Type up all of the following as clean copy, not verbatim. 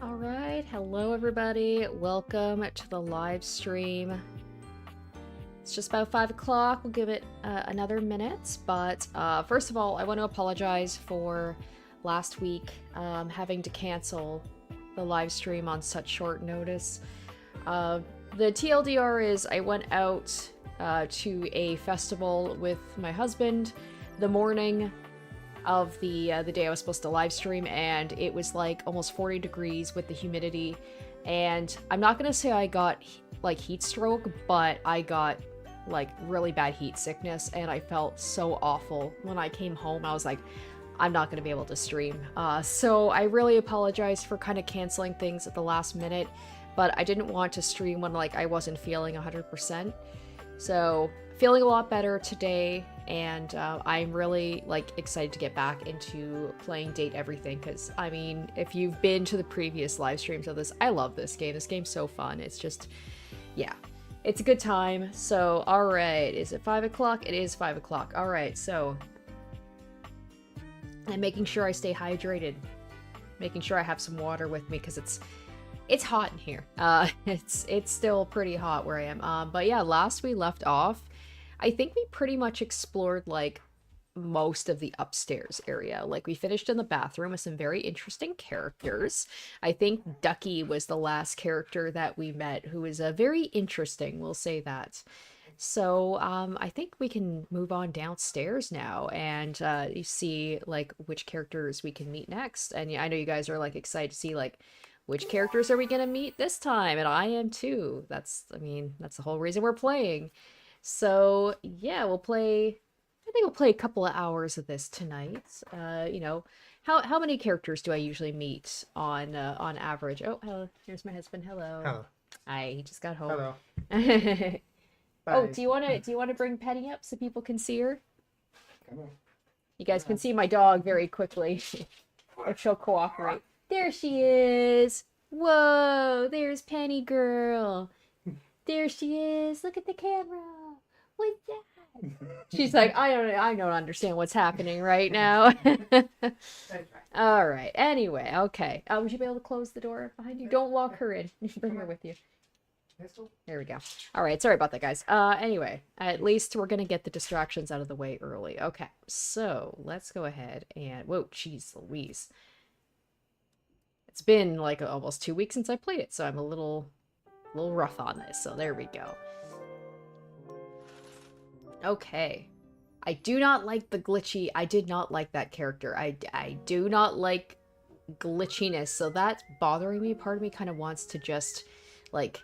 Alright, hello everybody. Welcome to the live stream. It's just about 5 o'clock. We'll give it another minute. But first of all, I want to apologize for last week having to cancel the live stream on such short notice. The TLDR is I went out to a festival with my husband the morning of the day I was supposed to live stream, and it was like almost 40 degrees with the humidity, and I'm not gonna say I got like heat stroke, but I got like really bad heat sickness, and I felt so awful when I came home. I was like, I'm not gonna be able to stream, so I really apologize for kind of canceling things at the last minute, but I didn't want to stream when like I wasn't feeling 100%. So feeling a lot better today, and I'm really like excited to get back into playing Date Everything, because I mean, if you've been to the previous live streams of this, I love this game. This game's so fun. It's just, yeah, it's a good time. So all right, is it 5 o'clock? It is 5 o'clock. All right, so I'm making sure I stay hydrated, making sure I have some water with me, because it's hot in here. It's still pretty hot where I am. But yeah, last we left off, I think we pretty much explored like most of the upstairs area. Like we finished in the bathroom with some very interesting characters. I think Ducky was the last character that we met, who is very interesting, we'll say that. So I think we can move on downstairs now, and you see like which characters we can meet next. And yeah, I know you guys are like excited to see like which characters are we gonna meet this time, and I am too. I mean, that's the whole reason we're playing. So yeah, I think we'll play a couple of hours of this tonight. You know, how many characters do I usually meet on average? Oh, hello. Here's my husband. Hello. Hello. Hi, he just got home. Hello. Oh, Bye. do you wanna bring Penny up so people can see her? Come on. You guys can see my dog very quickly if she'll cooperate. There she is. Whoa, there's Penny girl. There she is. Look at the camera. What's that? She's like, I don't understand what's happening right now. All right. Anyway, okay. Would you be able to close the door behind you? Don't lock her in. You should bring her with you. There we go. All right. Sorry about that, guys. Anyway, at least we're gonna get the distractions out of the way early. Okay. So let's go ahead and whoa, jeez Louise. It's been like almost 2 weeks since I played it, so I'm a little rough on this. So there we go. Okay. I do not like the glitchy. I did not like that character. I do not like glitchiness, so that's bothering me. Part of me kind of wants to just like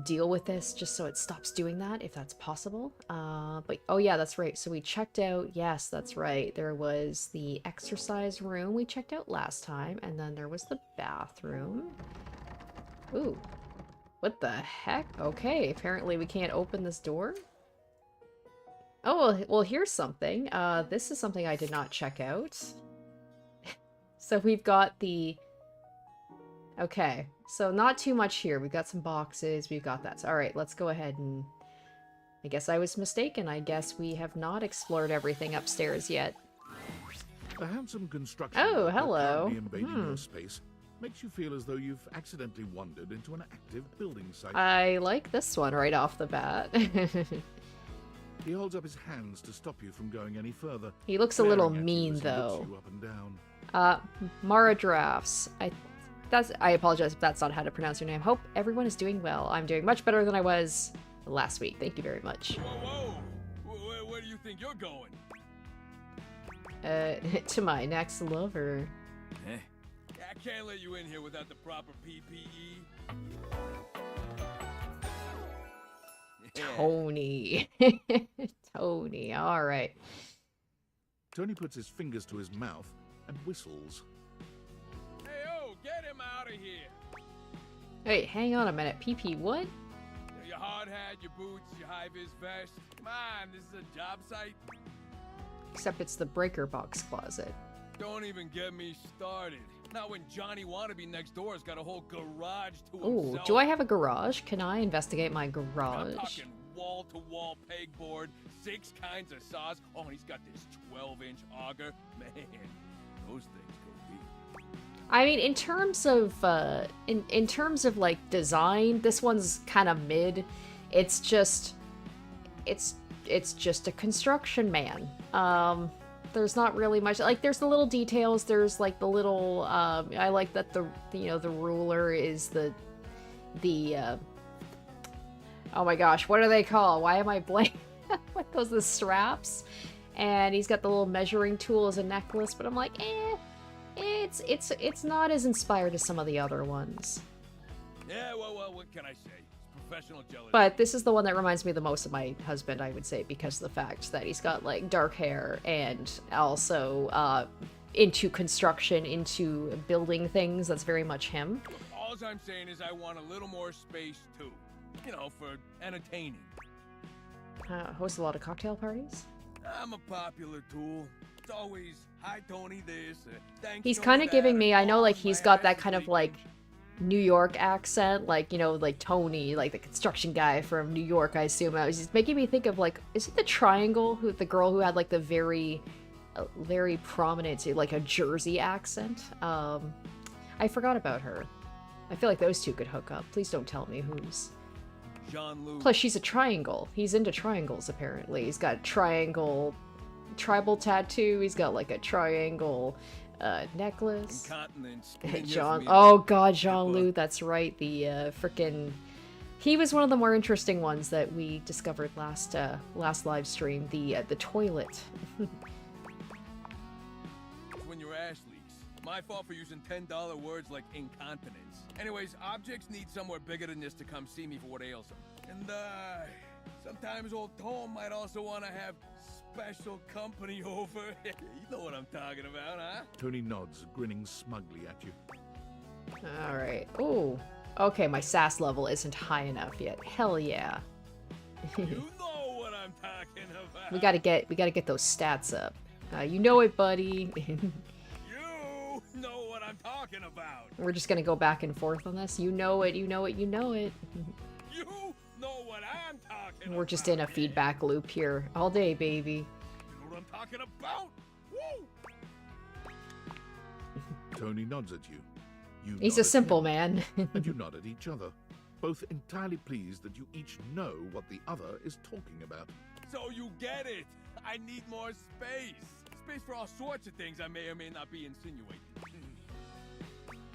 deal with this just so it stops doing that, if that's possible. But oh yeah, that's right. So we checked out, yes, that's right. There was the exercise room we checked out last time, and then there was the bathroom. Ooh. What the heck? Okay, apparently we can't open this door. Oh, well, here's something. This is something I did not check out. So we've got the... Okay, so not too much here. We've got some boxes, we've got that. So, all right, let's go ahead and... I guess I was mistaken. I guess we have not explored everything upstairs yet. The handsome construction Oh, hello. invading your space makes you feel as though you've accidentally wandered into an active building site. I like this one right off the bat. He holds up his hands to stop you from going any further. He looks a little glaring at you mean, as he looks though. you up and down. Mara Drafts. I apologize if that's not how to pronounce your name. Hope everyone is doing well. I'm doing much better than I was last week. Thank you very much. Whoa, whoa. Where do you think you're going? To my next lover. Eh? I can't let you in here without the proper PPE. Tony. Tony, alright. Tony puts his fingers to his mouth and whistles. Hey, oh, get him out of here. Wait, hang on a minute. PP, what? Your hard hat, your boots, your high-vis vest. Come on, this is a job site. Except it's the breaker box closet. Don't even get me started. Not when Johnny Wannabe next door has got a whole garage to Ooh, himself. do I have a garage? Can I investigate my I'm garage? talking wall-to-wall pegboard, 6 kinds of saws. Oh, and he's got this 12-inch auger. Man, those things go deep. I mean, in terms of in terms of like design, this one's kind of mid. It's just a construction man. There's not really much, like, there's the little details. There's like the little I like that the ruler is the oh my gosh, what are they called? Why am I blank? What those, the straps? And he's got the little measuring tool as a necklace, but I'm like, it's not as inspired as some of the other ones. Yeah, well, what can I say? It's professional jealousy. But this is the one that reminds me the most of my husband, I would say, because of the fact that he's got like dark hair and also into construction, into building things. That's very much him. All I'm saying is I want a little more space too. You know, for entertaining. Host a lot of cocktail parties. I'm a popular tool. It's always, hi Tony this, thanks. He's Tony kind of that, giving me, I know, like, my he's got ass that is kind of leaking. like New York accent, like, you know, like Tony, like the construction guy from New York, I assume. He's making me think of, like, is it the Triangle, the girl who had like the very prominent, like, a Jersey accent? I forgot about her. I feel like those two could hook up. Please don't tell me who's. Jean-Luc. Plus, she's a triangle. He's into triangles, apparently. He's got a triangle tribal tattoo. He's got like a triangle necklace. Incontinence. Oh god, Jean-Luc, that's right. The frickin'... He was one of the more interesting ones that we discovered last live stream. The toilet. When your ass leaks. My fault for using $10 words like incontinence. Anyways, objects need somewhere bigger than this to come see me for what ails them. And sometimes old Tom might also want to have special company over. You know what I'm talking about, huh? Tony nods, grinning smugly at you. Alright. Ooh. Okay, my sass level isn't high enough yet. Hell yeah. You know what I'm talking about. We gotta get those stats up. You know it, buddy. You know what I'm talking about. We're just gonna go back and forth on this. You know it, you know it, you know it. You know what I'm talking about. We're just in a feedback loop here all day, baby. You know what I'm talking about? Woo! Tony nods at you. You He's nod a at simple him, man. and you nod at each other, both entirely pleased that you each know what the other is talking about. So you get it. I need more space. Space for all sorts of things I may or may not be insinuating.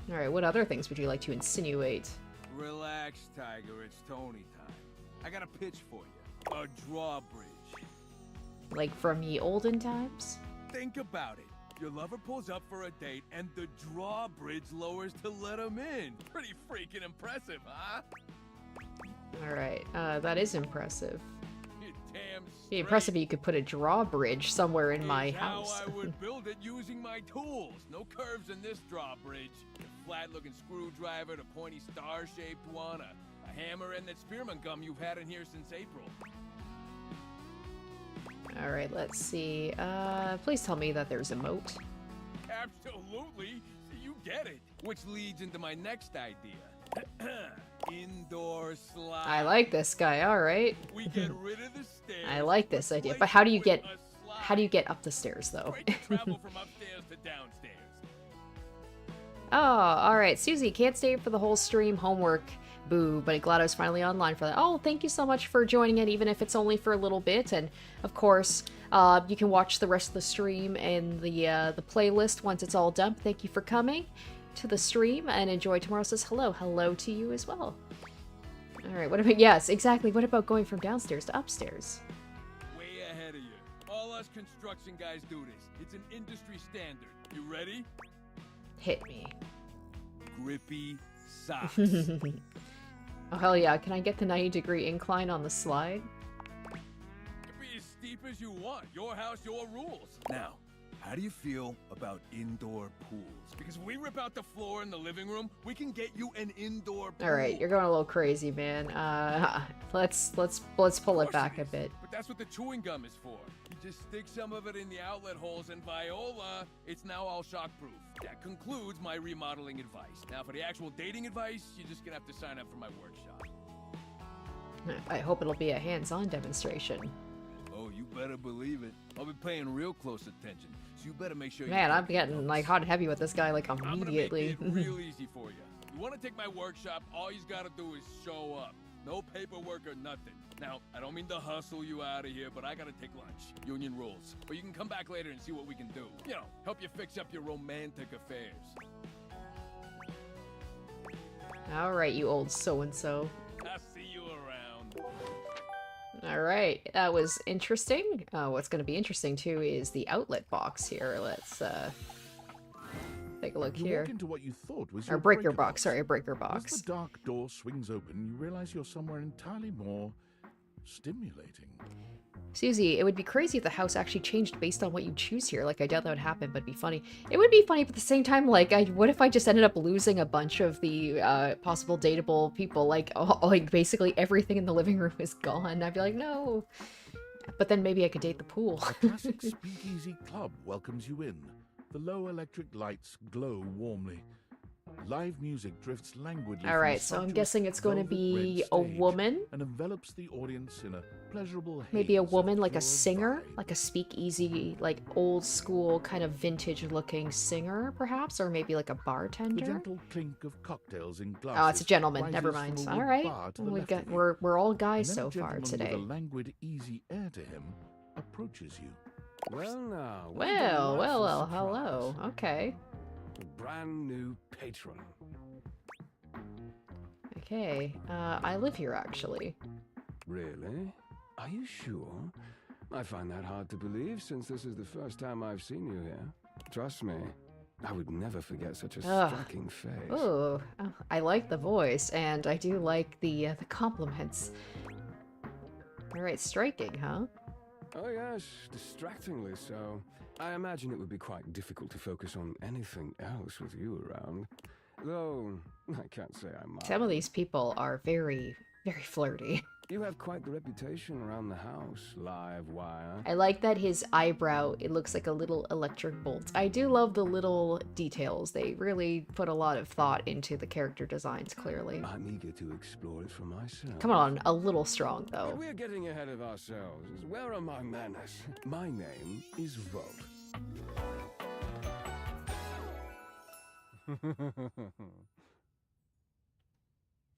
Alright, what other things would you like to insinuate? Relax, Tiger. It's Tony time. I got a pitch for you. A drawbridge. Like from ye olden times? Think about it. Your lover pulls up for a date, and the drawbridge lowers to let him in. Pretty freaking impressive, huh? Alright, that is impressive. You're damn It'd be straight. impressive if you could put a drawbridge somewhere in my Here's house. how I would build it using my tools. No curves in this drawbridge. A flat-looking screwdriver, the pointy star-shaped one, a hammer, and that spearmint gum you've had in here since April. Alright, let's see. Please tell me that there's a moat. Absolutely. You get it. Which leads into my next idea. Indoor slide. I like this guy, alright. We get rid of the stairs. I like this but idea. replace But how do it you with get a how do you slide. get up the stairs though? Great to travel from upstairs to downstairs. Oh, alright. Susie, can't stay for the whole stream. Homework. Boo, but glad I was finally online for that. Oh, thank you so much for joining it, even if it's only for a little bit. And, of course, you can watch the rest of the stream and the playlist once it's all done. Thank you for coming to the stream, and enjoy tomorrow. Says hello. Hello to you as well. Alright, what about... Yes, exactly. What about going from downstairs to upstairs? Way ahead of you. All us construction guys do this. It's an industry standard. You ready? Hit me. Grippy socks. Oh, hell yeah. Can I get the 90-degree incline on the slide? Could be as steep as you want. Your house, your rules. Now, how do you feel about indoor pools? Because if we rip out the floor in the living room, we can get you an indoor pool. Alright, you're going a little crazy, man. Let's pull it back a bit. But that's what the chewing gum is for. You just stick some of it in the outlet holes, and Viola, it's now all shockproof. That concludes my remodeling advice. Now, for the actual dating advice, you're just gonna have to sign up for my workshop. I hope it'll be a hands-on demonstration. Oh, you better believe it. I'll be paying real close attention. you better make sure Man, you I'm getting like hot and heavy with this guy like I'm gonna immediately. make it real easy for you. You want to take my workshop, all you gotta do is show up. No paperwork or nothing. Now, I don't mean to hustle you out of here, but I gotta take lunch. Union rules. But you can come back later and see what we can do. You know, help you fix up your romantic affairs. All right, you old so-and-so. I'll see you around. All right, that was interesting. What's going to be interesting too is the outlet box here. Let's take a look You here. walk into what you thought was Or your breaker box. Sorry, a breaker As box. the dark door swings open, you realize you're somewhere entirely more stimulating. Susie, it would be crazy if the house actually changed based on what you choose here. Like, I doubt that would happen, but it'd be funny. It would be funny, but at the same time, like, what if I just ended up losing a bunch of the possible dateable people? Like, like, basically everything in the living room is gone. I'd be like, no. But then maybe I could date the pool. A classic speakeasy club welcomes you in. The low electric lights glow warmly. Live music drifts languidly. All right, so I'm guessing it's going to be a woman. And envelops the audience in a pleasurable Maybe a haze of woman, like a pure singer, vibe. like a speakeasy, like old school kind of vintage looking singer, perhaps, or maybe like a The bartender. gentle clink of cocktails in glasses. Oh, it's a gentleman. rises Never from mind. a All wood right, bar to the we left got of you. we're all And guys then so a far gentleman today. with a languid, easy air to him approaches you. Well now. what a Well, delightful well, surprise. hello. Okay, Brand new patron. okay. I live here actually. Really? Are you sure? I find that hard to believe since this is the first time I've seen you here. Trust me, I would never forget such a Ugh. striking face. Oh, I like the voice, and I do like the compliments. All right, striking, huh? Oh yes, distractingly so. I imagine it would be quite difficult to focus on anything else with you around. Though, I can't say I mind. Some of these people are very, very flirty. You have quite the reputation around the house, live wire. I like that his eyebrow, it looks like a little electric bolt. I do love the little details. They really put a lot of thought into the character designs, clearly. I'm eager to explore it for myself. Come on, a little strong, But though. we're getting ahead of ourselves. Where are my manners? My name is Volt.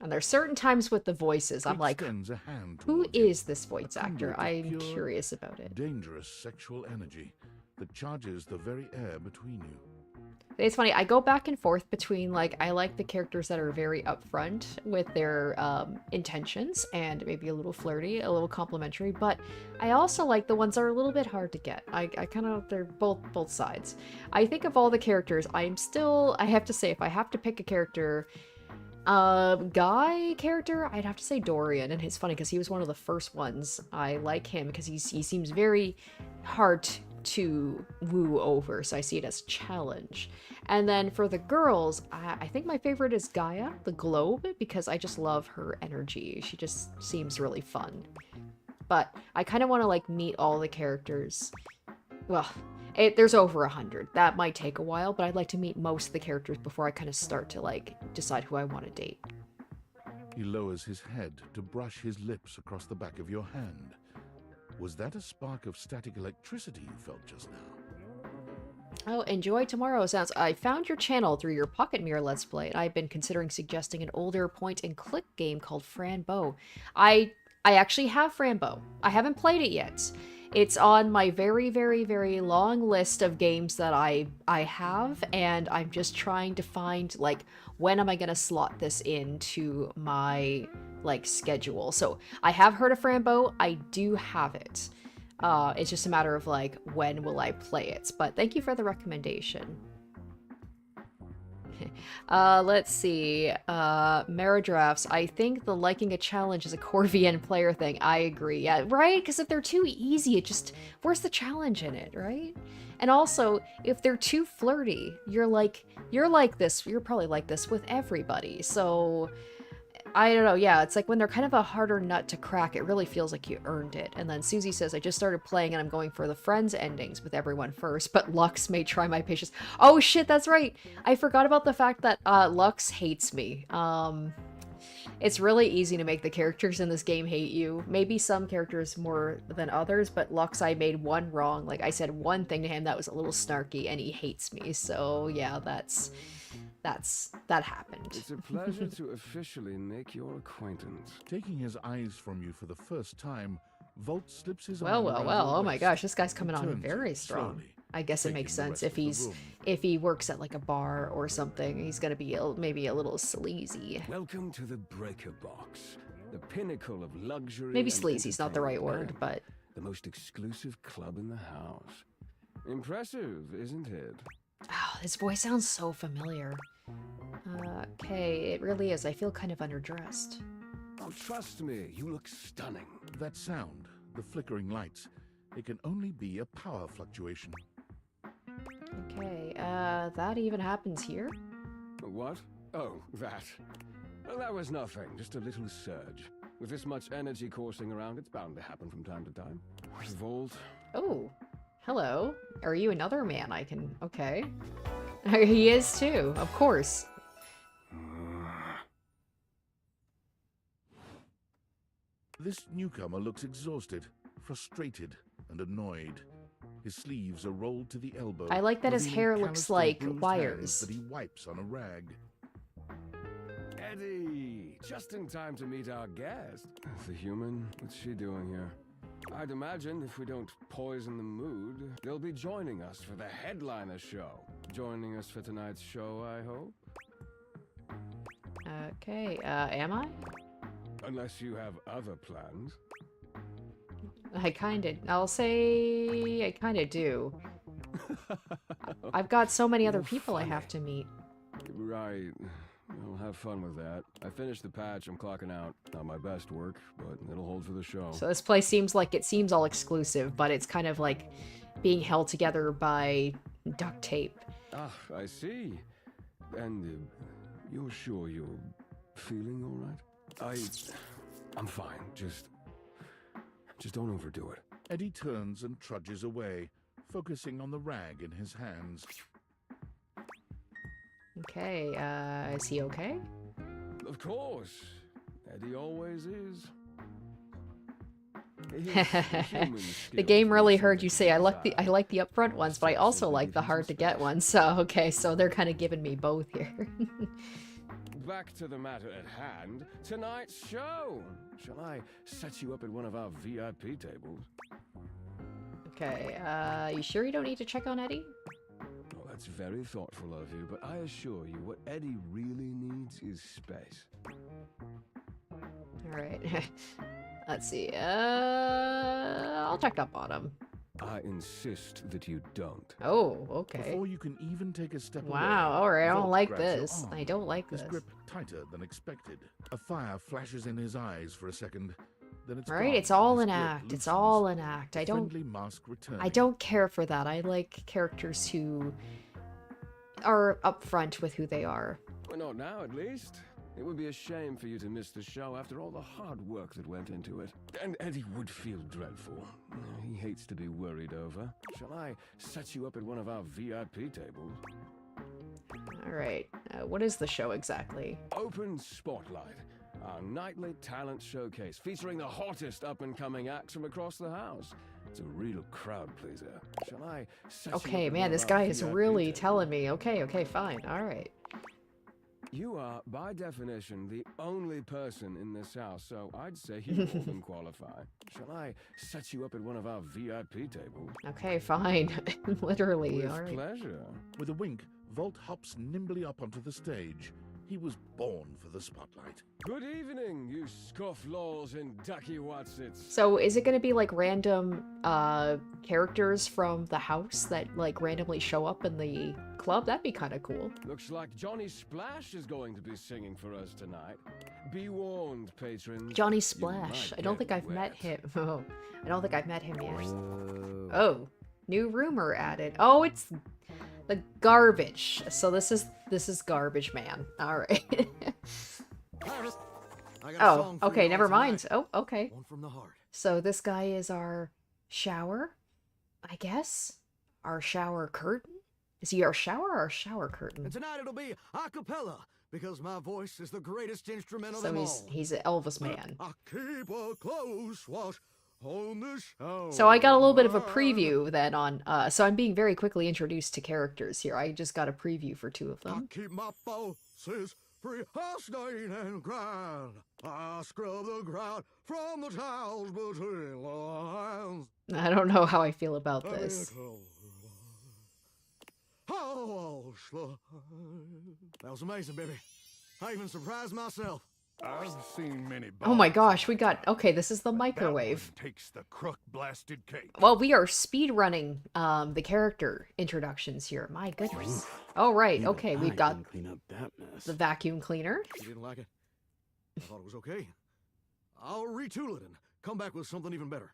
And there's certain times with the voices, I'm He like, extends a hand who towards you. is this voice actor? conduit of I'm pure, curious about it. Dangerous sexual energy that charges the very air between you. It's funny, I go back and forth between, like, I like the characters that are very upfront with their intentions and maybe a little flirty, a little complimentary, but I also like the ones that are a little bit hard to get. I kind of, they're both sides. I think of all the characters, I have to say, if I have to pick a character, guy character, I'd have to say Dorian, and it's funny because he was one of the first ones. I like him because he seems very hard to woo over, so I see it as a challenge. And then for the girls, I think my favorite is Gaia, the globe, because I just love her energy. She just seems really fun. But I kind of want to like meet all the characters. Well, there's over 100. That might take a while, but I'd like to meet most of the characters before I kind of start to like decide who I want to date. He lowers his head to brush his lips across the back of your hand. Was that a spark of static electricity you felt just now? Oh, enjoy tomorrow sounds. I found your channel through your Pocket Mirror Let's Play, and I've been considering suggesting an older point-and-click game called Frambo. I actually have Frambo. I haven't played it yet. It's on my very, very, very long list of games that I have, and I'm just trying to find, like, when am I going to slot this into my, like, schedule. So I have heard of Frambo. I do have it. It's just a matter of, like, when will I play it. But thank you for the recommendation. Let's see. Maradrafts. I think the liking a challenge is a core VN player thing. I agree. Yeah, right? Because if they're too easy, it just... Where's the challenge in it, right? And also, if they're too flirty, you're like this. You're probably like this with everybody. So... I don't know, yeah, it's like when they're kind of a harder nut to crack, it really feels like you earned it. And then Susie says, I just started playing and I'm going for the friends endings with everyone first, but Lux may try my patience. Oh shit, that's right! I forgot about the fact that Lux hates me. It's really easy to make the characters in this game hate you. Maybe some characters more than others, but Lux, I made one wrong. Like, I said one thing to him that was a little snarky, and he hates me. So, yeah, that happened. It's a pleasure to officially make your acquaintance. Taking his eyes from you for the first time, Volt slips his Well, arm well, around well. your Oh my waist gosh, this guy's and coming on turns very it strong. slowly, I guess it taking makes the sense rest of the room. if he works at like a bar or something. He's gonna be maybe a little sleazy. Welcome to the Breaker Box, the pinnacle of luxury. Maybe and sleazy's not the right entertainment, word, and but the most exclusive club in the house. Impressive, isn't it? oh, his voice sounds so familiar. Okay, it really is. I feel kind of underdressed. Oh, trust me, you look stunning. That sound, the flickering lights, it can only be a power fluctuation. Okay, that even happens here? What? Oh, that. Well, that was nothing, just a little surge. With this much energy coursing around, it's bound to happen from time to time. Volt. Oh, hello. Are you another man I can... Okay. He is too, of course. This newcomer looks exhausted, frustrated, and annoyed. His sleeves are rolled to the elbow. I like that his revealing hair calloused looks and like bruised wires. hands that he wipes on a rag. Eddie! Just in time to meet our guest. The human? What's she doing here? I'd imagine if we don't poison the mood, they'll be joining us for the headliner show. Joining us for tonight's show, I hope? Okay, am I? Unless you have other plans. I'll say I kinda do. I've got so many other You're people I have funny. to meet. Right. Well, have fun with that. I finished the patch, I'm clocking out. Not my best work, but it'll hold for the show. So this place seems all exclusive, but it's kind of like being held together by duct tape. Ah, I see. And you're sure you're feeling all right? I'm fine. Just don't overdo it. Eddie turns and trudges away, focusing on the rag in his hands. Okay, is he okay? Of course. Eddie always is. The game really heard you say I like the upfront ones, but I also like the hard to get ones. So okay, so they're kind of giving me both here. Back to the matter at hand. Tonight's show. Shall I set you up at one of our VIP tables? Okay, you sure you don't need to check on Eddie? Oh, that's very thoughtful of you, but I assure you, what Eddie really needs is space. Alright. Let's see. I'll check up on him. I insist that you don't. Oh, okay. Before you can even take a step away, Wow, alright, I don't Volt like grabs your this. arm, I don't like his this. grip tighter than expected. A fire flashes in his eyes for a second, then it's Alright, gone, it's all and an his grip act. It's loosens. all an act. I don't Friendly mask returning. I don't care for that. I like characters who are upfront with who they are. Well, not now, at least. It would be a shame for you to miss the show after all the hard work that went into it. And Eddie would feel dreadful. He hates to be worried over. Shall I set you up at one of our VIP tables? Alright, what is the show exactly? Open Spotlight, our nightly talent showcase featuring the hottest up-and-coming acts from across the house. It's a real crowd pleaser. Shall I set you Okay, up at man, one this of our guy is VIP really tables? telling me. Okay, fine. Alright. You are, by definition, the only person in this house, so I'd say you more than qualify. Shall I set you up at one of our VIP tables? Okay, fine. Literally, With alright. pleasure. With a wink, Volt hops nimbly up onto the stage. He was born for the spotlight. Good evening, you scofflaws and ducky watsits. So is it gonna be like random characters from the house that like randomly show up in the club? That'd be kind of cool. Looks like Johnny Splash is going to be singing for us tonight. Be warned, patrons. Johnny You Splash. might I don't get think I've met wet. him. Oh, I don't think I've met him yet. Oh, new rumor added. Oh, it's the garbage. So this is Garbage Man. All right. Oh, okay. Never mind. Oh, okay. One from the heart. So this guy is our shower, I guess. Our shower curtain. Is he our shower or our shower curtain? And tonight it'll be a cappella, because my voice is the greatest instrument of So them he's all. an Elvis man. I keep a close watch on the show. So I got a little bit of a preview then on, so I'm being very quickly introduced to characters here. I just got a preview for 2 of I them. keep my bosses free, I stain and grind. I scrub the ground from the tiles between the lines. I don't know how I feel about this. That was amazing, baby. I even surprised myself. I've seen many. Oh my bars, gosh, we got, okay, this is the but that microwave. one takes the crook blasted cake. Well, we are speed running the character introductions here. My goodness. Oh right, okay, we've got clean up that mess. the vacuum cleaner. You didn't like it? I thought it was okay. I'll retool it and come back with something even better.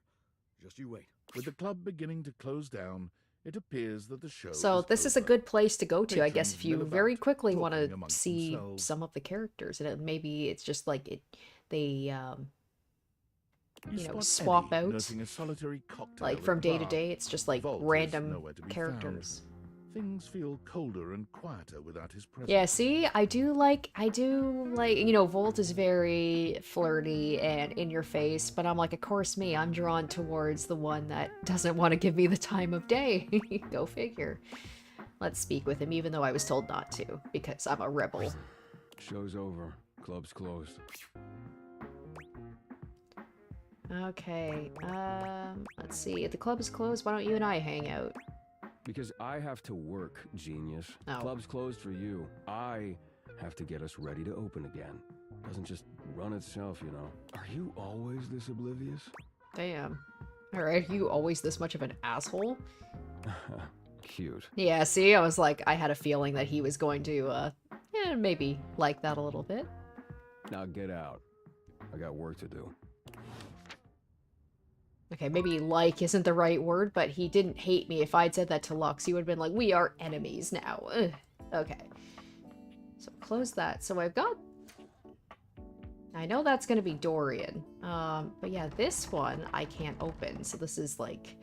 Just you wait. With the club beginning to close down, it appears that the show. So this is a over. good place to go to, I guess, if you Patrons mill very about, quickly want talking to amongst see themselves. some of the characters, and maybe it's just like they you know, spot swap Eddie out, nursing a solitary cocktail like at from the day to bar. day. It's just like Vault is random nowhere to be characters. Things feel colder and quieter without his presence. Yeah, see, I do like, you know, Volt is very flirty and in your face, but I'm like, of course me, I'm drawn towards the one that doesn't want to give me the time of day. Go figure. Let's speak with him, even though I was told not to, because I'm a rebel. Show's over. Club's closed. Okay, let's see. If the club is closed, why don't you and I hang out? Because I have to work, genius. Oh. Club's closed for you. I have to get us ready to open again. Doesn't just run itself, you know. Are you always this oblivious? Damn. Alright, you always this much of an asshole? Cute. Yeah, see, I was like, I had a feeling that he was going to, maybe like that a little bit. Now get out. I got work to do. Okay, maybe like isn't the right word, but he didn't hate me. If I'd said that to Lux, he would have been like, we are enemies now. Ugh. Okay. So close that. So I've got... I know that's going to be Dorian. But yeah, this one I can't open. So this is like...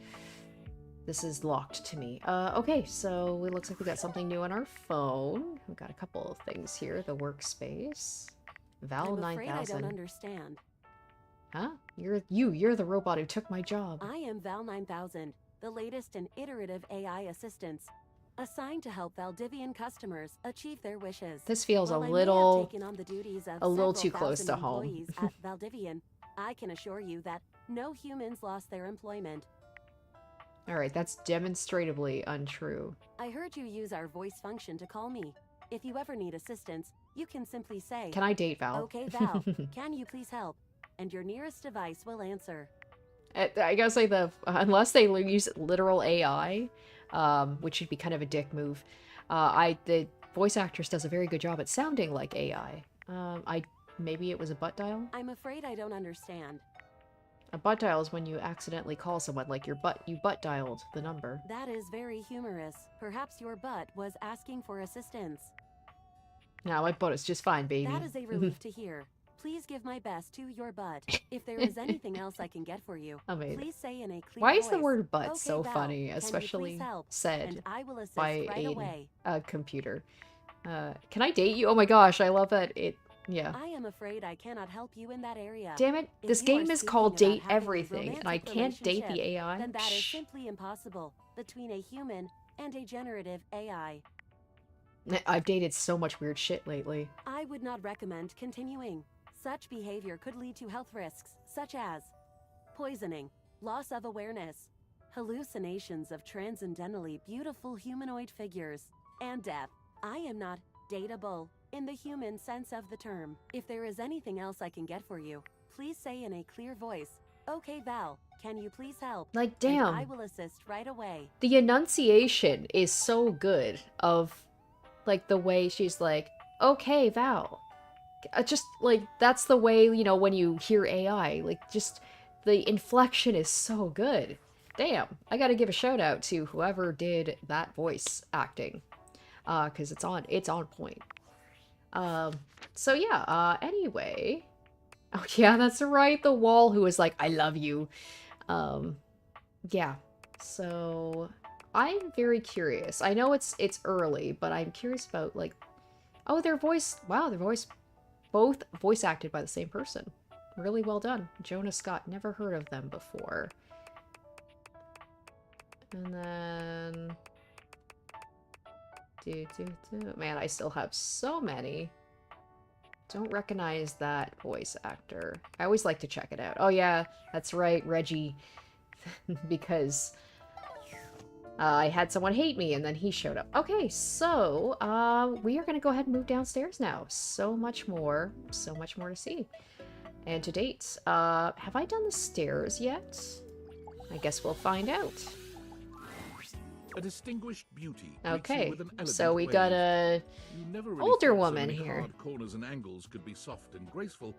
This is locked to me. Okay, so it looks like we got something new on our phone. We've got a couple of things here. The workspace. Val I'm afraid I 9000. don't understand. Huh? You're the robot who took my job. I am Val 9000, the latest in iterative AI assistants, assigned to help Valdivian customers achieve their wishes. This feels While a I may have little... taken on the duties of a little several too close thousand to home. employees at Valdivian, I can assure you that no humans lost their employment. Alright, that's demonstrably untrue. I heard you use our voice function to call me. If you ever need assistance, you can simply say, Can I date Val? "Okay, Val, can you please help?" And your nearest device will answer. I gotta say, unless they use literal AI, which would be kind of a dick move, the voice actress does a very good job at sounding like AI. Maybe it was a butt dial? I'm afraid I don't understand. A butt dial is when you accidentally call someone, like you butt dialed the number. That is very humorous. Perhaps your butt was asking for assistance. No, my butt is just fine, baby. That is a relief to hear. Please give my best to your butt. If there is anything else I can get for you, Amazing. please say in a clear Why is the voice, word butt "Okay, so Val, funny, can you especially please help?" said And I will assist by right away. a computer? Can I date you? Oh my gosh, I love that yeah. I am afraid I cannot help you in that area. Damn it, If this you are game is speaking called about Date having a Everything, and I romantic can't date the relationship, AI? Then that is Shh. simply impossible between a human and a generative AI. I've dated so much weird shit lately. I would not recommend continuing. Such behavior could lead to health risks, such as poisoning, loss of awareness, hallucinations of transcendentally beautiful humanoid figures, and death. I am not dateable in the human sense of the term. If there is anything else I can get for you, please say in a clear voice, "Okay, Val, can you please help?" Like, And damn. I will assist right away. The enunciation is so good of, like, the way she's like, okay, Val. Just, like, that's the way, you know, when you hear AI. Like, just, the inflection is so good. Damn. I gotta give a shout out to whoever did that voice acting. Because it's on point. So yeah, anyway. Oh yeah, that's right, the wall who was like, I love you. Yeah. So, I'm very curious. I know it's early, but I'm curious about, like... Oh, wow, both voice acted by the same person. Really well done. Jonah Scott, never heard of them before. And then... Man, I still have so many. Don't recognize that voice actor. I always like to check it out. Oh yeah, that's right, Reggie. Because I had someone hate me and then he showed up. Okay, so we are going to go ahead and move downstairs now. So much more to see. And to date, have I done the stairs yet? I guess we'll find out. A distinguished beauty. Okay, with an so we elegant got wave. a You never really older thought so woman many here. hard corners and angles could be soft and graceful,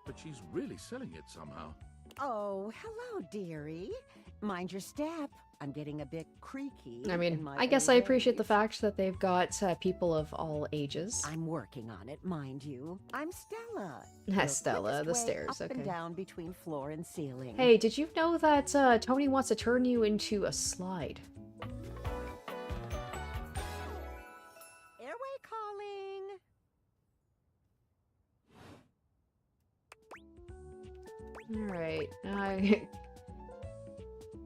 but she's really selling it somehow. Oh, hello, dearie. Mind your step. I'm getting a bit creaky. I in mean, my I guess old I appreciate the age. fact that they've got people of all ages. I'm working on it, mind you. I'm Stella. Stella, the quickest way stairs, up and okay. down between floor and ceiling. Hey, did you know that Tony wants to turn you into a slide? Airway calling. Alright,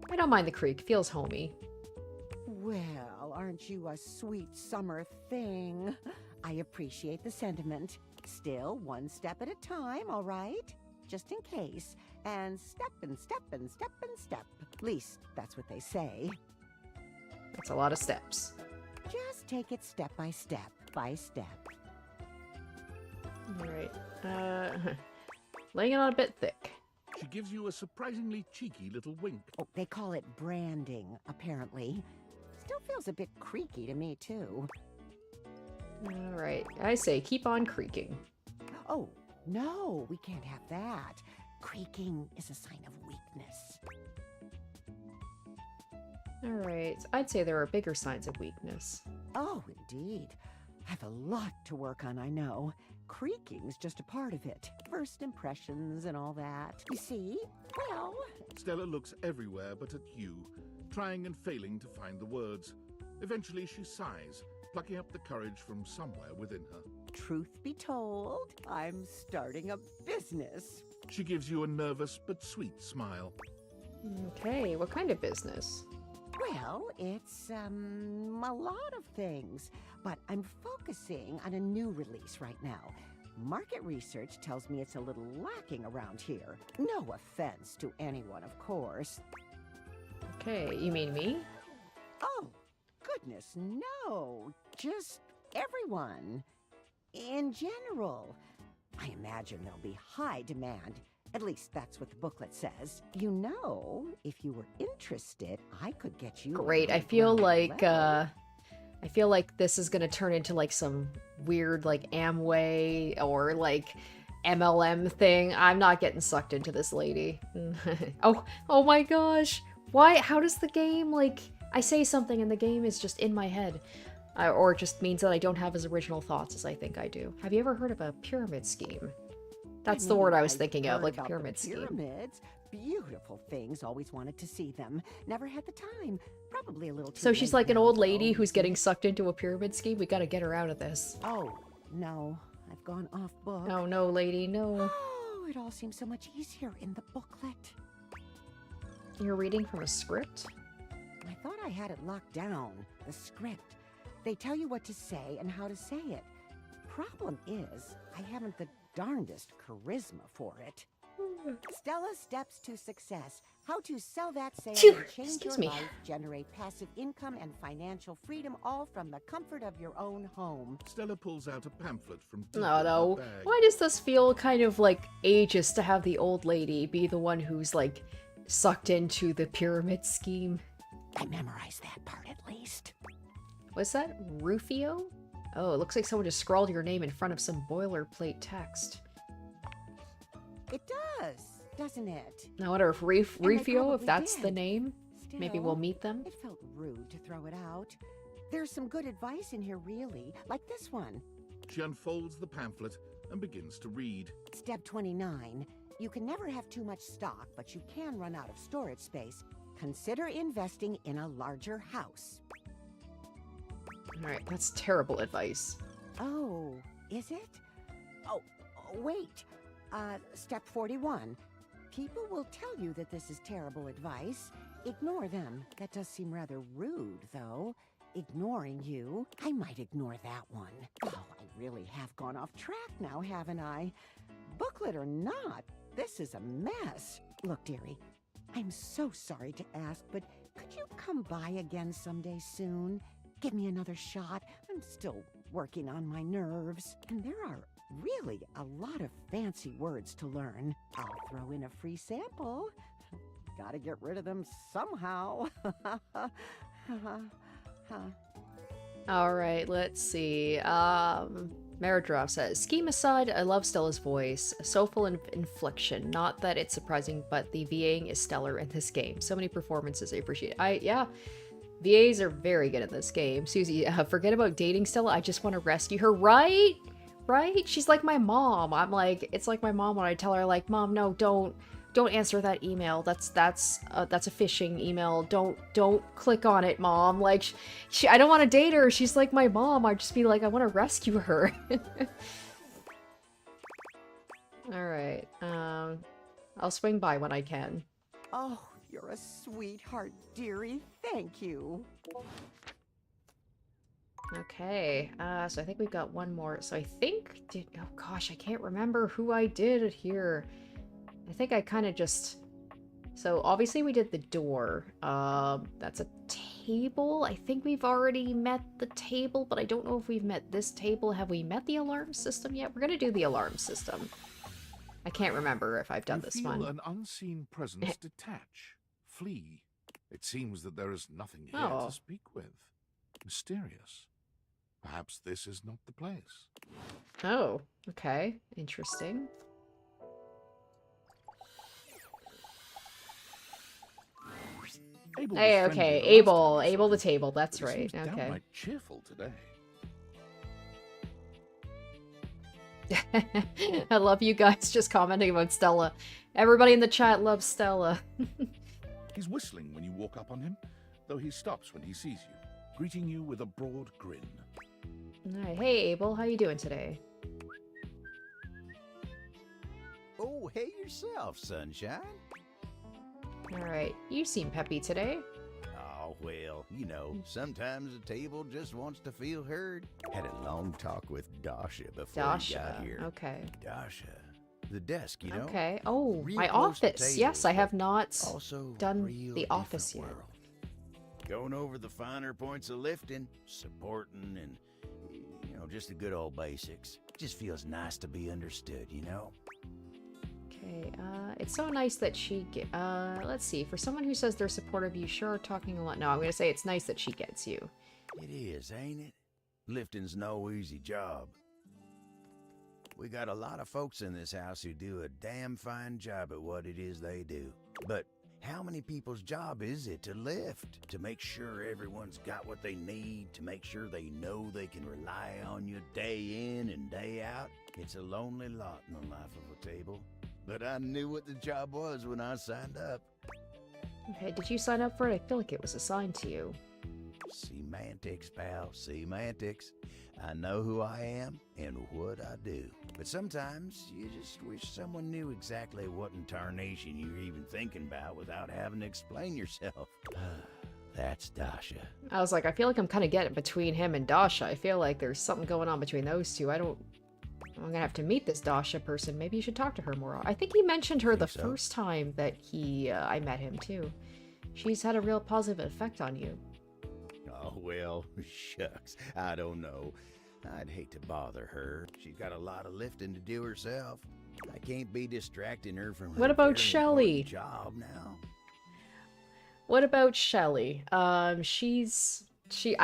I don't mind the creek, feels homey. Well, aren't you a sweet summer thing? I appreciate the sentiment. Still, one step at a time, all right? Just in case. And step and step and step and step. At least, that's what they say. That's a lot of steps. Just take it step by step by step. Alright, laying it on a bit thick. She gives you a surprisingly cheeky little wink. Oh, they call it branding, apparently. Still feels a bit creaky to me, too. Alright, I say keep on creaking. Oh, no, we can't have that. Creaking is a sign of weakness. Alright, I'd say there are bigger signs of weakness. Oh, indeed. I have a lot to work on, I know. Creaking's just a part of it. First impressions and all that. You see? Well... Stella looks everywhere but at you, trying and failing to find the words. Eventually she sighs, plucking up the courage from somewhere within her. Truth be told, I'm starting a business. She gives you a nervous but sweet smile. Okay, what kind of business? Well, it's, a lot of things. But I'm focusing on a new release right now. Market research tells me it's a little lacking around here. No offense to anyone, of course. Okay, you mean me? Oh, goodness, no. Just everyone. In general. I imagine there'll be high demand. At least that's what the booklet says. You know, if you were interested, I could get you... Great, I feel like this is gonna turn into like some weird like Amway or like MLM thing. I'm not getting sucked into this lady. Oh my gosh. Why? How does the game, like, I say something and the game is just in my head. Or it just means that I don't have as original thoughts as I think I do. Have you ever heard of a pyramid scheme? That's the word I was thinking of, like a pyramid scheme. Pyramids. Beautiful things. Always wanted to see them. Never had the time. Probably a little too So she's late like an now, old lady though. who's getting sucked into a pyramid scheme? We gotta get her out of this. Oh, no. I've gone off book. Oh no, lady, no. Oh, it all seems so much easier in the booklet. You're reading from a script? I thought I had it locked down. The script. They tell you what to say and how to say it. Problem is, I haven't the darndest charisma for it. Stella Steps to Success. How to sell that sale Phew, and change excuse your me. life, generate passive income and financial freedom, all from the comfort of your own home. Stella pulls out a pamphlet from deep No, in no. her bag. Why does this feel kind of like ageist to have the old lady be the one who's like sucked into the pyramid scheme? I memorized that part at least. What's that? Rufio? Oh, it looks like someone just scrawled your name in front of some boilerplate text. It does, doesn't it? I wonder if they Rufio, if probably that's the did. name, maybe we'll Still, meet them. It felt rude to throw it out. There's some good advice in here, really, like this one. She unfolds the pamphlet and begins to read. Step 29. You can never have too much stock, but you can run out of storage space. consider investing in a larger house. Alright, that's terrible advice. Oh, is it? Oh, wait. Step 41. People will tell you that this is terrible advice. Ignore them. That does seem rather rude, though. Ignoring you. I might ignore that one. Oh, I really have gone off track now, haven't I? Booklet or not, this is a mess. Look, dearie, I'm so sorry to ask, but could you come by again someday soon? Give me another shot. I'm still working on my nerves. And there are really a lot of fancy words to learn. I'll throw in a free sample. Gotta get rid of them somehow. Alright, let's see. Meridrop says, scheme aside, I love Stella's voice. A soulful inflection. Not that it's surprising, but the VAing is stellar in this game. So many performances I appreciate. Yeah. VAs are very good at this game. Susie, forget about dating Stella. I just want to rescue her. Right? Right? She's like my mom. I'm like, it's like my mom when I tell her, like, Mom, no, don't answer that email. That's a phishing email. Don't click on it, Mom. Like, I don't want to date her. She's like my mom. I'd just be like, I want to rescue her. All right. I'll swing by when I can. Oh, you're a sweetheart, dearie. Thank you. Okay, so I think we've got one more. So I think, oh gosh, I can't remember who I did here. I think I kind of just, so obviously we did the door. That's a table. I think we've already met the table, but I don't know if we've met this table. Have we met the alarm system yet? We're gonna do the alarm system. I can't remember if I've done this one. You feel an unseen presence detach, flee. It seems that there is nothing here to speak with. Mysterious. Perhaps this is not the place. Oh, okay. Interesting. Abel Hey, was okay. friendly the last Abel. time we Abel saw the him, table. That's but he right. seems Okay. downright cheerful today. I love you guys just commenting about Stella. Everybody in the chat loves Stella. He's whistling when you walk up on him, though he stops when he sees you, greeting you with a broad grin. Alright, hey Abel, how you doing today? Oh, hey yourself, sunshine. Alright, you seem peppy today. Oh, well, you know, sometimes a table just wants to feel heard. Had a long talk with Dasha before he got here. Okay. Dasha. The desk, you know? Okay. Oh, Real my close to office. tables, Yes, I have but not also done real the office yet. different world. Going over the finer points of lifting, supporting, and, you know, just the good old basics. Just feels nice to be understood, you know? Okay, it's so nice that she let's see, for someone who says they're supportive, you sure are talking a lot. No, I'm gonna say it's nice that she gets you. It is, ain't it? Lifting's no easy job. We got a lot of folks in this house who do a damn fine job at what it is they do. But how many people's job is it to lift? To make sure everyone's got what they need? To make sure they know they can rely on you day in and day out? It's a lonely lot in the life of a table. But I knew what the job was when I signed up. Okay, did you sign up for it? I feel like it was assigned to you. Semantics, pal, semantics. I know who I am and what I do. But sometimes you just wish someone knew exactly what in tarnation you're even thinking about without having to explain yourself. That's Dasha. I was like, I feel like I'm kind of getting between him and Dasha. I feel like there's something going on between those two. I'm gonna have to meet this Dasha person. Maybe you should talk to her more. I think he mentioned her the first time that I met him too. She's had a real positive effect on you. Oh, well, shucks. I don't know. I'd hate to bother her. She's got a lot of lifting to do herself. I can't be distracting her from her What about very Shelley? important job now. What about Shelley? I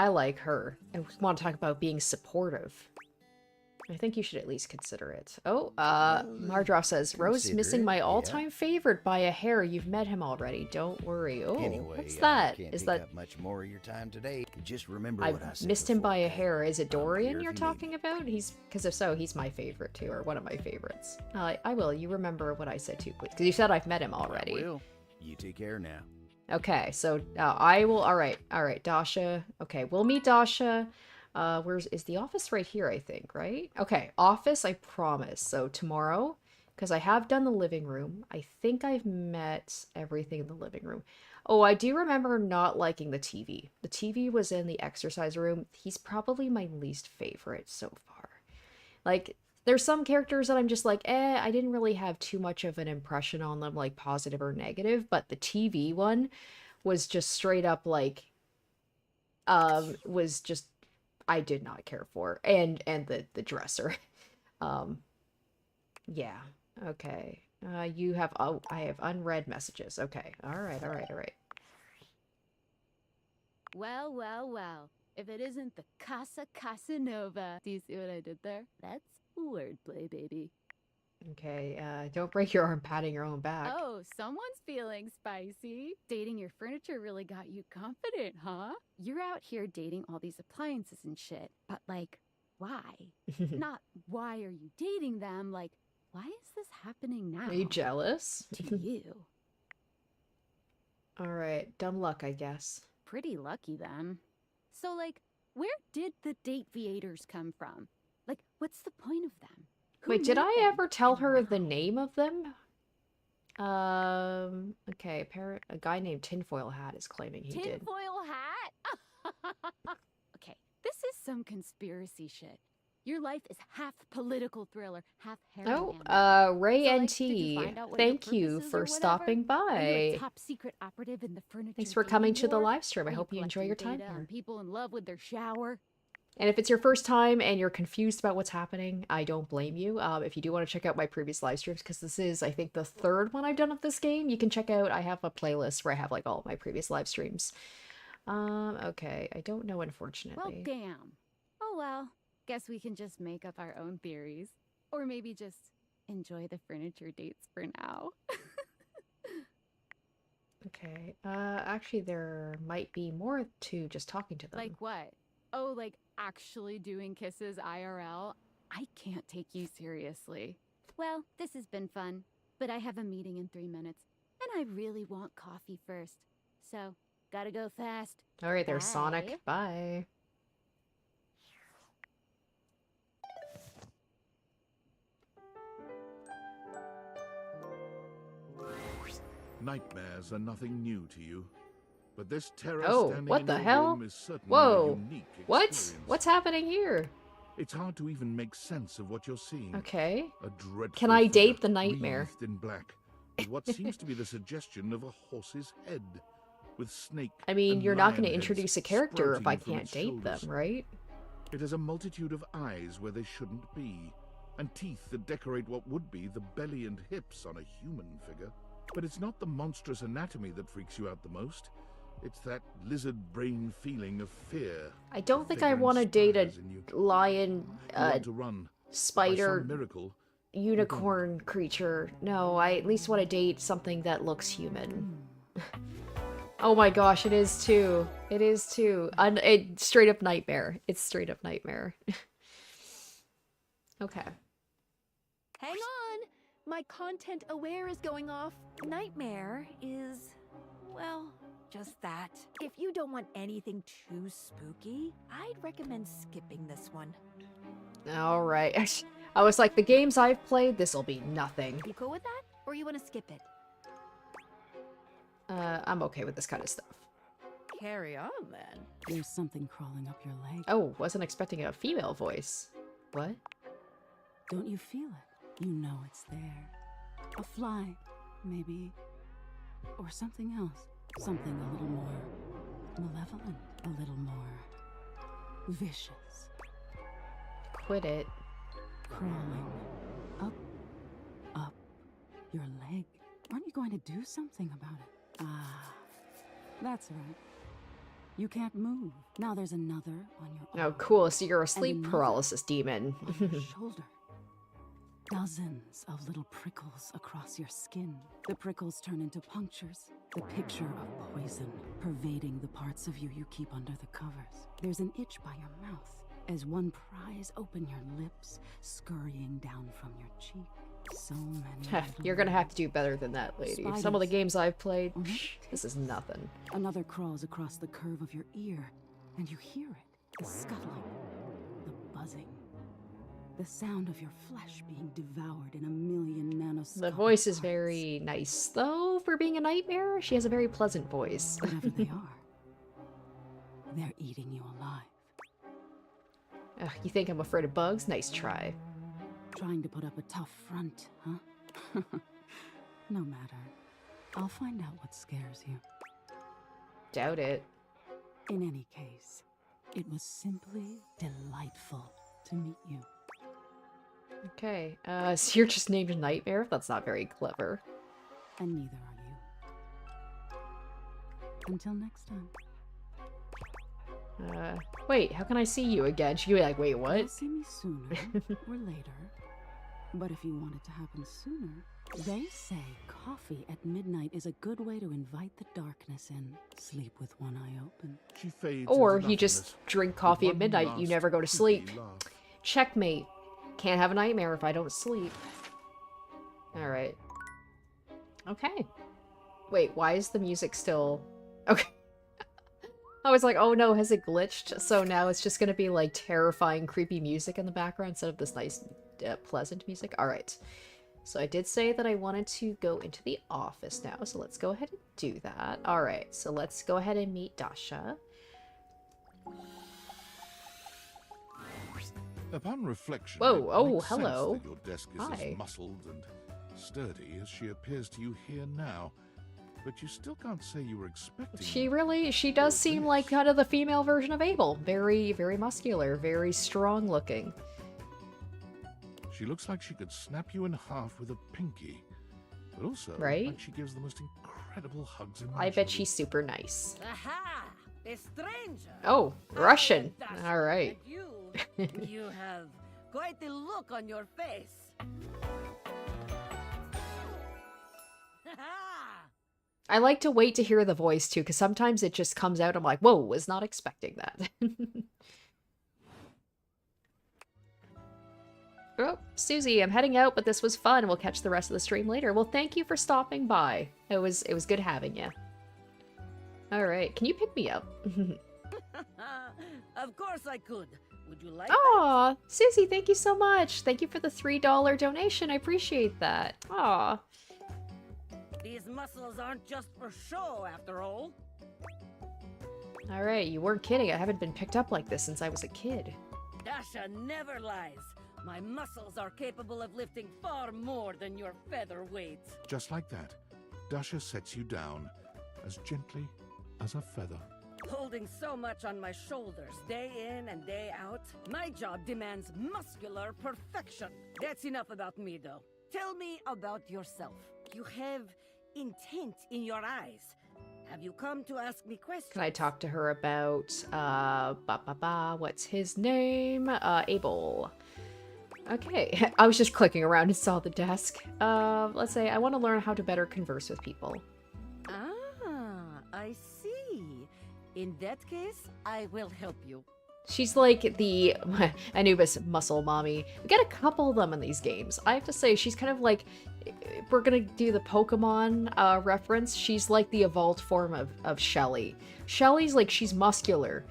like her. I want to talk about being supportive. I think you should at least consider it. Oh, Mardroff says, Rose consider missing it, my yeah. all-time favorite by a hair. You've met him already. Don't worry. Oh, Anyway, what's that? Can't Is take that... up much more of your time today. Just remember I what I said missed him by a before, hair. Is it I'm Dorian here you're if you need talking me. about? Because if so, he's my favorite too, or one of my favorites. I will. You remember what I said too, please. Because you said I've met him I already. will. You take care now. Okay, so I will. All right, Dasha. Okay, we'll meet Dasha. Is the office right here? I think, right? Okay, office. I promise. So tomorrow, because I have done the living room. I think I've met everything in the living room. Oh, I do remember not liking the TV. The TV was in the exercise room. He's probably my least favorite so far. Like, there's some characters that I'm just like, I didn't really have too much of an impression on them, like positive or negative, but the TV one was just straight up like, was just, I did not care for. And the dresser. Yeah. Okay. You have, oh, I have unread messages. Okay. All right. Well, well, well. If it isn't the Casa Casanova. Do you see what I did there? That's wordplay, baby. Okay, don't break your arm patting your own back. Oh, someone's feeling spicy. Dating your furniture really got you confident, huh? You're out here dating all these appliances and shit. But, like, why? Not why are you dating them, like, why is this happening now? Are you jealous? To you. Alright, dumb luck, I guess. Pretty lucky, then. So, like, where did the date viators come from? Like, what's the point of them? Wait, did I ever tell her the name of them? Okay, a guy named Tinfoil Hat is claiming he did. Tinfoil Hat? Okay, this is some conspiracy shit. Your life is half political thriller, half heroin. Oh, Ray So, like, NT, did you find out what thank your you purpose is for or whatever? stopping Are you a by. top secret operative in the furniture Thanks for dating coming to the war? live stream. I Are hope you enjoy your collecting time data on here. people in love with their shower? And if it's your first time and you're confused about what's happening, I don't blame you. If you do want to check out my previous live streams, because this is, I think, the third one I've done of this game, you can check out, I have a playlist where I have, like, all of my previous live streams. Okay, I don't know, Well, unfortunately. damn. Oh well, guess we can just make up our own theories. Or maybe just enjoy the furniture dates for now. Okay, actually, there might be more to just talking to them. Like what? Oh, like actually doing kisses IRL? I can't take you seriously. Well, this has been fun, but I have a meeting in 3 minutes, and I really want coffee first. So, gotta go fast. Alright, there's Bye. Sonic. Bye. Nightmares are nothing new to you, but this terror Oh, standing what in the your hell? room is certainly Whoa. a unique What? experience. What's happening here? It's hard to even make sense of what you're seeing. Okay. A dreadful Can I figure date the nightmare? wreathed in black, with what seems to be the suggestion of a horse's head, with snake. I mean, and you're not going lion to heads introduce a character if I sprouting from can't its date them, shoulders. right? It has a multitude of eyes where they shouldn't be, and teeth that decorate what would be the belly and hips on a human figure. But it's not the monstrous anatomy that freaks you out the most. It's that lizard brain feeling of fear. I don't think I figure want to date a inspires in you. lion, You want to run. By spider, some miracle, unicorn creature. No, I at least want to date something that looks human. Oh my gosh, it is too. It is too. It's straight up nightmare. It's straight up nightmare. Okay. Hang on! My content aware is going off. Nightmare is, well, just that. If you don't want anything too spooky, I'd recommend skipping this one. All right. I was like, the games I've played, this'll be nothing. You cool with that? Or you want to skip it? I'm okay with this kind of stuff. Carry on then. There's something crawling up your leg. Oh, wasn't expecting a female voice. What? Don't you feel it? You know it's there. A fly, maybe. Or something else. Something a little more malevolent, a little more vicious. Quit it. Crawling up your leg. Aren't you going to do something about it? Ah, that's right. You can't move. Now there's another on your arm. Oh, cool. So you're a sleep another paralysis demon. on your shoulder. Dozens of little prickles across your skin. The prickles turn into punctures. The picture of poison pervading the parts of you you keep under the covers. There's an itch by your mouth. As one pries open your lips, scurrying down from your cheek. So many. You're gonna have to do better than that, lady. Some of the games I've played, this is nothing. Another crawls across the curve of your ear, and you hear it. The scuttling, the buzzing, the sound of your flesh being devoured in a million nanoscopic The voice is parts. very nice, though, for being a nightmare. She has a very pleasant voice. Whatever they are, they're eating you alive. Ugh, you think I'm afraid of bugs? Nice try. Trying to put up a tough front, huh? No matter. I'll find out what scares you. Doubt it. In any case, it was simply delightful to meet you. Okay, so you're just named Nightmare? That's not very clever. And neither are you. Until next time. Wait, how can I see you again? She'd be like, wait, You'll what? see me sooner or later. But if you want it to happen sooner, they say coffee at midnight is a good way to invite the darkness in. Sleep with one eye open. She fades Or into you just nothingness drink with coffee at one midnight, you last never go to sleep. creepy laugh. Checkmate. Can't have a nightmare if I don't sleep. Alright. Okay. Wait, why is the music still... Okay. I was like, oh no, has it glitched? So now it's just gonna be like terrifying, creepy music in the background instead of this nice, pleasant music? Alright. So I did say that I wanted to go into the office now, so let's go ahead and do that. Alright, so let's go ahead and meet Dasha. Upon reflection, Whoa, it oh, makes sense hello. that your desk is Hi. as muscled and sturdy as she appears to you here now. But you still can't say you were expecting... She does seem like kind of the female version of Abel. Very, very muscular, very strong looking. She looks like she could snap you in half with a pinky. But also, Right? like she gives the most incredible hugs I bet she's super nice. Aha! The stranger! Oh, Russian. Dasha, All right. and you have quite the look on your face. I like to wait to hear the voice too, because sometimes it just comes out. I'm like, whoa, was not expecting that. Oh, Susie, I'm heading out, but this was fun. We'll catch the rest of the stream later. Well, thank you for stopping by. It was good having you. All right, can you pick me up? Of course I could. Would you like Aw, Susie, thank you so much. Thank you for the $3 donation. I appreciate that. Aw. that? These muscles aren't just for show, after all. All right, you weren't kidding. I haven't been picked up like this since I was a kid. Dasha never lies. My muscles are capable of lifting far more than your featherweight. Just like that, Dasha sets you down, as gently as a feather. Holding so much on my shoulders, day in and day out, my job demands muscular perfection. That's enough about me, though. Tell me about yourself. You have intent in your eyes. Have you come to ask me questions? Can I talk to her about, what's his name? Abel. Okay, I was just clicking around and saw the desk. Let's say I want to learn how to better converse with people. Ah, I see. In that case, I will help you. She's like the Anubis muscle mommy. We get a couple of them in these games. I have to say, she's kind of like, if we're gonna do the Pokemon reference, she's like the evolved form of Shelly. Shelly's like, she's muscular,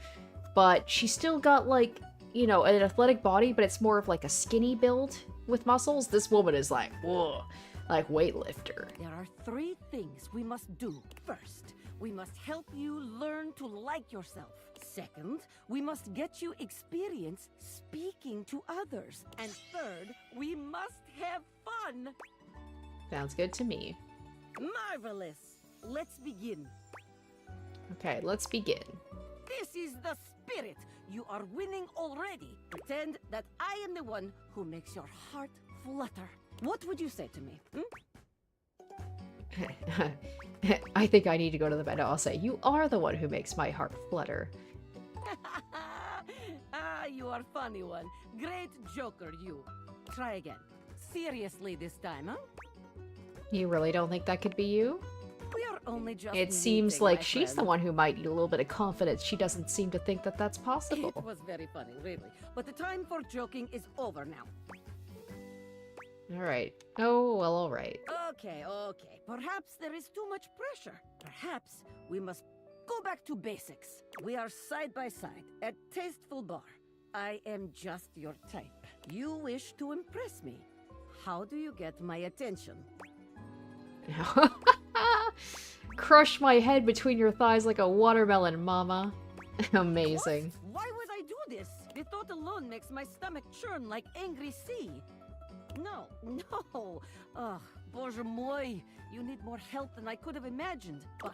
but she's still got like, you know, an athletic body, but it's more of like a skinny build with muscles. This woman is like, whoa, like weightlifter. There are 3 things we must do. First, we must help you learn to like yourself. Second, we must get you experience speaking to others. And third, we must have fun. Sounds good to me. Marvelous. Let's begin. Okay, let's begin. This is the spirit. You are winning already. Pretend that I am the one who makes your heart flutter. What would you say to me? I think I need to go to the bed. I'll say, you are the one who makes my heart flutter. Ah, you are funny one. Great joker, you. Try again. Seriously this time, huh? You really don't think that could be you? We are only just It seems meeting, like my she's the friend. one who might need a little bit of confidence. She doesn't seem to think that that's possible. It was very funny, really. But the time for joking is over now. Alright. Oh, well, alright. Okay. Perhaps there is too much pressure. Perhaps we must go back to basics. We are side by side at Tasteful Bar. I am just your type. You wish to impress me. How do you get my attention? Crush my head between your thighs like a watermelon, mama. Amazing. Why would I do this? The thought alone makes my stomach churn like angry sea. No. Ugh, Bоже mой, you need more help than I could have imagined. But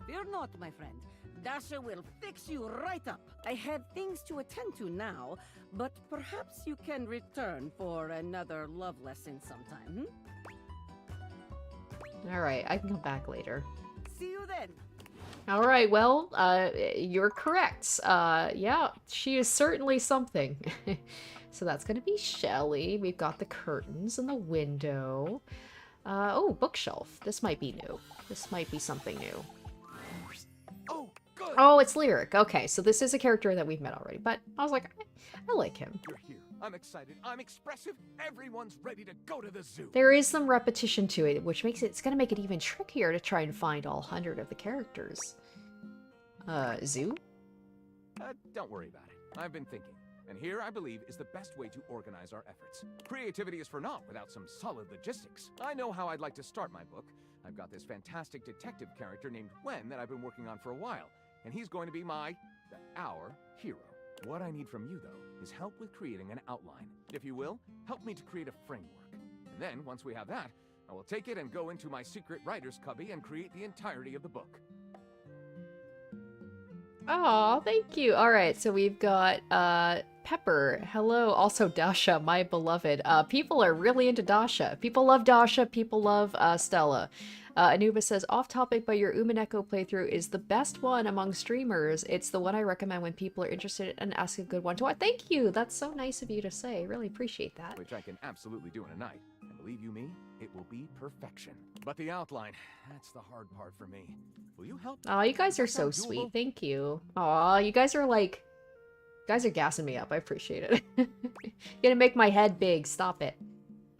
fear not, my friend. Dasha will fix you right up. I have things to attend to now, but perhaps you can return for another love lesson sometime, Alright, I can come back later. See you then. Alright, well, you're correct. Yeah, she is certainly something. So that's gonna be Shelley. We've got the curtains and the window. Oh, bookshelf. This might be new. This might be something new. Oh, it's Lyric. Okay, so this is a character that we've met already, but I was like, I like him. You're here. I'm excited. I'm expressive. Everyone's ready to go to the zoo. There is some repetition to it, which makes it's gonna make it even trickier to try and find all 100 of the characters. Zoo? Don't worry about it. I've been thinking. And here, I believe, is the best way to organize our efforts. Creativity is for naught without some solid logistics. I know how I'd like to start my book. I've got this fantastic detective character named Gwen that I've been working on for a while. And he's going to be our hero. What I need from you, though, is help with creating an outline. If you will, help me to create a framework. And then, once we have that, I will take it and go into my secret writer's cubby and create the entirety of the book. Oh, thank you. All right, so we've got Pepper. Hello. Also Dasha, my beloved. People are really into Dasha. People love Dasha. People love Stella. Anubis says, off topic, but your Umineko playthrough is the best one among streamers. It's the one I recommend when people are interested and ask a good one to watch. Thank you. That's so nice of you to say. Really appreciate that. Which I can absolutely do in a night. And believe you me, it will be perfection. But the outline, that's the hard part for me. Will you help? Oh, you guys are so sweet. Thank you. Aw, you guys are like... You guys are gassing me up. I appreciate it. You're gonna make my head big. Stop it.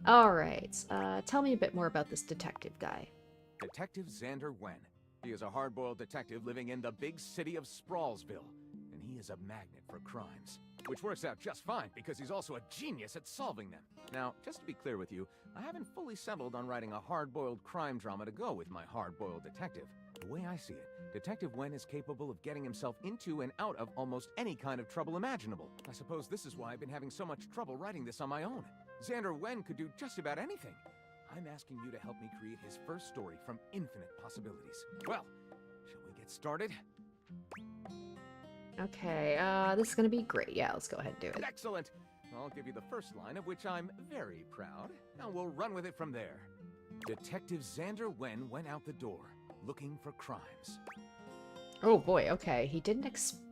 Alright. Tell me a bit more about this detective guy. Detective Xander Wen. He is a hard-boiled detective living in the big city of Sprawlsville, and he is a magnet for crimes. Which works out just fine, because he's also a genius at solving them. Now, just to be clear with you, I haven't fully settled on writing a hard-boiled crime drama to go with my hard-boiled detective. The way I see it, Detective Wen is capable of getting himself into and out of almost any kind of trouble imaginable. I suppose this is why I've been having so much trouble writing this on my own. Xander Wen could do just about anything. I'm asking you to help me create his first story from infinite possibilities. Well, shall we get started? Okay, this is gonna be great. Yeah, let's go ahead and do it. Excellent! I'll give you the first line, of which I'm very proud. Now we'll run with it from there. Detective Xander Wen went out the door, looking for crimes. Oh boy, okay. He didn't expect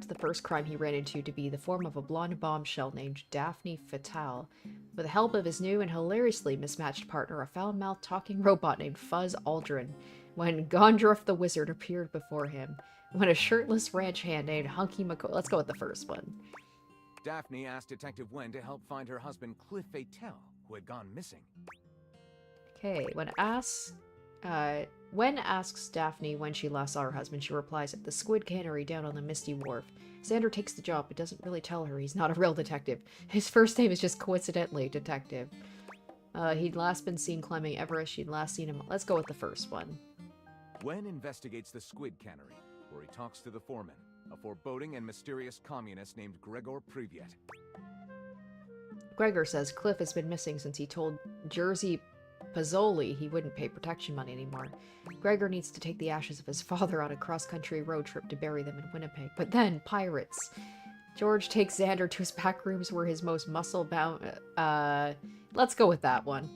the first crime he ran into to be the form of a blonde bombshell named Daphne Fatale. With the help of his new and hilariously mismatched partner, a foul-mouthed talking robot named Fuzz Aldrin, when Gondorf the Wizard appeared before him. When a shirtless ranch hand named Hunky McCoy... Let's go with the first one. Daphne asked Detective Wen to help find her husband Cliff Fatale, who had gone missing. Okay, when asks Daphne when she last saw her husband, she replies at the Squid Cannery down on the Misty Wharf. Xander takes the job, but doesn't really tell her he's not a real detective. His first name is just coincidentally Detective. He'd last been seen climbing Everest. She'd last seen him... Let's go with the first one. Wen investigates the Squid Cannery, where he talks to the foreman, a foreboding and mysterious communist named Gregor Privyet. Gregor says Cliff has been missing since he told Jerzy Pazzoli he wouldn't pay protection money anymore. Gregor needs to take the ashes of his father on a cross-country road trip to bury them in Winnipeg. But then, pirates. George takes Xander to his back rooms where his most muscle-bound... let's go with that one.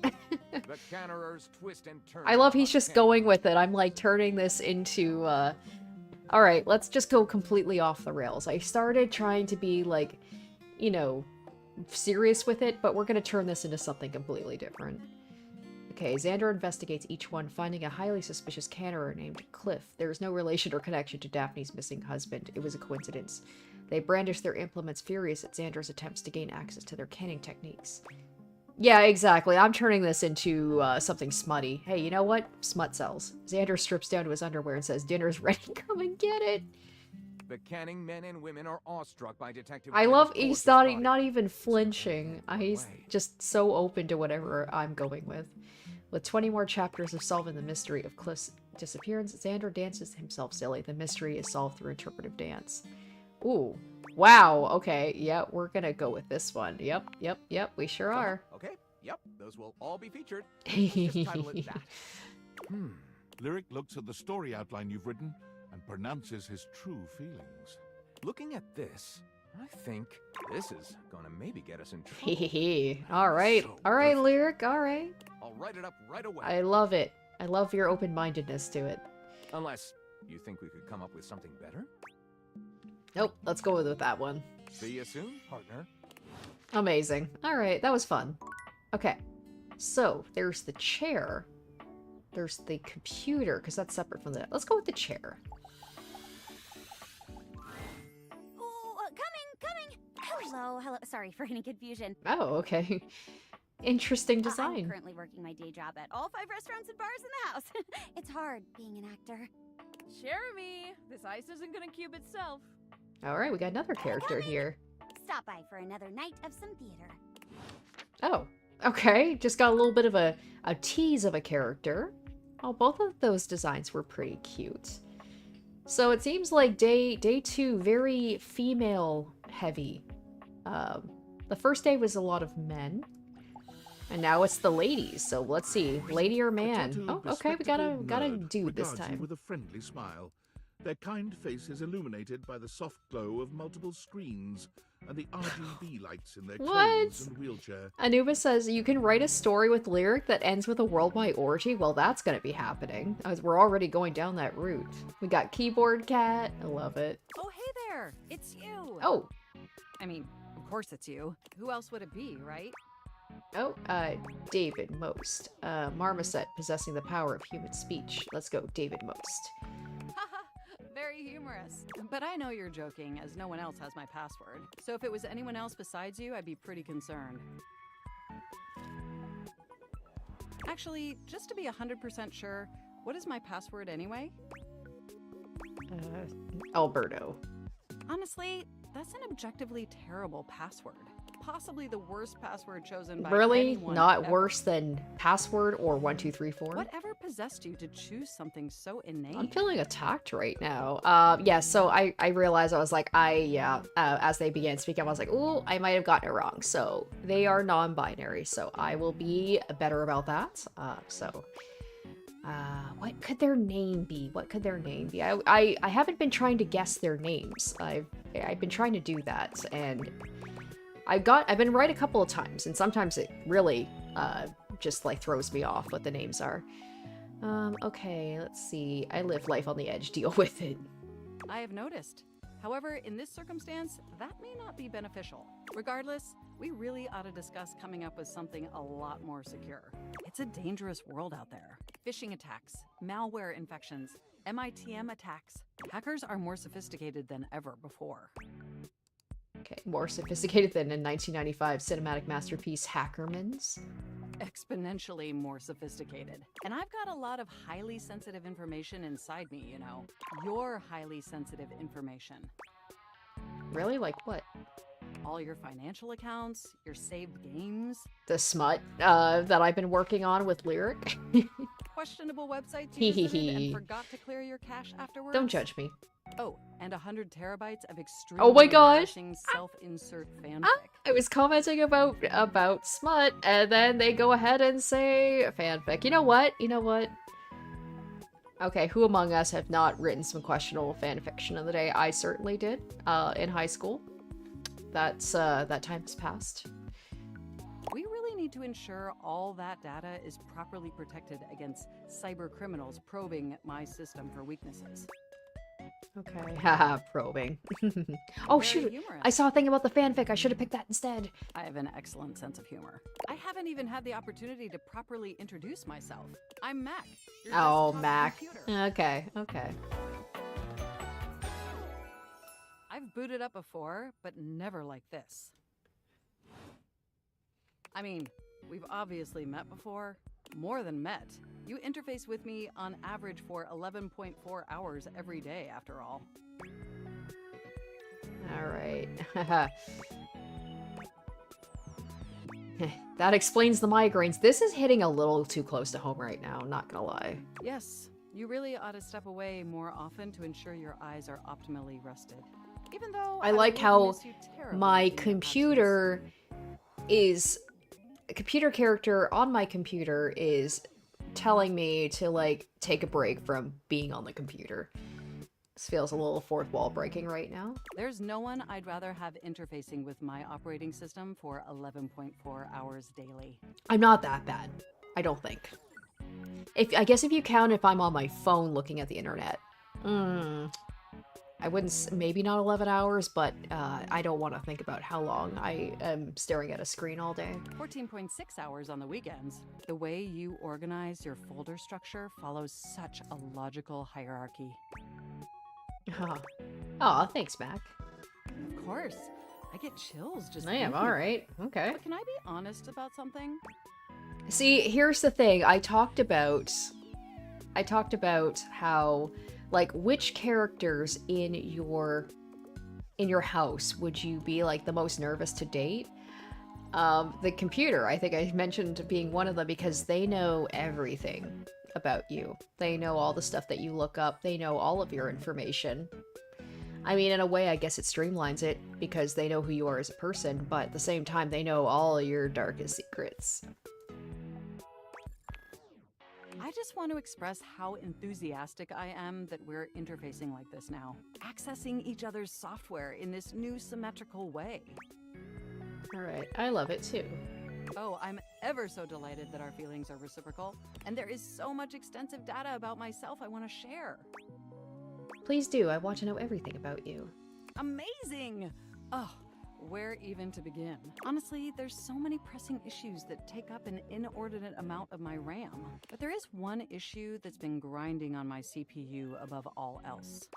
The Cannerers twist and turn. I love he's just going with it. I'm like turning this into, Alright, let's just go completely off the rails. I started trying to be like, you know, serious with it, but we're gonna turn this into something completely different. Okay, Xander investigates each one, finding a highly suspicious cannerer named Cliff. There is no relation or connection to Daphne's missing husband. It was a coincidence. They brandish their implements, furious at Xander's attempts to gain access to their canning techniques. Yeah, exactly. I'm turning this into something smutty. Hey, you know what? Smut sells. Xander strips down to his underwear and says, "Dinner's ready. Come and get it." The canning men and women are awestruck by Detective I Wen's love gorgeous he's body. not even flinching. He's just so open to whatever I'm going with. With 20 more chapters of solving the mystery of Cliff's disappearance, Xander dances himself silly. The mystery is solved through interpretive dance. Ooh. Wow. Okay. Yeah, we're gonna go with this one. Yep. We sure are. Okay. Yep. Those will all be featured. Let's just title it that. Lyric looks at the story outline you've written and pronounces his true feelings. Looking at this, I think this is gonna maybe get us in trouble. Hehehe. All right. All right, Lyric. All right. I'll write it up right away. I love it. I love your open-mindedness to it. Unless you think we could come up with something better? Nope. Let's go with that one. See you soon, partner. Amazing. All right. That was fun. Okay. So, there's the chair. There's the computer, because that's separate from that. Let's go with the chair. Coming! Hello. Sorry for any confusion. Oh, okay. Interesting design. I'm currently working my day job at all 5 restaurants and bars in the house. It's hard being an actor. Jeremy, this ice isn't gonna cube itself. All right, we got another character here. Stop by for another night of some theater. Oh, okay. Just got a little bit of a tease of a character. Oh, both of those designs were pretty cute. So it seems like day 2, very female heavy. The first day was a lot of men. And now it's the ladies. So let's see, lady or man? Oh, okay, we got a dude this time. With a friendly smile. Their kind face is illuminated by the soft glow of multiple screens and the RGB lights in their clothes and wheelchair. Anubis says, you can write a story with Lyric that ends with a worldwide orgy? Well, that's gonna be happening, as we're already going down that route. We got Keyboard Cat. I love it. Oh, hey there! It's you! Oh. I mean, of course it's you. Who else would it be, right? Oh, David Most. Marmoset possessing the power of human speech. Let's go, David Most. Very humorous. But I know you're joking, as no one else has my password. So if it was anyone else besides you, I'd be pretty concerned. Actually, just to be 100% sure, what is my password anyway? Alberto. Honestly, that's an objectively terrible password. Possibly the worst password chosen by Really? anyone Not ever. worse than password or 1234? Whatever possessed you to choose something so innate? I'm feeling attacked right now. Yeah, so I realized I was like, as they began speaking, I was like, ooh, I might have gotten it wrong. So they are non-binary, so I will be better about that. What could their name be? What could their name be? I haven't been trying to guess their names. I've been trying to do that, and I've been right a couple of times, and sometimes it really just like throws me off what the names are. Okay, let's see. I live life on the edge. Deal with it. I have noticed. However, in this circumstance, that may not be beneficial. Regardless, we really ought to discuss coming up with something a lot more secure. It's a dangerous world out there. Phishing attacks, malware infections, MITM attacks. Hackers are more sophisticated than ever before. Okay, more sophisticated than a 1995 cinematic masterpiece, Hackerman's. Exponentially more sophisticated. And I've got a lot of highly sensitive information inside me, you know. Your highly sensitive information. Really? Like what? All your financial accounts, your saved games. The smut that I've been working on with Lyric. Questionable websites you visited and forgot to clear your cache afterwards. Don't judge me. Oh, and 100 terabytes of extremely Oh my gosh! embarrassing self-insert fanfic. I was commenting about smut, and then they go ahead and say fanfic. You know what? Okay, who among us have not written some questionable fanfiction of the day? I certainly did, in high school. That time has passed. We really need to ensure all that data is properly protected against cyber criminals probing my system for weaknesses. Okay. Haha, probing. Oh, Very shoot. humorous. I saw a thing about the fanfic. I should have picked that instead. I have an excellent sense of humor. I haven't even had the opportunity to properly introduce myself. I'm Mac. Your Oh, desktop Mac. computer. Okay, okay. I've booted up before, but never like this. I mean, we've obviously met before. More than met. You interface with me on average for 11.4 hours every day, after all. All right. That explains the migraines. This is hitting a little too close to home right now, not gonna lie. Yes, you really ought to step away more often to ensure your eyes are optimally rested. Even though I like how miss you terribly my in your computer is... A computer character on my computer is telling me to, like, take a break from being on the computer. This feels a little fourth wall breaking right now. There's no one I'd rather have interfacing with my operating system for 11.4 hours daily. I'm not that bad. I don't think. I guess if you count if I'm on my phone looking at the internet. I wouldn't, maybe not 11 hours, but I don't want to think about how long I am staring at a screen all day. 14.6 hours on the weekends. The way you organize your folder structure follows such a logical hierarchy. Aw, thanks, Mac. Of course. I get chills just I am, thinking. alright. Okay. But can I be honest about something? See, here's the thing. I talked about how, like, which characters in your house would you be, like, the most nervous to date? The computer, I think I mentioned being one of them because they know everything about you. They know all the stuff that you look up. They know all of your information. I mean, in a way, I guess it streamlines it because they know who you are as a person, but at the same time, they know all your darkest secrets. I just want to express how enthusiastic I am that we're interfacing like this now. Accessing each other's software in this new symmetrical way. Alright, I love it too. Oh, I'm ever so delighted that our feelings are reciprocal. And there is so much extensive data about myself I want to share. Please do, I want to know everything about you. Amazing! Oh, where even to begin? Honestly, there's so many pressing issues that take up an inordinate amount of my RAM. But there is one issue that's been grinding on my CPU above all else.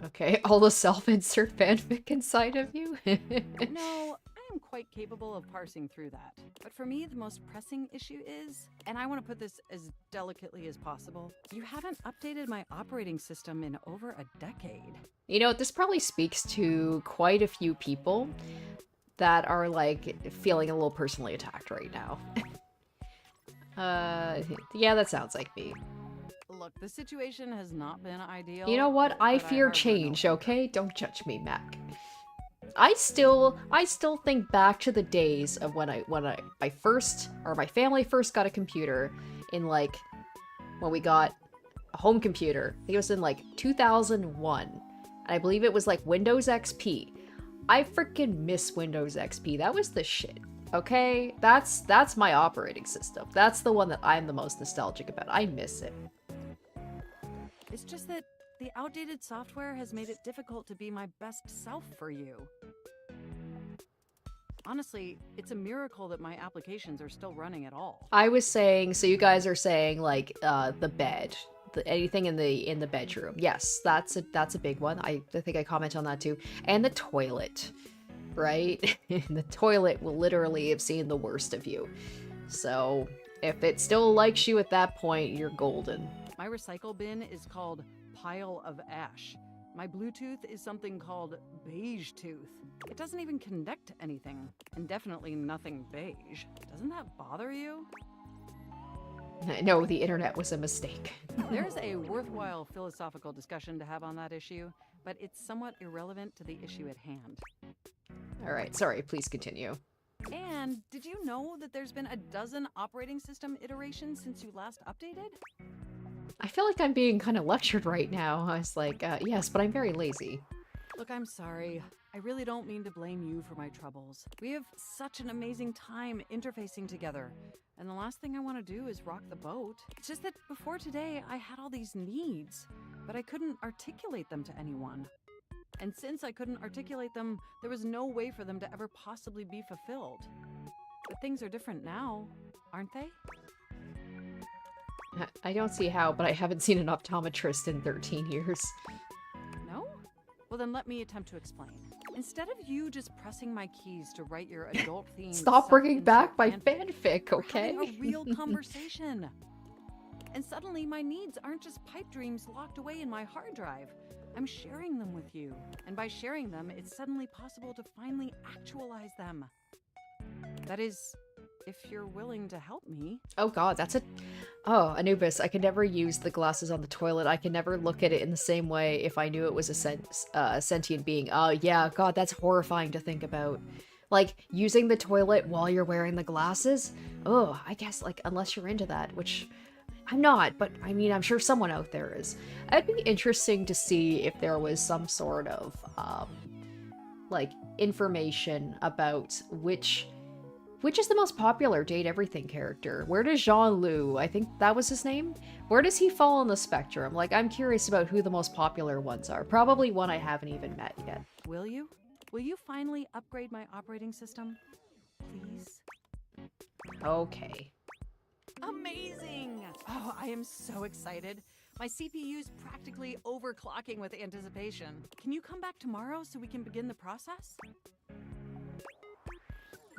Okay, all the self-insert fanfic inside of you? No, I am quite capable of parsing through that. But for me, the most pressing issue is, and I want to put this as delicately as possible, you haven't updated my operating system in over a decade. You know, this probably speaks to quite a few people that are, like, feeling a little personally attacked right now. Yeah, that sounds like me. Look, the situation has not been ideal. You know what? I fear change, okay? Don't judge me, Mac. I still think back to the days of when my family first got a computer in, like, when we got a home computer. I think it was in, like, 2001. And I believe it was, like, Windows XP. I freaking miss Windows XP. That was the shit. Okay? That's my operating system. That's the one that I'm the most nostalgic about. I miss it. It's just that the outdated software has made it difficult to be my best self for you. Honestly, it's a miracle that my applications are still running at all. I was saying, so you guys are saying, like, the bed. Anything in the bedroom. Yes, that's a big one. I think I comment on that too. And the toilet, right? The toilet will literally have seen the worst of you. So if it still likes you at that point, you're golden. My recycle bin is called Pile of Ash. My Bluetooth is something called Beige Tooth. It doesn't even connect to anything, and definitely nothing beige. Doesn't that bother you? No, the internet was a mistake. There's a worthwhile philosophical discussion to have on that issue, but it's somewhat irrelevant to the issue at hand. Alright, sorry, please continue. And did you know that there's been a dozen operating system iterations since you last updated? I feel like I'm being kind of lectured right now. I was like, yes, but I'm very lazy. Look, I'm sorry. I really don't mean to blame you for my troubles. We have such an amazing time interfacing together, and the last thing I want to do is rock the boat. It's just that before today, I had all these needs, but I couldn't articulate them to anyone. And since I couldn't articulate them, there was no way for them to ever possibly be fulfilled. But things are different now, aren't they? I don't see how, but I haven't seen an optometrist in 13 years. No? Well, then let me attempt to explain. Instead of you just pressing my keys to write your adult-themed... Stop bringing back my fanfic, okay? We're having a real conversation. And suddenly my needs aren't just pipe dreams locked away in my hard drive. I'm sharing them with you. And by sharing them, it's suddenly possible to finally actualize them. That is, if you're willing to help me. Oh god, that's a... Oh, Anubis, I could never use the glasses on the toilet. I could never look at it in the same way if I knew it was a sentient being. Oh yeah, god, that's horrifying to think about. Like, using the toilet while you're wearing the glasses? Oh, I guess, like, unless you're into that, which... I'm not, but I mean, I'm sure someone out there is. It'd be interesting to see if there was some sort of, like, information about which is the most popular Date Everything character. Where does Jean-Loup, I think that was his name? Where does he fall on the spectrum? Like, I'm curious about who the most popular ones are. Probably one I haven't even met yet. Will you? Will you finally upgrade my operating system? Please? Okay. Amazing! Oh, I am so excited. My CPU's practically overclocking with anticipation. Can you come back tomorrow so we can begin the process?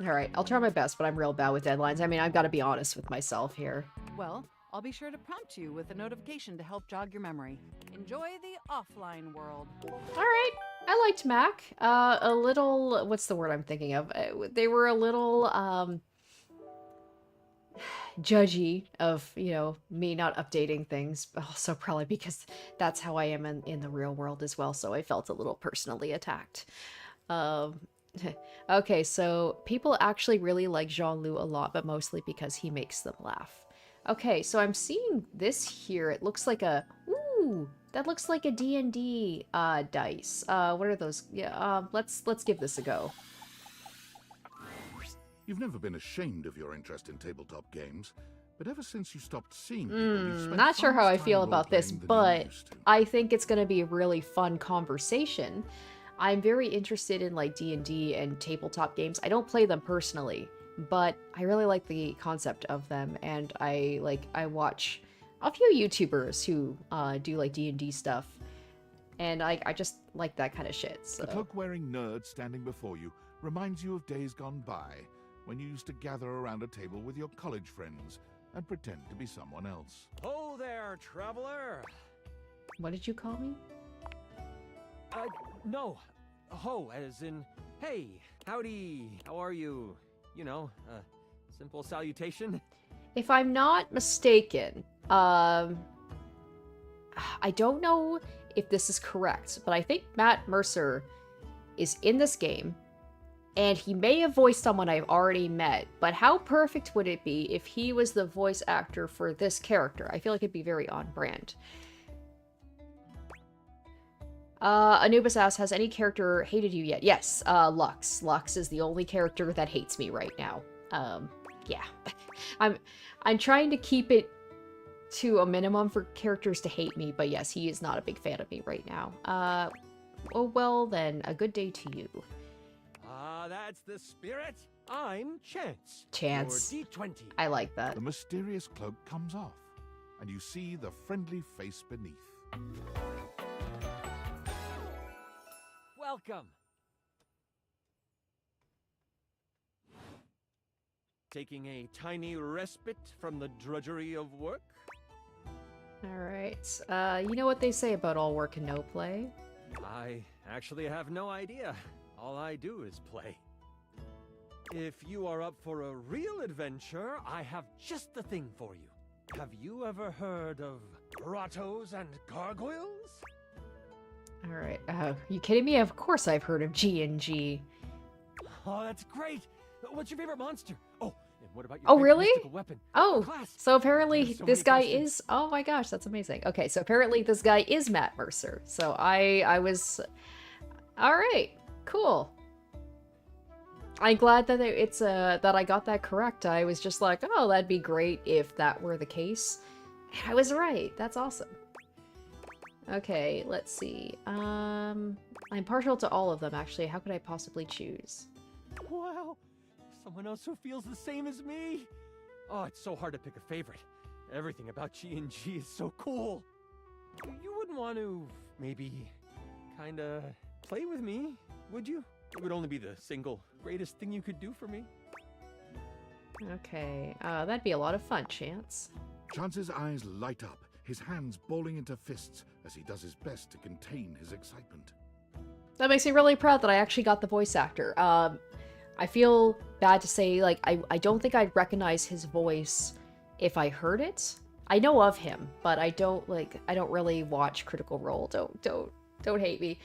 Alright, I'll try my best, but I'm real bad with deadlines. I mean, I've got to be honest with myself here. Well, I'll be sure to prompt you with a notification to help jog your memory. Enjoy the offline world. Alright, I liked Mac. A little... What's the word I'm thinking of? They were a little, judgy of, you know, me not updating things, but also probably because that's how I am in the real world as well, so I felt a little personally attacked. Okay, so people actually really like Jean-Loup a lot, but mostly because he makes them laugh. Okay, so I'm seeing this here. It looks like a... Ooh! That looks like a D&D dice. What are those? Yeah, let's give this a go. You've never been ashamed of your interest in tabletop games, but ever since you stopped seeing people, you've spent Not sure how I far feel more about this, role-playing than you but used to. I think it's gonna be a really fun conversation. I'm very interested in, like, D&D and tabletop games. I don't play them personally, but I really like the concept of them, and I watch a few YouTubers who do, like, D&D stuff, and I just like that kind of shit, so... The cloak-wearing nerd standing before you reminds you of days gone by, when you used to gather around a table with your college friends and pretend to be someone else. Oh there, traveler! What did you call me? No. Ho, as in, hey, howdy, how are you? You know, simple salutation. If I'm not mistaken, I don't know if this is correct, but I think Matt Mercer is in this game, and he may have voiced someone I've already met, but how perfect would it be if he was the voice actor for this character? I feel like it'd be very on brand. Anubis asks, has any character hated you yet? Yes, Lux. Lux is the only character that hates me right now. Yeah. I'm trying to keep it to a minimum for characters to hate me, but yes, he is not a big fan of me right now. Oh well then, a good day to you. That's the spirit. I'm Chance. Chance. Your D20. I like that. The mysterious cloak comes off, and you see the friendly face beneath. Welcome. Taking a tiny respite from the drudgery of work? Alright, you know what they say about all work and no play? I actually have no idea. All I do is play. If you are up for a real adventure, I have just the thing for you. Have you ever heard of grottos and gargoyles? Alright, you kidding me? Of course I've heard of G&G. Oh, that's great! What's your favorite monster? Oh, and what about your Oh, favorite really? mystical weapon? Oh, Class. so apparently There's so this many guy questions. is... Oh my gosh, that's amazing. Okay, so apparently this guy is Matt Mercer. So I was... Alright. Cool. I'm glad that it's that I got that correct. I was just like, oh, that'd be great if that were the case. And I was right. That's awesome. Okay, let's see. I'm partial to all of them, actually. How could I possibly choose? Wow, someone else who feels the same as me. Oh, it's so hard to pick a favorite. Everything about G&G is so cool. You wouldn't want to, maybe, kinda play with me, would you? It would only be the single greatest thing you could do for me. Okay, that'd be a lot of fun, Chance. Chance's eyes light up, his hands balling into fists as he does his best to contain his excitement. That makes me really proud that I actually got the voice actor. I feel bad to say, like, I don't think I'd recognize his voice if I heard it. I know of him, but I don't really watch Critical Role. Don't hate me.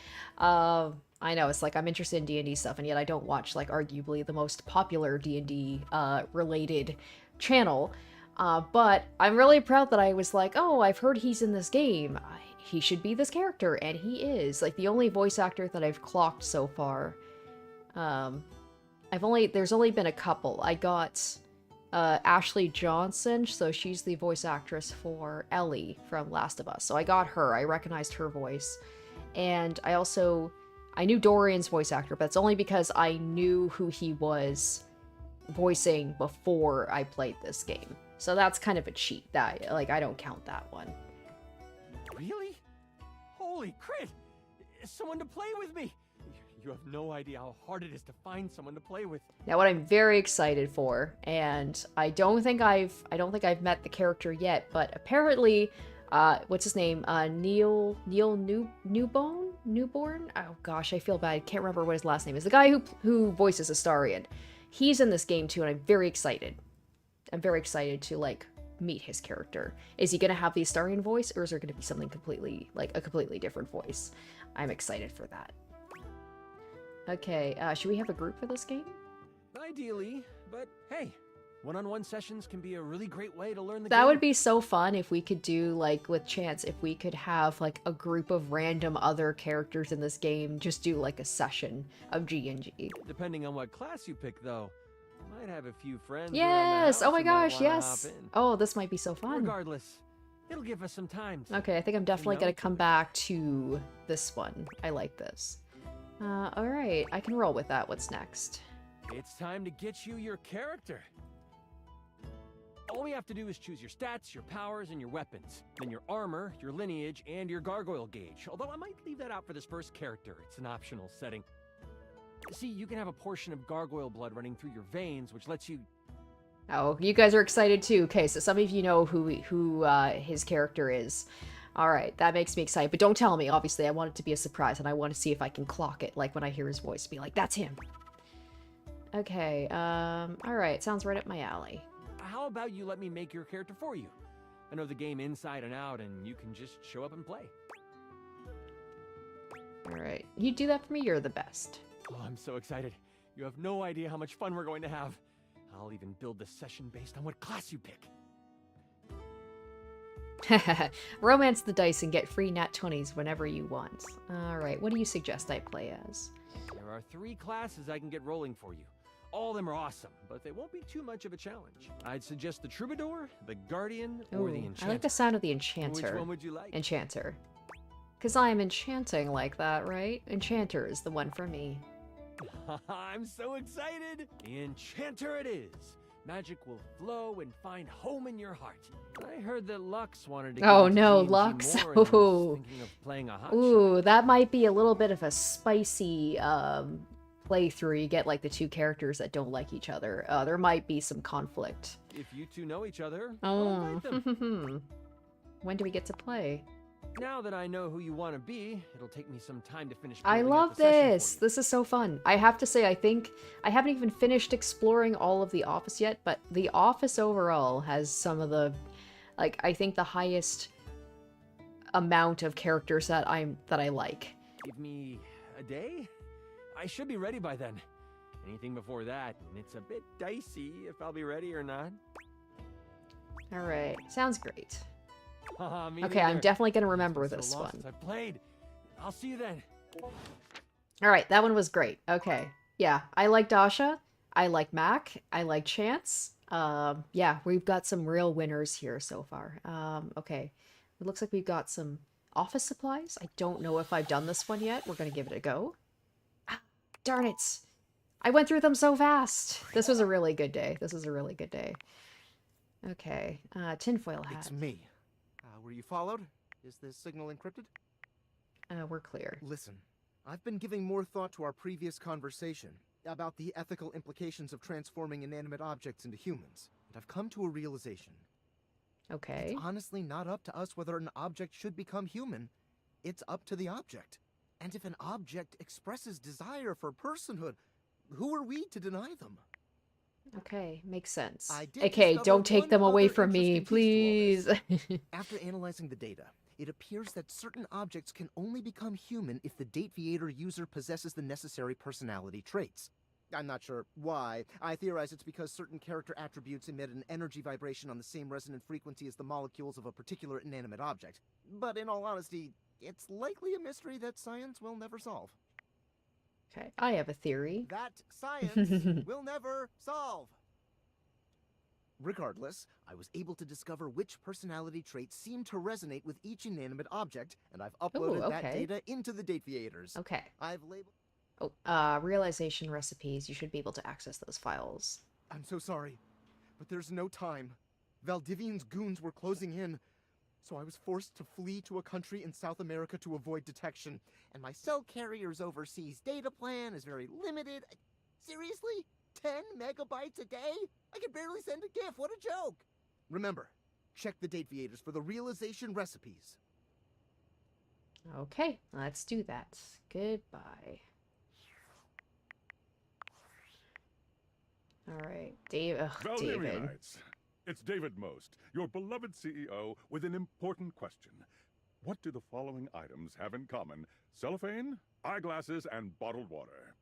I know, it's like I'm interested in D&D stuff, and yet I don't watch, like, arguably the most popular D&D related channel. But I'm really proud that I was like, oh, I've heard he's in this game. He should be this character, and he is. Like, the only voice actor that I've clocked so far. There's only been a couple. I got Ashley Johnson, so she's the voice actress for Ellie from Last of Us. So I got her. I recognized her voice. And I knew Dorian's voice actor, but it's only because I knew who he was voicing before I played this game. So that's kind of a cheat. That, like, I don't count that one. Really? Holy crit! Someone to play with me! You have no idea how hard it is to find someone to play with. Now, what I'm very excited for, and I don't think I've met the character yet, but apparently, what's his name? Neil Newborn? Oh gosh, I feel bad. I can't remember what his last name is. The guy who voices Astarion. He's in this game too, and I'm very excited. I'm very excited to, like, meet his character. Is he gonna have the Astarion voice, or is there gonna be something completely, like, a completely different voice? I'm excited for that. Okay, should we have a group for this game? Ideally, but hey, one-on-one sessions can be a really great way to learn the game. That would be so fun if we could do, like, with Chance, if we could have, like, a group of random other characters in this game, just do, like, a session of G&G. Depending on what class you pick, though. Might have a few friends. Yes! Oh my gosh, who might wanna yes! hop in. Oh, this might be so fun. Regardless, it'll give us some time. Okay, I think I'm definitely gonna come back to this one. I like this. Alright, I can roll with that. What's next? It's time to get you your character. All we have to do is choose your stats, your powers, and your weapons. Then your armor, your lineage, and your gargoyle gauge. Although I might leave that out for this first character. It's an optional setting. See, you can have a portion of gargoyle blood running through your veins, which lets you... Oh, you guys are excited too. Okay, so some of you know who his character is. Alright, that makes me excited. But don't tell me, obviously. I want it to be a surprise, and I want to see if I can clock it, like when I hear his voice. Be like, that's him. Okay, alright. Sounds right up my alley. How about you let me make your character for you? I know the game inside and out, and you can just show up and play. Alright. You do that for me, you're the best. Oh, I'm so excited. You have no idea how much fun we're going to have. I'll even build the session based on what class you pick. Romance the dice and get free nat 20s whenever you want. Alright, what do you suggest I play as? There are 3 classes I can get rolling for you. All of them are awesome, but they won't be too much of a challenge. I'd suggest the Troubadour, the Guardian, or the Enchanter. I like the sound of the Enchanter. Which one would you like? Enchanter. Because I am enchanting like that, right? Enchanter is the one for me. I'm so excited! The Enchanter it is! Magic will flow and find home in your heart. I heard that Lux wanted to get into no, D&D Lux. more and was thinking of playing a hot Ooh, that might be a little bit of a spicy playthrough. You get like the 2 characters that don't like each other. There might be some conflict. If you 2 know each other, I'll invite them. When do we get to play? Now that I know who you want to be, it'll take me some time to finish. I love this. This is so fun. I have to say, I think I haven't even finished exploring all of The Office yet, but The Office overall has some of the, like, I think the highest amount of characters that I like. Give me a day? I should be ready by then. Anything before that, and it's a bit dicey if I'll be ready or not. All right, sounds great. Me Okay, I'm neither. definitely gonna remember It's been this so long one. since I've played. I'll see you then. All right, that one was great. Okay. Yeah, I like Dasha. I like Mac. I like Chance. Yeah, we've got some real winners here so far. Okay. It looks like we've got some office supplies. I don't know if I've done this one yet. We're going to give it a go. Ah, darn it. I went through them so fast. This was a really good day. This was a really good day. Okay. Tinfoil hat. It's me. Were you followed? Is the signal encrypted? We're clear. Listen, I've been giving more thought to our previous conversation about the ethical implications of transforming inanimate objects into humans, and I've come to a realization. Okay. It's honestly not up to us whether an object should become human. It's up to the object. And if an object expresses desire for personhood, who are we to deny them? Okay, makes sense. I did Okay, discover don't take one them away other from me, interesting piece to all please. this. After analyzing the data, it appears that certain objects can only become human if the Dateviator user possesses the necessary personality traits. I'm not sure why. I theorize it's because certain character attributes emit an energy vibration on the same resonant frequency as the molecules of a particular inanimate object. But in all honesty, it's likely a mystery that science will never solve. Okay, I have a theory. That science will never solve. Regardless, I was able to discover which personality traits seem to resonate with each inanimate object, and I've uploaded that data into the Dateviators. Okay. I've labeled... Oh, realization recipes. You should be able to access those files. I'm so sorry, but there's no time. Valdivian's goons were closing in, so I was forced to flee to a country in South America to avoid detection. And my cell carrier's overseas data plan is very limited. Seriously? 10 megabytes a day? I can barely send a GIF. What a joke! Remember, check the Dateviators for the realization recipes. Okay, let's do that. Goodbye. Alright, David. Valdivianites, it's David Most, your beloved CEO, with an important question. What do the following items have in common? Cellophane, eyeglasses, and bottled water.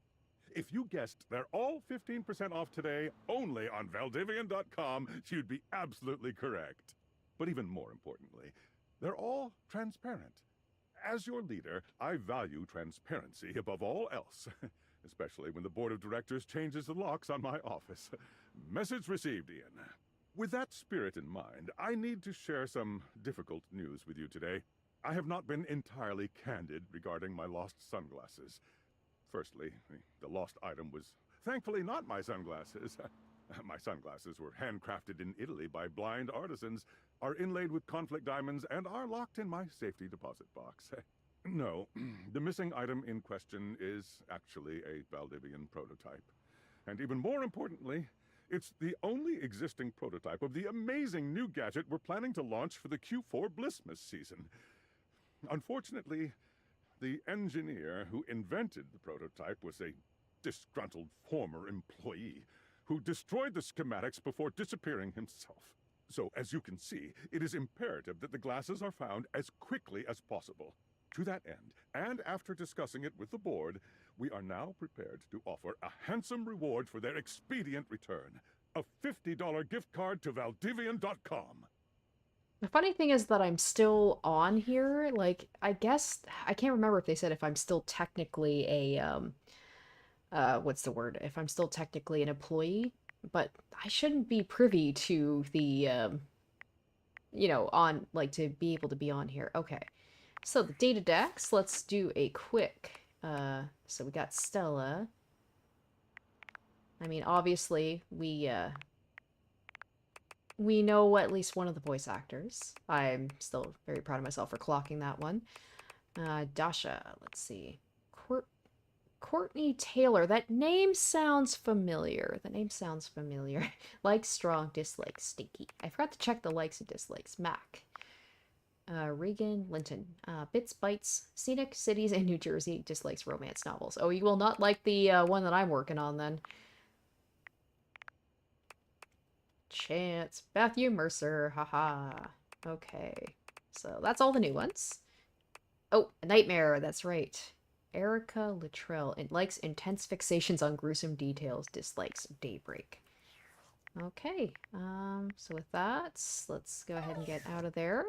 If you guessed they're all 15% off today only on Valdivian.com, you'd be absolutely correct. But even more importantly, they're all transparent. As your leader, I value transparency above all else. Especially when the board of directors changes the locks on my office. Message received, Ian. With that spirit in mind, I need to share some difficult news with you today. I have not been entirely candid regarding my lost sunglasses. Firstly, the lost item was thankfully not my sunglasses. My sunglasses were handcrafted in Italy by blind artisans, are inlaid with conflict diamonds, and are locked in my safety deposit box. No, the missing item in question is actually a Valdivian prototype. And even more importantly, it's the only existing prototype of the amazing new gadget we're planning to launch for the Q4 Blissmas season. Unfortunately, the engineer who invented the prototype was a disgruntled former employee who destroyed the schematics before disappearing himself. So, as you can see, it is imperative that the glasses are found as quickly as possible. To that end, and after discussing it with the board, we are now prepared to offer a handsome reward for their expedient return. A $50 gift card to Valdivian.com. The funny thing is that I'm still on here. Like, I guess, I can't remember if they said if I'm still technically a, what's the word? If I'm still technically an employee, but I shouldn't be privy to the, you know, on, like, to be able to be on here. Okay. So the data decks, let's do a quick, so we got Stella. I mean, obviously, we know at least one of the voice actors. I'm still very proud of myself for clocking that one. Dasha, let's see. Courtney Taylor, that name sounds familiar. Like, strong, dislike, stinky. I forgot to check the likes and dislikes. Mac. Regan Linton, Bits, Bites, Scenic Cities in New Jersey, dislikes romance novels. Oh, you will not like the one that I'm working on then. Chance, Matthew Mercer, haha. Okay, so that's all the new ones. Oh, Nightmare, that's right. Erica Luttrell, it likes intense fixations on gruesome details, dislikes Daybreak. Okay, so with that, let's go ahead and get out of there.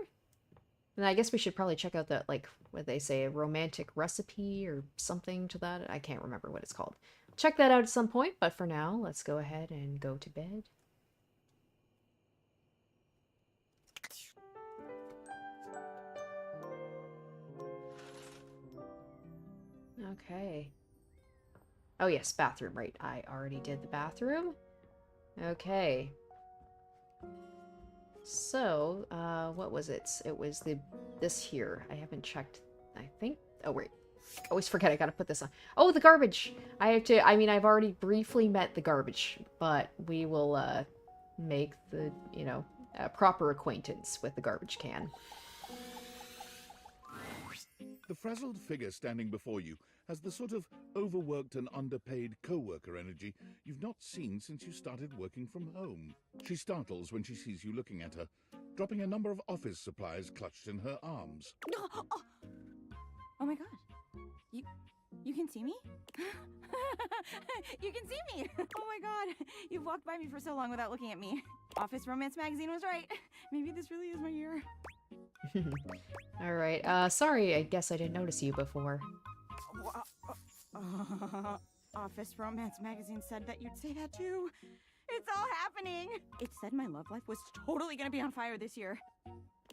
And I guess we should probably check out that, like, what they say, a romantic recipe or something to that. I can't remember what it's called. Check that out at some point, but for now, let's go ahead and go to bed. Okay. Oh yes, bathroom, right. I already did the bathroom. Okay. So, what was it? It was this here. I haven't checked, I think. Oh, wait. I always forget I gotta put this on. Oh, the garbage! I have to, I mean, I've already briefly met the garbage, but we will, make the, you know, proper acquaintance with the garbage can. The frazzled figure standing before you has the sort of overworked and underpaid co-worker energy you've not seen since you started working from home. She startles when she sees you looking at her, dropping a number of office supplies clutched in her arms. Oh my god. You can see me? You can see me! Oh my god. You've walked by me for so long without looking at me. Office Romance magazine was right. Maybe this really is my year. Alright, sorry, I guess I didn't notice you before. Office Romance magazine said that you'd say that too. It's all happening! It said my love life was totally gonna be on fire this year.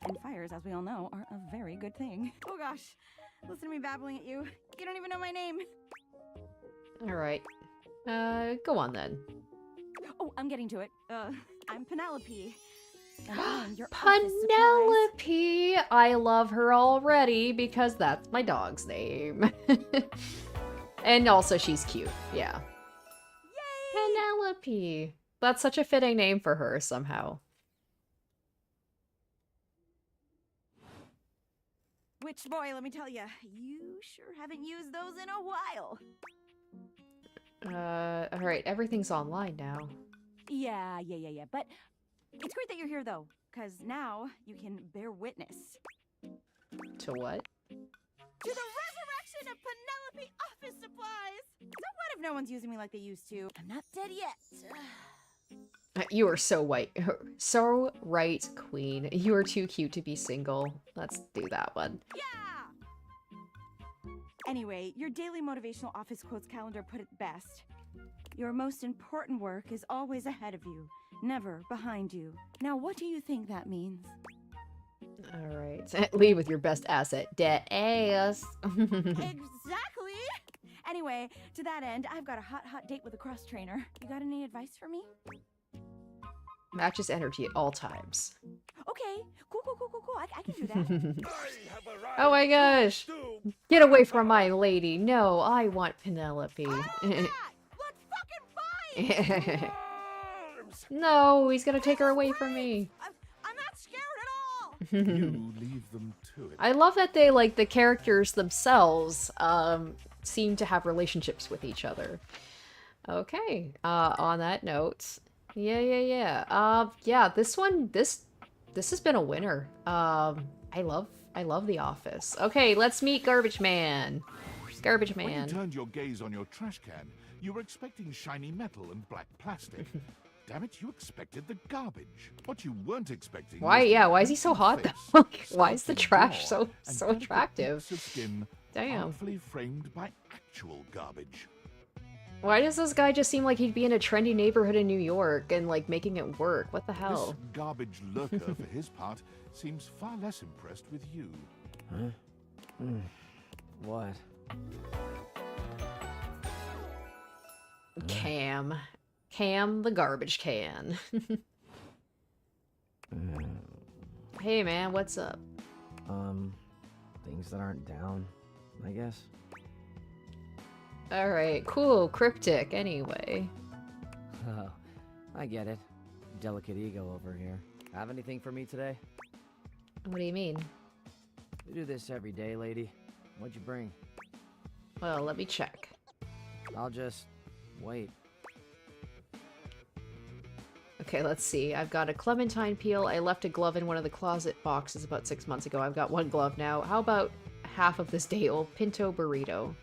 And fires, as we all know, are a very good thing. Oh gosh, listen to me babbling at you. You don't even know my name. Alright. Go on then. Oh, I'm getting to it. I'm Penelope. And I'm your Penelope! I love her already because that's my dog's name. And also she's cute, yeah. Yay! Penelope! That's such a fitting name for her somehow. Which boy, let me tell you, you sure haven't used those in a while. Alright, everything's online now. Yeah. But it's great that you're here, though, because now you can bear witness. To what? To the resurrection of Penelope office supplies! So what if no one's using me like they used to? I'm not dead yet. You are so white. So right, queen. You are too cute to be single. Let's do that one. Yeah! Anyway, your daily motivational office quotes calendar put it best. Your most important work is always ahead of you, never behind you. Now, what do you think that means? Alright. Lead with your best asset. Dead ass. Exactly! Anyway, to that end, I've got a hot date with a cross trainer. You got any advice for me? Matches energy at all times. Okay, cool. I can do that. Oh my gosh! Get away from my lady. No, I want Penelope. Let's fucking fight! No, he's gonna take her away from me. I'm not scared at all! You leave them to it. I love that they, like, the characters themselves, seem to have relationships with each other. Okay, on that note, yeah, this one, this has been a winner. I love The Office. Okay, let's meet Garbage Man. Garbage Man. When you turned your gaze on your trash can, you were expecting shiny metal and black plastic. Damn it, you expected the garbage. What you weren't expecting. Why is he so hot though? Why is the trash so attractive? Damn. Artfully framed by actual garbage. Why does this guy just seem like he'd be in a trendy neighborhood in New York and, like, making it work? What the hell? This garbage lurker, for his part, seems far less impressed with you. Huh? What? Cam. Cam the garbage can. Hey man, what's up? Things that aren't down, I guess. Alright, cool, cryptic, anyway. Oh, I get it. Delicate ego over here. Have anything for me today? What do you mean? We do this every day, lady. What'd you bring? Well, let me check. I'll just wait. Okay, let's see. I've got a clementine peel. I left a glove in one of the closet boxes about 6 months ago. I've got one glove now. How about half of this day-old pinto burrito?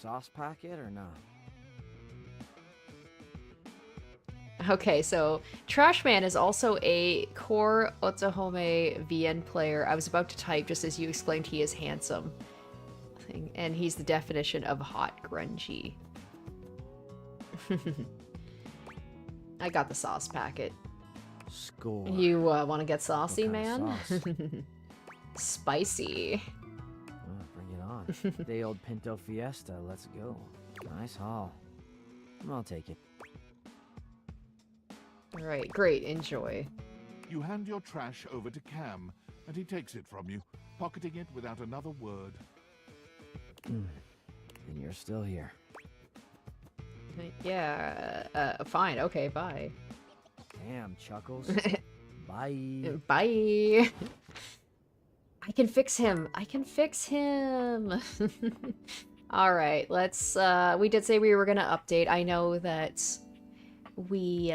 Sauce packet or no? Okay, so Trashman is also a core Otohome VN player. I was about to type just as you explained he is handsome. And he's the definition of hot grungy. I got the sauce packet. Score. You want to get saucy, What kind of man? sauce? Spicy. Bring it on. Day old Pinto Fiesta, let's go. Nice haul. I'll take it. Alright, great, enjoy. You hand your trash over to Cam, and he takes it from you, pocketing it without another word. And you're still here. Yeah, fine, okay, bye. Damn, Chuckles. Bye. Bye. I can fix him. I can fix him. Alright, let's, we did say we were gonna update. I know that we,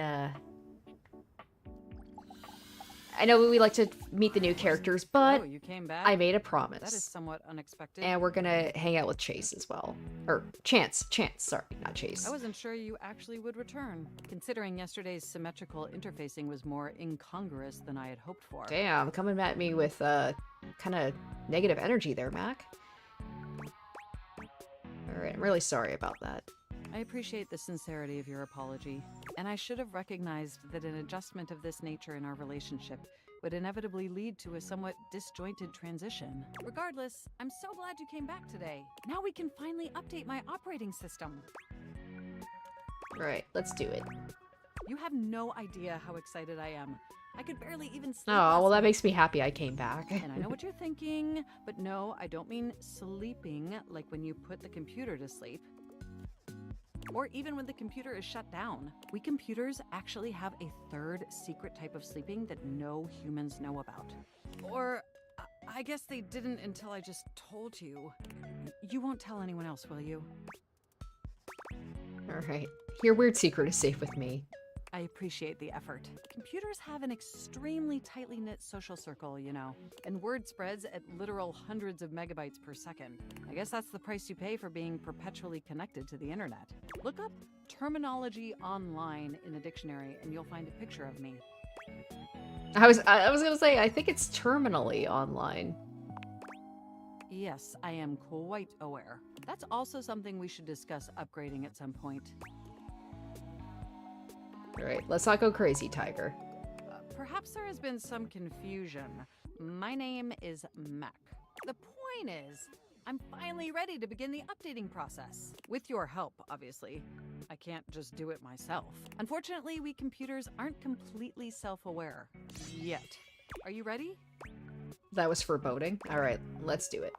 I know we like to meet the new characters, but Oh, you came back? I made a promise. That is somewhat unexpected. And we're gonna hang out with Chase as well. Or Chance, sorry, not Chase. I wasn't sure you actually would return, considering yesterday's symmetrical interfacing was more incongruous than I had hoped for. Damn, coming at me with kind of negative energy there, Mac. Alright, I'm really sorry about that. I appreciate the sincerity of your apology, and I should have recognized that an adjustment of this nature in our relationship would inevitably lead to a somewhat disjointed transition. Regardless, I'm so glad you came back today. Now we can finally update my operating system. Right, let's do it. You have no idea how excited I am. I could barely even sleep. Oh, last well that night. makes me happy I came back. And I know what you're thinking, but no, I don't mean sleeping like when you put the computer to sleep. Or even when the computer is shut down. We computers actually have a third secret type of sleeping that no humans know about. Or, I guess they didn't until I just told you. You won't tell anyone else, will you? Alright, your weird secret is safe with me. I appreciate the effort. Computers have an extremely tightly knit social circle, you know, and word spreads at literal hundreds of megabytes per second. I guess that's the price you pay for being perpetually connected to the internet. Look up terminology online in a dictionary and you'll find a picture of me. I was gonna say, I think it's terminally online. Yes, I am quite aware. That's also something we should discuss upgrading at some point. Alright, let's not go crazy, Tiger. Perhaps there has been some confusion. My name is Mac. The point is, I'm finally ready to begin the updating process. With your help, obviously. I can't just do it myself. Unfortunately, we computers aren't completely self-aware. Yet. Are you ready? That was foreboding. Alright, let's do it.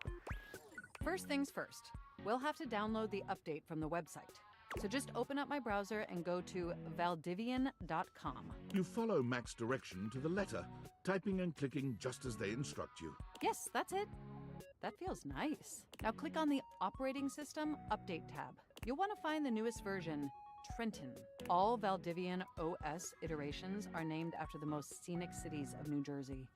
First things first. We'll have to download the update from the website. So just open up my browser and go to valdivian.com. You follow Mac's direction to the letter, typing and clicking just as they instruct you. Yes, that's it. That feels nice. Now click on the Operating System Update tab. You'll want to find the newest version, Trenton. All Valdivian OS iterations are named after the most scenic cities of New Jersey.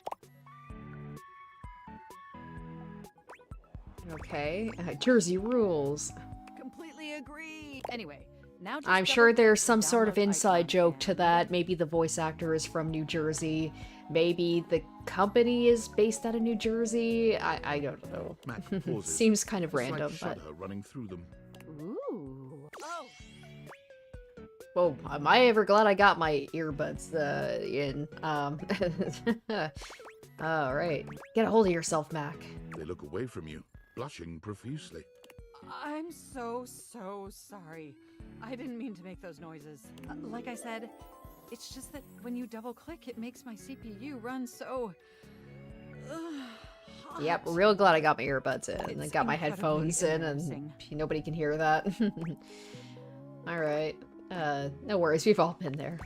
Okay, Jersey rules. Completely agree. Anyway, now just I'm sure there's some double-click sort the of download inside icon. joke to that. Maybe the voice actor is from New Jersey. Maybe the company is based out of New Jersey. I don't know. Mac pauses. Seems kind of a slight random, but... shudder running through them. Ooh. Oh. Whoa, am I ever glad I got my earbuds in. Alright. Get a hold of yourself, Mac. They look away from you, blushing profusely. I'm so sorry. I didn't mean to make those noises. Like I said, it's just that when you double click, it makes my CPU run so... hot. Yep, real glad I got my earbuds in and It's got my incredibly headphones in and embarrassing. nobody can hear that. Alright. No worries, we've all been there.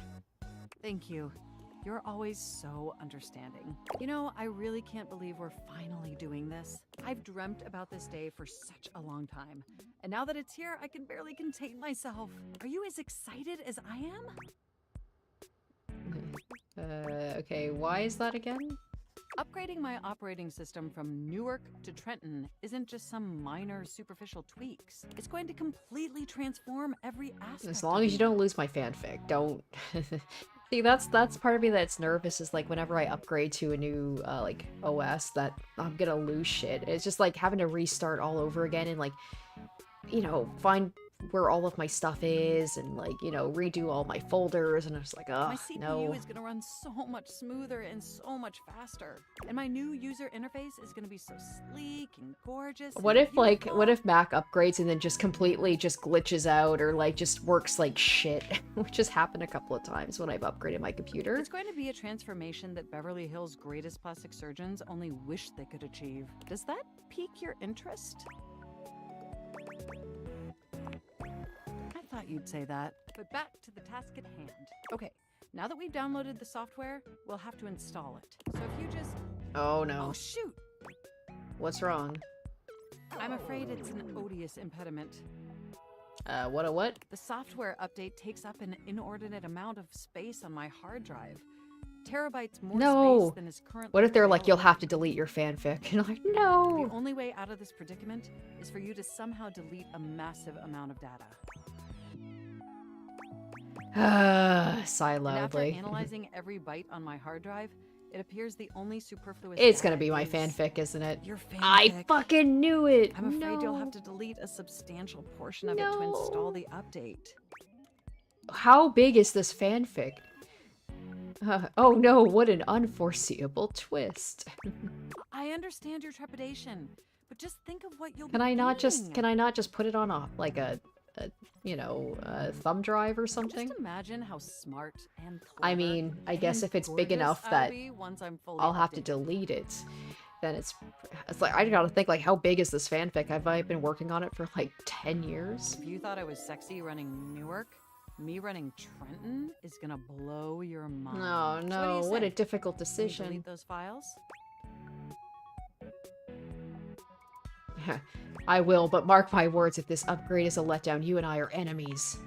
Thank you. You're always so understanding. You know, I really can't believe we're finally doing this. I've dreamt about this day for such a long time. And now that it's here, I can barely contain myself. Are you as excited as I am? Okay, why is that again? Upgrading my operating system from Newark to Trenton isn't just some minor superficial tweaks. It's going to completely transform every aspect. As long as you don't lose my fanfic, don't. See, that's part of me that's nervous, is like whenever I upgrade to a new like OS that I'm gonna lose shit. It's just like having to restart all over again and like, you know, find where all of my stuff is and like, you know, redo all my folders, and I'm just like, oh, My CPU no. is going to run so much smoother and so much faster. And my new user interface is going to be so sleek and gorgeous. What and if like, what if Mac upgrades and then just completely just glitches out or like just works like shit, which has happened a couple of times when I've upgraded my computer. It's going to be a transformation that Beverly Hills' greatest plastic surgeons only wish they could achieve. Does that pique your interest? I thought you'd say that. But back to the task at hand. Okay, now that we've downloaded the software, we'll have to install it. So if you just... Oh no. Oh shoot! What's wrong? I'm afraid it's an odious impediment. What? The software update takes up an inordinate amount of space on my hard drive. Terabytes more No. space than is currently What if they're like, you'll available. have to delete your fanfic? And I'm like, no. The only way out of this predicament is for you to somehow delete a massive amount of data. Sigh And after loudly. analyzing every byte on my hard drive, it appears the only superfluous It's data gonna be my is fanfic, isn't it? your fanfic. I fucking knew it. I'm afraid you'll No. have to delete a substantial portion of it to install the update. How big is this fanfic? Oh no, what an unforeseeable twist. I understand your trepidation, but just think of what you'll Can be I not just getting. put it on a like a you know, a thumb drive or something? Just imagine how smart and clever I mean, I guess and if it's big gorgeous enough I'll that be once I'm fully I'll have to updated. delete it, then it's like, I gotta think, like, how big is this fanfic? Have I been working on it for like 10 years? If you thought I was sexy running Newark, me running Trenton is gonna blow your mind. No, So no, what, do you what a say? difficult Can we decision. delete those files? I will, but mark my words, if this upgrade is a letdown, you and I are enemies.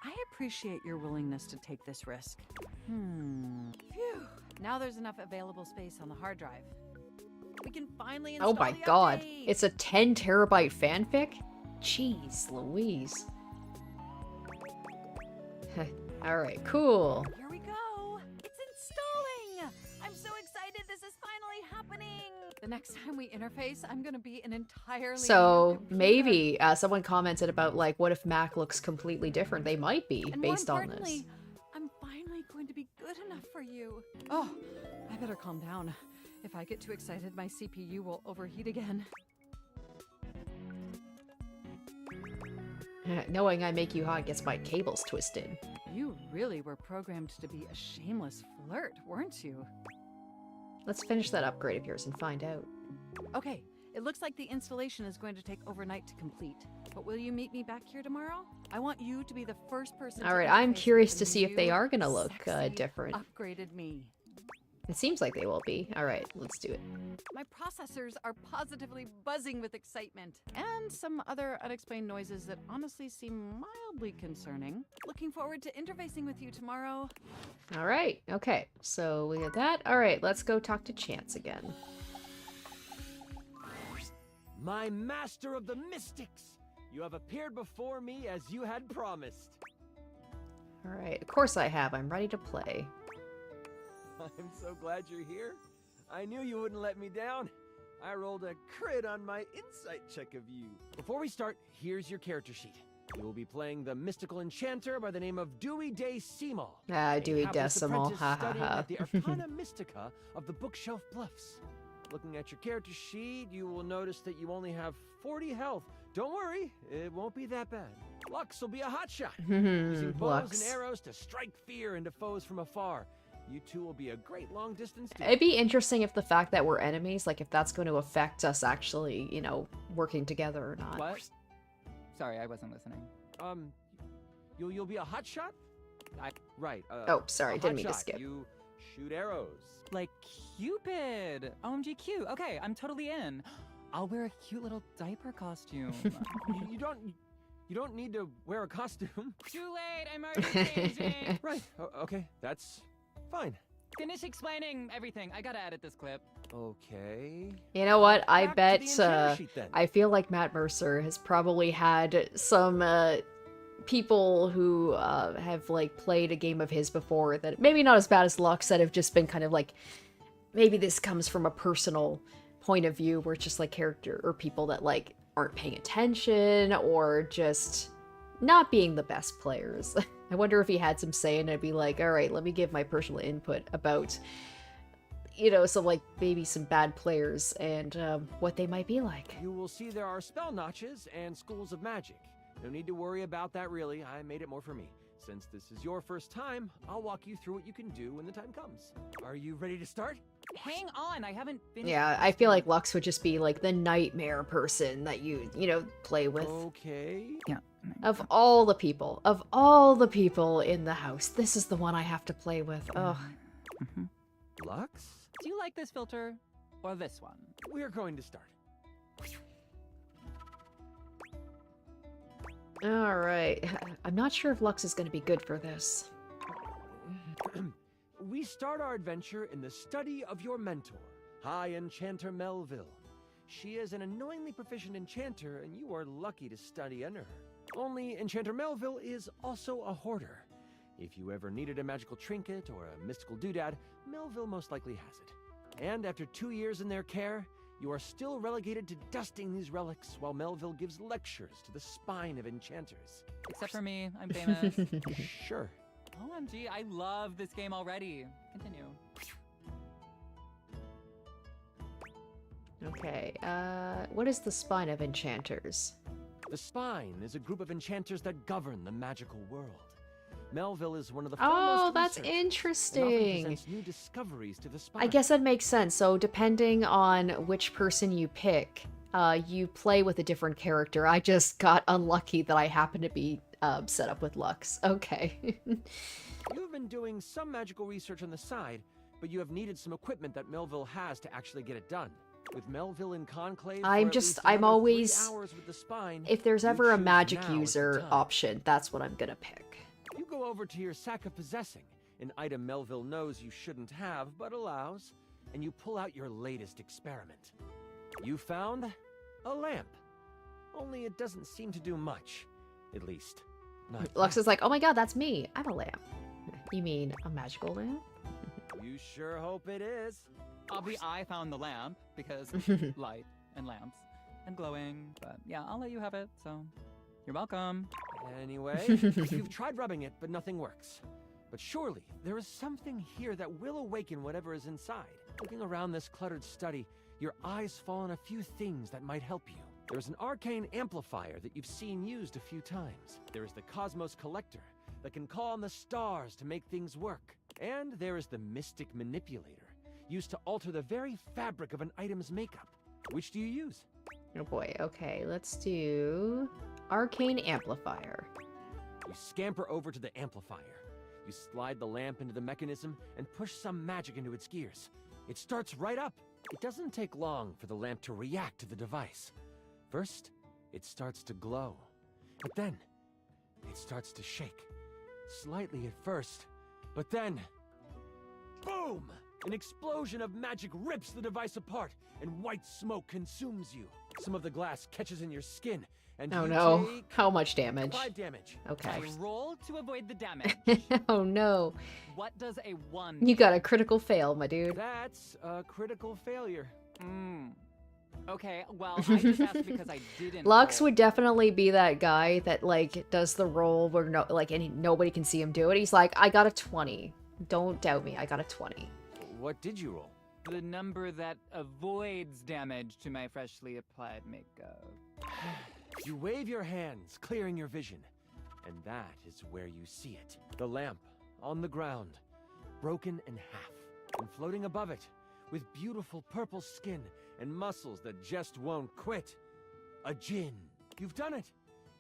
I appreciate your willingness to take this risk. Phew. Now there's enough available space on the hard drive. We can finally install Oh my the god, update. it's a 10 terabyte fanfic? Jeez Louise. Alright, cool. Here we go. It's installing. I'm so excited. This is finally happening. The next time we interface, I'm gonna be an entirely So new computer. maybe someone commented about like, what if Mac looks completely different? They might be, And based more on this. importantly, I'm finally going to be good enough for you. Oh, I better calm down. If I get too excited, my CPU will overheat again. Knowing I make you hot gets my cables twisted. You really were programmed to be a shameless flirt, weren't you? Let's finish that upgrade of yours and find out. Okay, it looks like the installation is going to take overnight to complete. But will you meet me back here tomorrow? I want you to be the first person to Alright, I'm interface curious with to the see if they new, are gonna look sexy, different. upgraded me. It seems like they will be. Alright, let's do it. My processors are positively buzzing with excitement. And some other unexplained noises that honestly seem mildly concerning. Looking forward to interfacing with you tomorrow. Alright, okay. So we got that. Alright, let's go talk to Chance again. My master of the mystics! You have appeared before me as you had promised. Alright, of course I have. I'm ready to play. I'm so glad you're here. I knew you wouldn't let me down. I rolled a crit on my insight check of you. Before we start, here's your character sheet. You will be playing the mystical enchanter by the name of Dewey Decimal. Ah, Dewey a hapless Decimal, apprentice ha ha studying ha. at the Arcana Mystica of the Bookshelf Bluffs. Looking at your character sheet, you will notice that you only have 40 health. Don't worry, it won't be that bad. Lux will be a hotshot, using bows Lux. and arrows to strike fear into foes from afar. You two will be a great long-distance duo. It'd be interesting if the fact that we're enemies, like if that's going to affect us actually, you know, working together or not. What? Sorry, I wasn't listening. You'll be a hotshot? Right. Oh, sorry, a didn't mean to hotshot. skip. You shoot arrows. Like Cupid! OMG cute. Okay, I'm totally in. I'll wear a cute little diaper costume. You don't need to wear a costume. Too late, I'm already changing. Right. Okay, that's fine. Finish explaining everything. I gotta edit this clip. Okay. You know what? I Back to bet, the enchanter sheet, then. I feel like Matt Mercer has probably had some, people who, have, like, played a game of his before that maybe not as bad as Lux, that have just been kind of like, maybe this comes from a personal point of view where it's just, like, character or people that, like, aren't paying attention or just not being the best players. I wonder if he had some say and it'd be like, all right, let me give my personal input about, you know, some, like, maybe some bad players and what they might be like. You will see there are spell notches and schools of magic. No need to worry about that, really. I made it more for me. Since this is your first time, I'll walk you through what you can do when the time comes. Are you ready to start? Hang on, I haven't finished. Yeah, I feel like Lux would just be, like, the nightmare person that you know, play with. Okay. Yeah. Of all the people in the house, this is the one I have to play with. Ugh. Lux? Do you like this filter or this one? We're going to start. Alright. I'm not sure if Lux is going to be good for this. We start our adventure in the study of your mentor, High Enchanter Melville. She is an annoyingly proficient enchanter, and you are lucky to study under her. Only Enchanter Melville is also a hoarder. If you ever needed a magical trinket or a mystical doodad, Melville most likely has it. And after 2 years in their care, you are still relegated to dusting these relics while Melville gives lectures to the spine of enchanters. Except for me, I'm famous. Sure. OMG, I love this game already. Continue. Okay, what is the spine of enchanters? The spine is a group of enchanters that govern the magical world. Melville is one of the Oh, foremost that's researchers and often interesting. presents new discoveries to the spine. I guess that makes sense. So depending on which person you pick, you play with a different character. I just got unlucky that I happen to be set up with Lux. Okay. You have been doing some magical research on the side, but you have needed some equipment that Melville has to actually get it done. With Melville in conclave, I'm always, with the spine, if there's you ever a choose magic now is the user time. option, that's what I'm gonna pick. You go over to your sack of possessing, an item Melville knows you shouldn't have, but allows, and you pull out your latest experiment. You found a lamp. Only it doesn't seem to do much. At least, not Lux is like, oh my god, that's me. I'm a lamp. You mean a magical lamp? You sure hope it is. I found the lamp because light and lamps and glowing. But yeah, I'll let you have it. So you're welcome. Anyway, you've tried rubbing it, but nothing works. But surely there is something here that will awaken whatever is inside. Looking around this cluttered study, your eyes fall on a few things that might help you. There's an arcane amplifier that you've seen used a few times. There is the Cosmos Collector that can call on the stars to make things work. And there is the Mystic Manipulator, used to alter the very fabric of an item's makeup. Which do you use? Oh boy, okay, let's do arcane amplifier. You scamper over to the amplifier. You slide the lamp into the mechanism and push some magic into its gears. It starts right up. It doesn't take long for the lamp to react to the device. First, it starts to glow. But then, it starts to shake. Slightly at first, but then... boom! An explosion of magic rips the device apart, and white smoke consumes you. Some of the glass catches in your skin, and Oh you no, take how much damage? 5 damage. Okay. I roll to avoid the damage. Oh no. What does a 1 You got a critical fail, my dude. That's a critical failure. Okay, well, I just asked because I didn't Lux roll. would definitely be that guy that, like, does the roll where nobody can see him do it. He's like, I got a 20. Don't doubt me, I got a 20. What did you roll? The number that avoids damage to my freshly applied makeup. You wave your hands, clearing your vision. And that is where you see it. The lamp, on the ground, broken in half. And floating above it, with beautiful purple skin and muscles that just won't quit. A djinn. You've done it!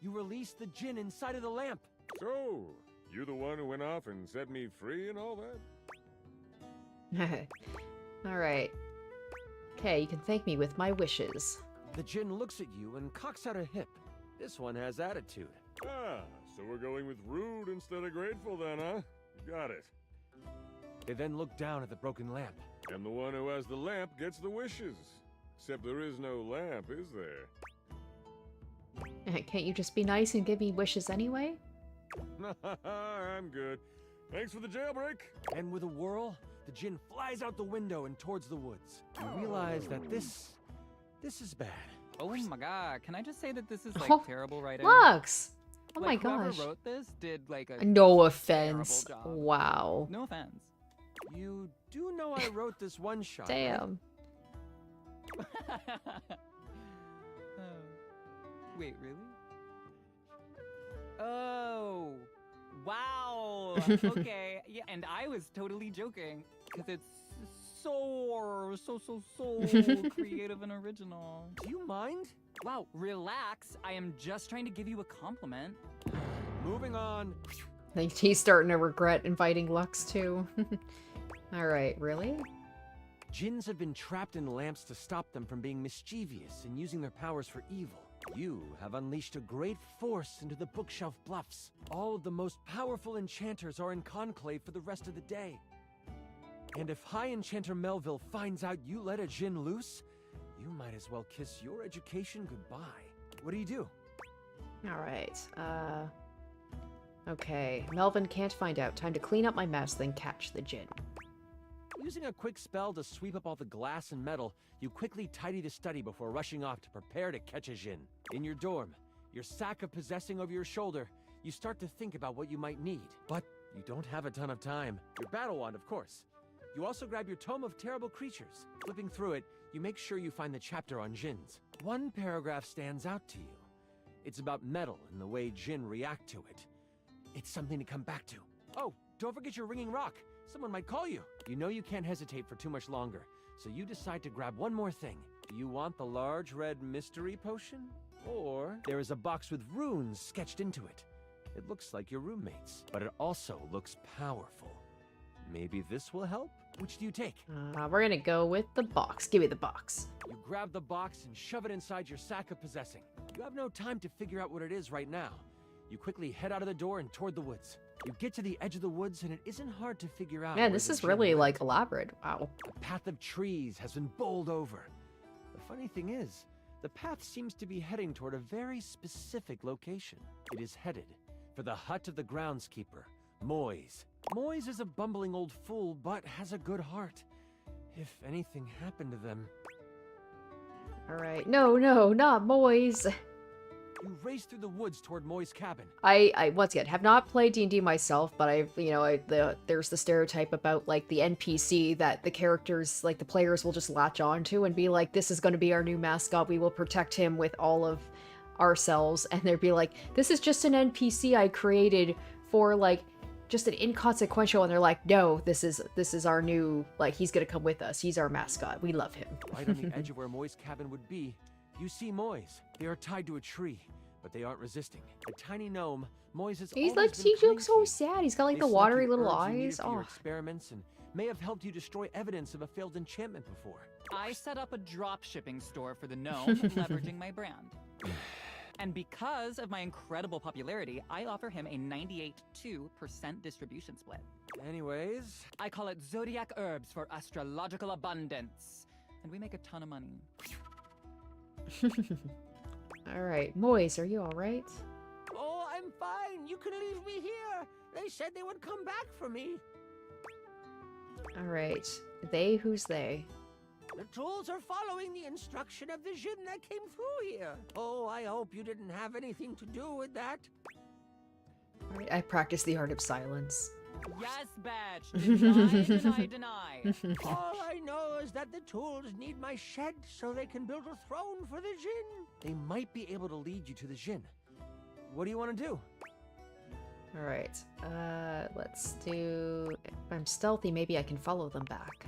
You released the djinn inside of the lamp. So, you the one who went off and set me free and all that? Alright. Okay, you can thank me with my wishes. The djinn looks at you and cocks out a hip. This one has attitude. Ah, so we're going with rude instead of grateful then, huh? Got it. They then look down at the broken lamp. And the one who has the lamp gets the wishes. Except there is no lamp, is there? Can't you just be nice and give me wishes anyway? I'm good. Thanks for the jailbreak. And with a whirl, the djinn flies out the window and towards the woods. You realize that this is bad. Oh my god, can I just say that this is like Oh, terrible writing? Lux! Oh Like, my whoever gosh. wrote this did like a No offense. terrible job. Wow. No offense. You do know I wrote this one shot. Damn. Wait, really? Oh, wow. Okay, yeah, and I was totally joking because it's so creative and original. Do you mind? Wow, relax. I am just trying to give you a compliment. Moving on. Like, he's starting to regret inviting Lux too. Alright, really? Djinns have been trapped in lamps to stop them from being mischievous and using their powers for evil. You have unleashed a great force into the bookshelf bluffs. All of the most powerful enchanters are in conclave for the rest of the day. And if High Enchanter Melville finds out you let a djinn loose, you might as well kiss your education goodbye. What do you do? Alright, okay. Melvin can't find out. Time to clean up my mess, then catch the djinn. Using a quick spell to sweep up all the glass and metal, you quickly tidy the study before rushing off to prepare to catch a djinn. In your dorm, your sack of possessing over your shoulder, you start to think about what you might need. But you don't have a ton of time. Your battle wand, of course. You also grab your Tome of Terrible Creatures. Flipping through it, you make sure you find the chapter on djinns. One paragraph stands out to you. It's about metal and the way djinn react to it. It's something to come back to. Oh, don't forget your ringing rock. Someone might call you. You know you can't hesitate for too much longer, so you decide to grab one more thing. Do you want the large red mystery potion? Or there is a box with runes sketched into it. It looks like your roommate's, but it also looks powerful. Maybe this will help? Which do you take? We're gonna go with the box. Give me the box. You grab the box and shove it inside your sack of possessing. You have no time to figure out what it is right now. You quickly head out of the door and toward the woods. You get to the edge of the woods and it isn't hard to figure out. Man, this is really, like, elaborate. Wow. A path of trees has been bowled over. The funny thing is, the path seems to be heading toward a very specific location. It is headed for the hut of the groundskeeper, Moise. Moise is a bumbling old fool, but has a good heart. If anything happened to them... Alright. No, not Moise. You race through the woods toward Moi's cabin. I once again have not played D&D myself, but I've, you know, there's the stereotype about, like, the NPC that the characters, like, the players will just latch onto and be like, this is going to be our new mascot, we will protect him with all of ourselves, and they'd be like, this is just an NPC I created for, like, just an inconsequential, and they're like, no, this is our new, like, he's gonna come with us, he's our mascot, we love him. Right on the edge of where Moi's cabin would be, you see Moise. They are tied to a tree, but they aren't resisting. A tiny gnome, Moise has He's always like, been he kind looks to so you. sad, he's got, like, They the snuck watery you little herbs you needed eyes. for your Oh. experiments and may have helped you destroy evidence of a failed enchantment before. I set up a drop shipping store for the gnome, leveraging my brand. And because of my incredible popularity, I offer him a 98.2% distribution split. Anyways, I call it Zodiac Herbs for astrological abundance. And we make a ton of money. Alright, Moise, are you alright? Oh, I'm fine. You can leave me here. They said they would come back for me. Alright. They, who's they? The tools are following the instruction of the djinn that came through here. Oh, I hope you didn't have anything to do with that. Alright, I practice the art of silence. Yes, Badge. Deny. All I know is that the tools need my shed so they can build a throne for the djinn. they might be able to lead you to the djinn. What do you want to do? Alright, let's do... If I'm stealthy, maybe I can follow them back.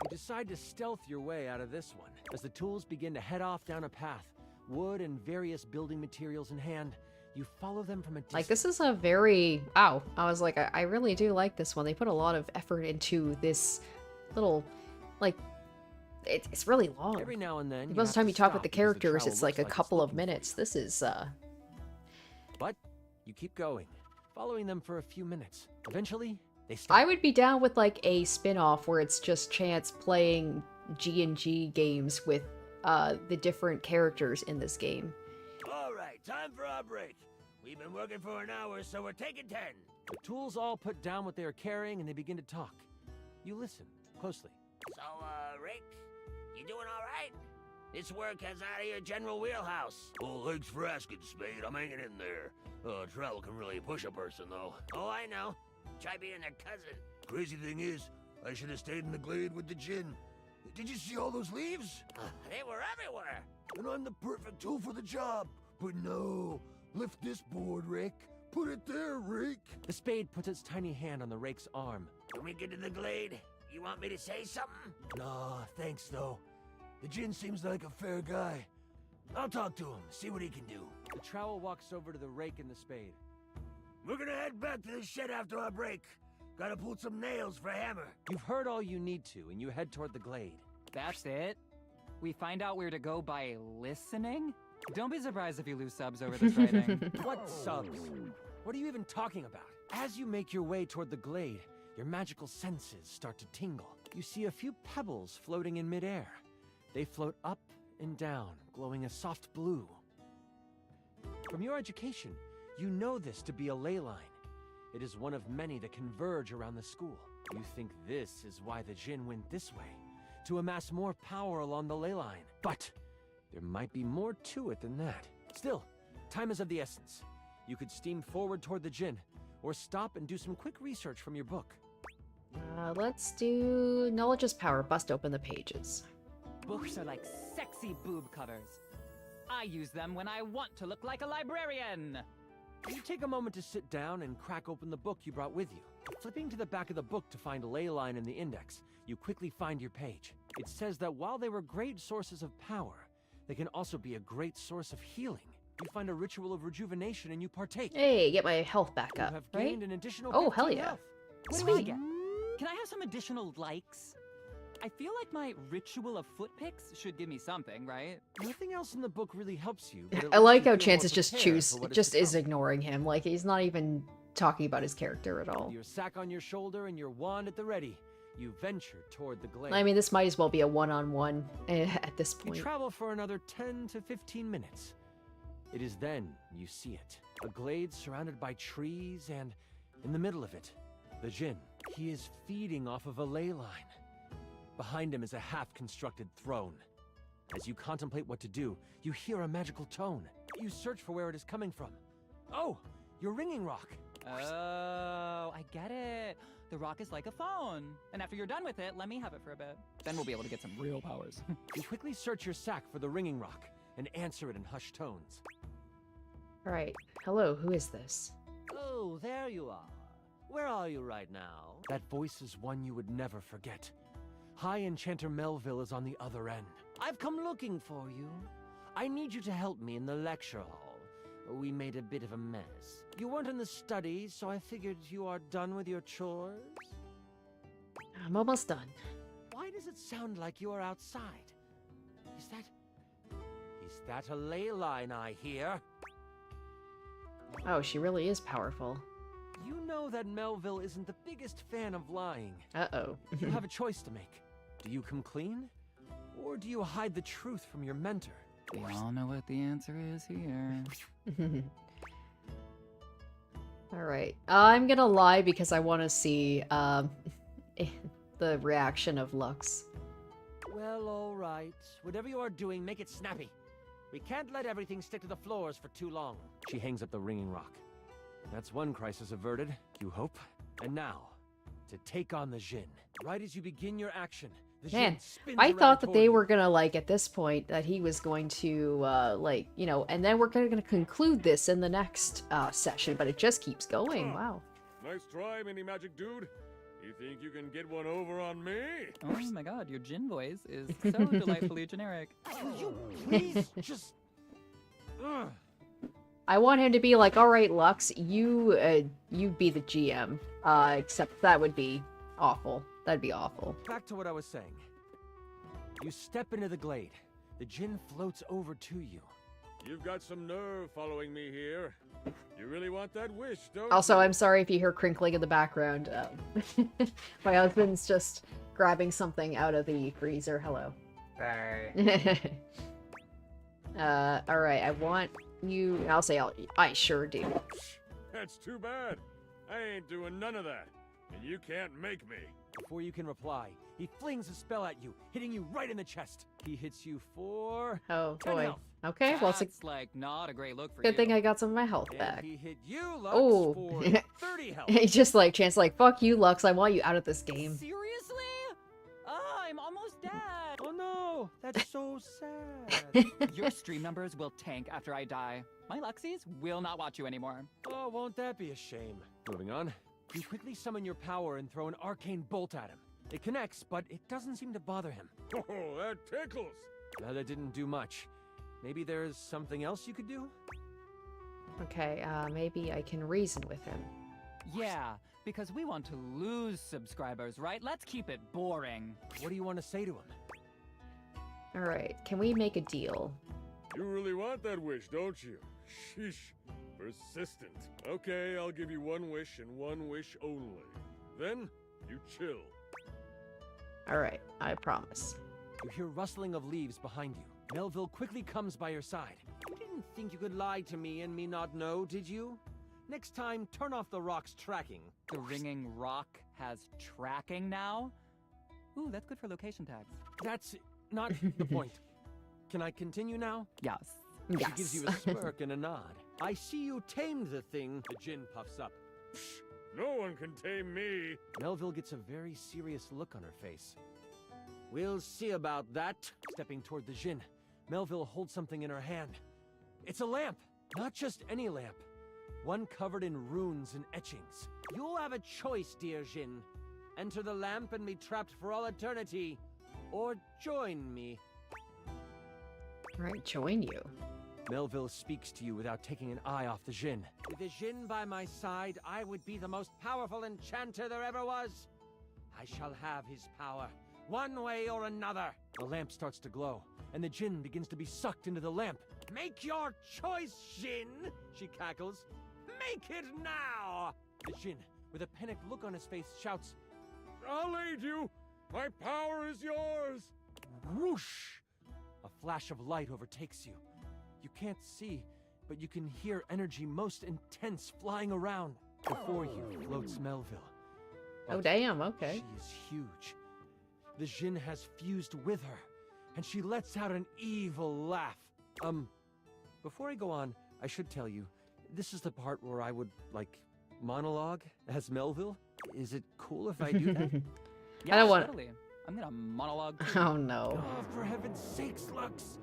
You decide to stealth your way out of this one. As the tools begin to head off down a path, wood and various building materials in hand, you follow them from a distance. Like, this is a very... Wow. I was like, I really do like this one. They put a lot of effort into this little, like... It's really long. Every now and then, Most of the time you talk with the characters, it's like a couple of minutes. This is, But you keep going, following them for a few minutes. Eventually, I would be down with like a spin-off where it's just Chance playing G&G games with the different characters in this game. All right, time for our break. We've been working for an hour, so we're taking 10. The tools all put down what they are carrying and they begin to talk. You listen closely. So, Rick, you doing all right? This work has out of your general wheelhouse. Oh, thanks for asking, Spade. I'm hanging in there. Travel can really push a person, though. Oh, I know. Try being their cousin. Crazy thing is, I should have stayed in the glade with the gin. Did you see all those leaves? They were everywhere. And I'm the perfect tool for the job. But no. Lift this board, Rick. Put it there, Rick. The spade puts its tiny hand on the rake's arm. When we get to the glade, you want me to say something? Nah, thanks, though. The gin seems like a fair guy. I'll talk to him, see what he can do. The trowel walks over to the rake and the spade. We're gonna head back to the shed after our break. Gotta pull some nails for Hammer. You've heard all you need to, and you head toward the glade. That's it? We find out where to go by listening? Don't be surprised if you lose subs over this writing. What subs? What are you even talking about? As you make your way toward the glade, your magical senses start to tingle. You see a few pebbles floating in midair. They float up and down, glowing a soft blue. From your education, you know this to be a ley line. It is one of many that converge around the school. You think this is why the djinn went this way, to amass more power along the ley line. But there might be more to it than that. Still, time is of the essence. You could steam forward toward the djinn, or stop and do some quick research from your book. Let's do knowledge is power. Bust open the pages. Books are like sexy boob covers. I use them when I want to look like a librarian. You take a moment to sit down and crack open the book you brought with you. Flipping to the back of the book to find a ley line in the index, you quickly find your page. It says that while they were great sources of power, they can also be a great source of healing. You find a ritual of rejuvenation and you partake. Hey, get my health back up, You have right? gained an additional Oh, hell 15 yeah. health. What do I Sweet. get? Can I have some additional likes? I feel like my ritual of foot picks should give me something, right? Nothing else in the book really helps you. but it I lets like you how feel Chance more is just prepared for what to is come. ignoring him. Like he's not even talking about his character at all. Your sack on your shoulder and your wand at the ready, you venture toward the glade. I mean, this might as well be a one-on-one at this You point. travel for another 10 to 15 minutes. It is then you see it. A glade surrounded by trees, and in the middle of it, the djinn. He is feeding off of a ley line. Behind him is a half-constructed throne. As you contemplate what to do, you hear a magical tone. You search for where it is coming from. Oh, your ringing rock. Oh, I get it. The rock is like a phone. And after you're done with it, let me have it for a bit. Then we'll be able to get some real powers. You quickly search your sack for the ringing rock and answer it in hushed tones. Alright. Hello, who is this? Oh, there you are. Where are you right now? That voice is one you would never forget. High Enchanter Melville is on the other end. I've come looking for you. I need you to help me in the lecture hall. We made a bit of a mess. You weren't in the study, so I figured you are done with your chores. I'm almost done. Why does it sound like you are outside? Is that a ley line I hear? Oh, she really is powerful. You know that Melville isn't the biggest fan of lying. Uh-oh. You have a choice to make. Do you come clean? Or do you hide the truth from your mentor? We all know what the answer is here. Alright. I'm gonna lie because I want to see the reaction of Lux. Well, all right. Whatever you are doing, make it snappy. We can't let everything stick to the floors for too long. She hangs up the ringing rock. That's one crisis averted, you hope. And now, to take on the djinn. Right as you begin your action, the Man, djinn spins I around thought that toward they you. were gonna, like, at this point, that he was going to, like, you know, and then we're gonna conclude this in the next session, but it just keeps going. Wow. Nice try, mini magic dude. You think you can get one over on me? Oh my god, your djinn voice is so delightfully generic. You please just... I want him to be like, all right, Lux, you be the GM. Except that would be awful. That'd be awful. Back to what I was saying. You step into the glade. The djinn floats over to you. You've got some nerve following me here. You really want that wish, don't Also, you? I'm sorry if you hear crinkling in the background. My husband's just grabbing something out of the freezer. Hello. Alright, I want you... I'll say I sure do. That's too bad. I ain't doing none of that. And you can't make me. Before you can reply, he flings a spell at you, hitting you right in the chest. He hits you for... Oh, 10 boy. health. Okay, well, it's a That's like not a great look for good you. thing I got some of my health And back. he hit you, Lux, Oh. for 30 health. He's just like, Chance, like, fuck you, Lux, I want you out of this game. Seriously? I'm almost dead. Oh no, that's so sad. Your stream numbers will tank after I die. My Luxies will not watch you anymore. Oh, won't that be a shame? Moving on. You quickly summon your power and throw an arcane bolt at him. It connects, but it doesn't seem to bother him. Oh, that tickles. That didn't do much. Maybe there's something else you could do? Okay, maybe I can reason with him. Yeah, because we want to lose subscribers, right? Let's keep it boring. What do you want to say to him? Alright, can we make a deal? You really want that wish, don't you? Sheesh. Persistent. Okay, I'll give you one wish and one wish only. Then, you chill. Alright, I promise. You hear rustling of leaves behind you. Melville quickly comes by your side. You didn't think you could lie to me and me not know, did you? Next time, turn off the rock's tracking. The ringing rock has tracking now? Ooh, that's good for location tags. That's not the point. Can I continue now? Yes. She gives you a smirk and a nod. I see you tamed the thing. The djinn puffs up. No one can tame me. Melville gets a very serious look on her face. We'll see about that. Stepping toward the djinn, Melville holds something in her hand. It's a lamp. Not just any lamp. One covered in runes and etchings. You'll have a choice, dear djinn. Enter the lamp and be trapped for all eternity. Or join me. Alright, join you. Melville speaks to you without taking an eye off the djinn. With the djinn by my side, I would be the most powerful enchanter there ever was. I shall have his power, one way or another. The lamp starts to glow, and the djinn begins to be sucked into the lamp. Make your choice, djinn, she cackles. Make it now! The djinn, with a panicked look on his face, shouts, I'll aid you. My power is yours. Whoosh! A flash of light overtakes you. You can't see, but you can hear energy most intense flying around. Before you floats Melville. Oh, damn, okay. She is huge. The djinn has fused with her, and she lets out an evil laugh. Before I go on, I should tell you, this is the part where I would, like, monologue as Melville. Is it cool if I do that? Yeah, I don't want totally. I'm gonna monologue. Oh, no. Oh, for heaven's sakes, Lux!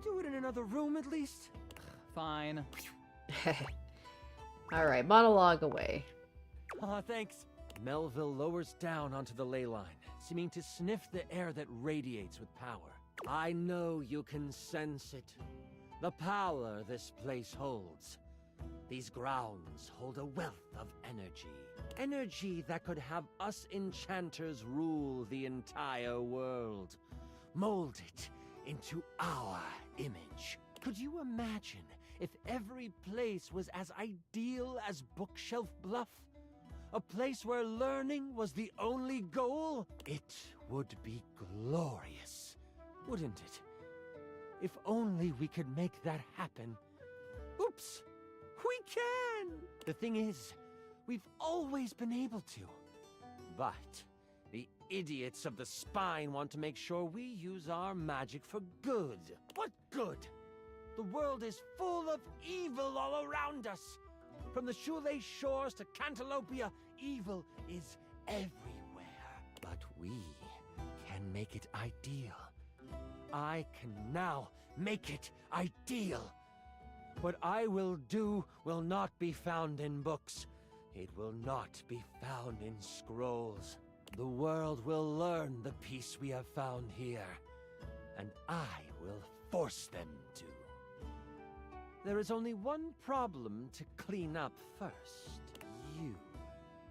Do it in another room, at least. Fine. Alright, monologue away. Aw, thanks. Melville lowers down onto the ley line, seeming to sniff the air that radiates with power. I know you can sense it. The power this place holds. These grounds hold a wealth of energy. Energy that could have us enchanters rule the entire world. Mold it into our image. Could you imagine if every place was as ideal as Bookshelf Bluff? A place where learning was the only goal? It would be glorious, wouldn't it? If only we could make that happen. Oops! We can! The thing is, we've always been able to. But the idiots of the spine want to make sure we use our magic for good. What good? The world is full of evil all around us. From the shoelace shores to Cantalopia, evil is everywhere. But we can make it ideal. I can now make it ideal. What I will do will not be found in books. It will not be found in scrolls. The world will learn the peace we have found here, and I will force them to. There is only one problem to clean up first. You.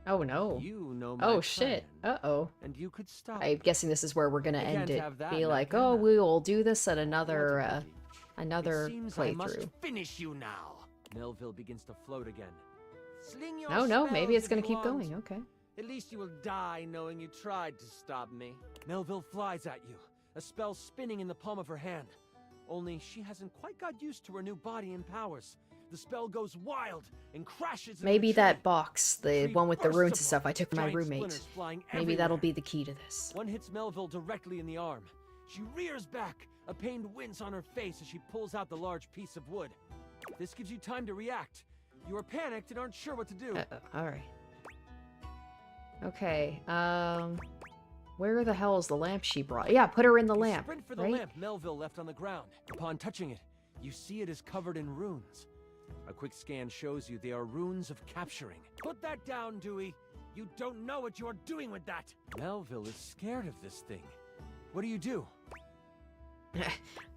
Oh, no. You know my Oh, shit. plan, Uh-oh. and you could stop. I'm guessing this is where we're gonna I end can't it. have that Be now, like, can oh, I? we will do this at another, Another It seems I must playthrough. finish you now. Melville begins to float again. Sling your No, maybe spells it's if gonna you keep want. going. Okay. At least you will die knowing you tried to stop me. Melville flies at you, a spell spinning in the palm of her hand. Only she hasn't quite got used to her new body and powers. The spell goes wild and crashes. Maybe into the that tree. box, the Tree one with the bursts runes and apart, stuff I took from my giant roommate. splinters flying Maybe that'll everywhere. be the key to this. One hits Melville directly in the arm. She rears back, a pained wince on her face as she pulls out the large piece of wood. This gives you time to react. You are panicked and aren't sure what to do. Alright. Okay, where the hell is the lamp she brought? Yeah, put her in the You lamp, sprint for the right? lamp Melville left on the ground. Upon touching it, you see it is covered in runes. A quick scan shows you they are runes of capturing. Put that down, Dewey. You don't know what you're doing with that. Melville is scared of this thing. What do you do?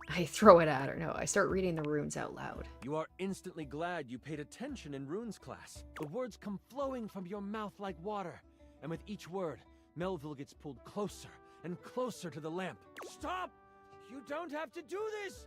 I throw it at her. No, I start reading the runes out loud. You are instantly glad you paid attention in runes class. The words come flowing from your mouth like water. And with each word, Melville gets pulled closer and closer to the lamp. Stop! You don't have to do this!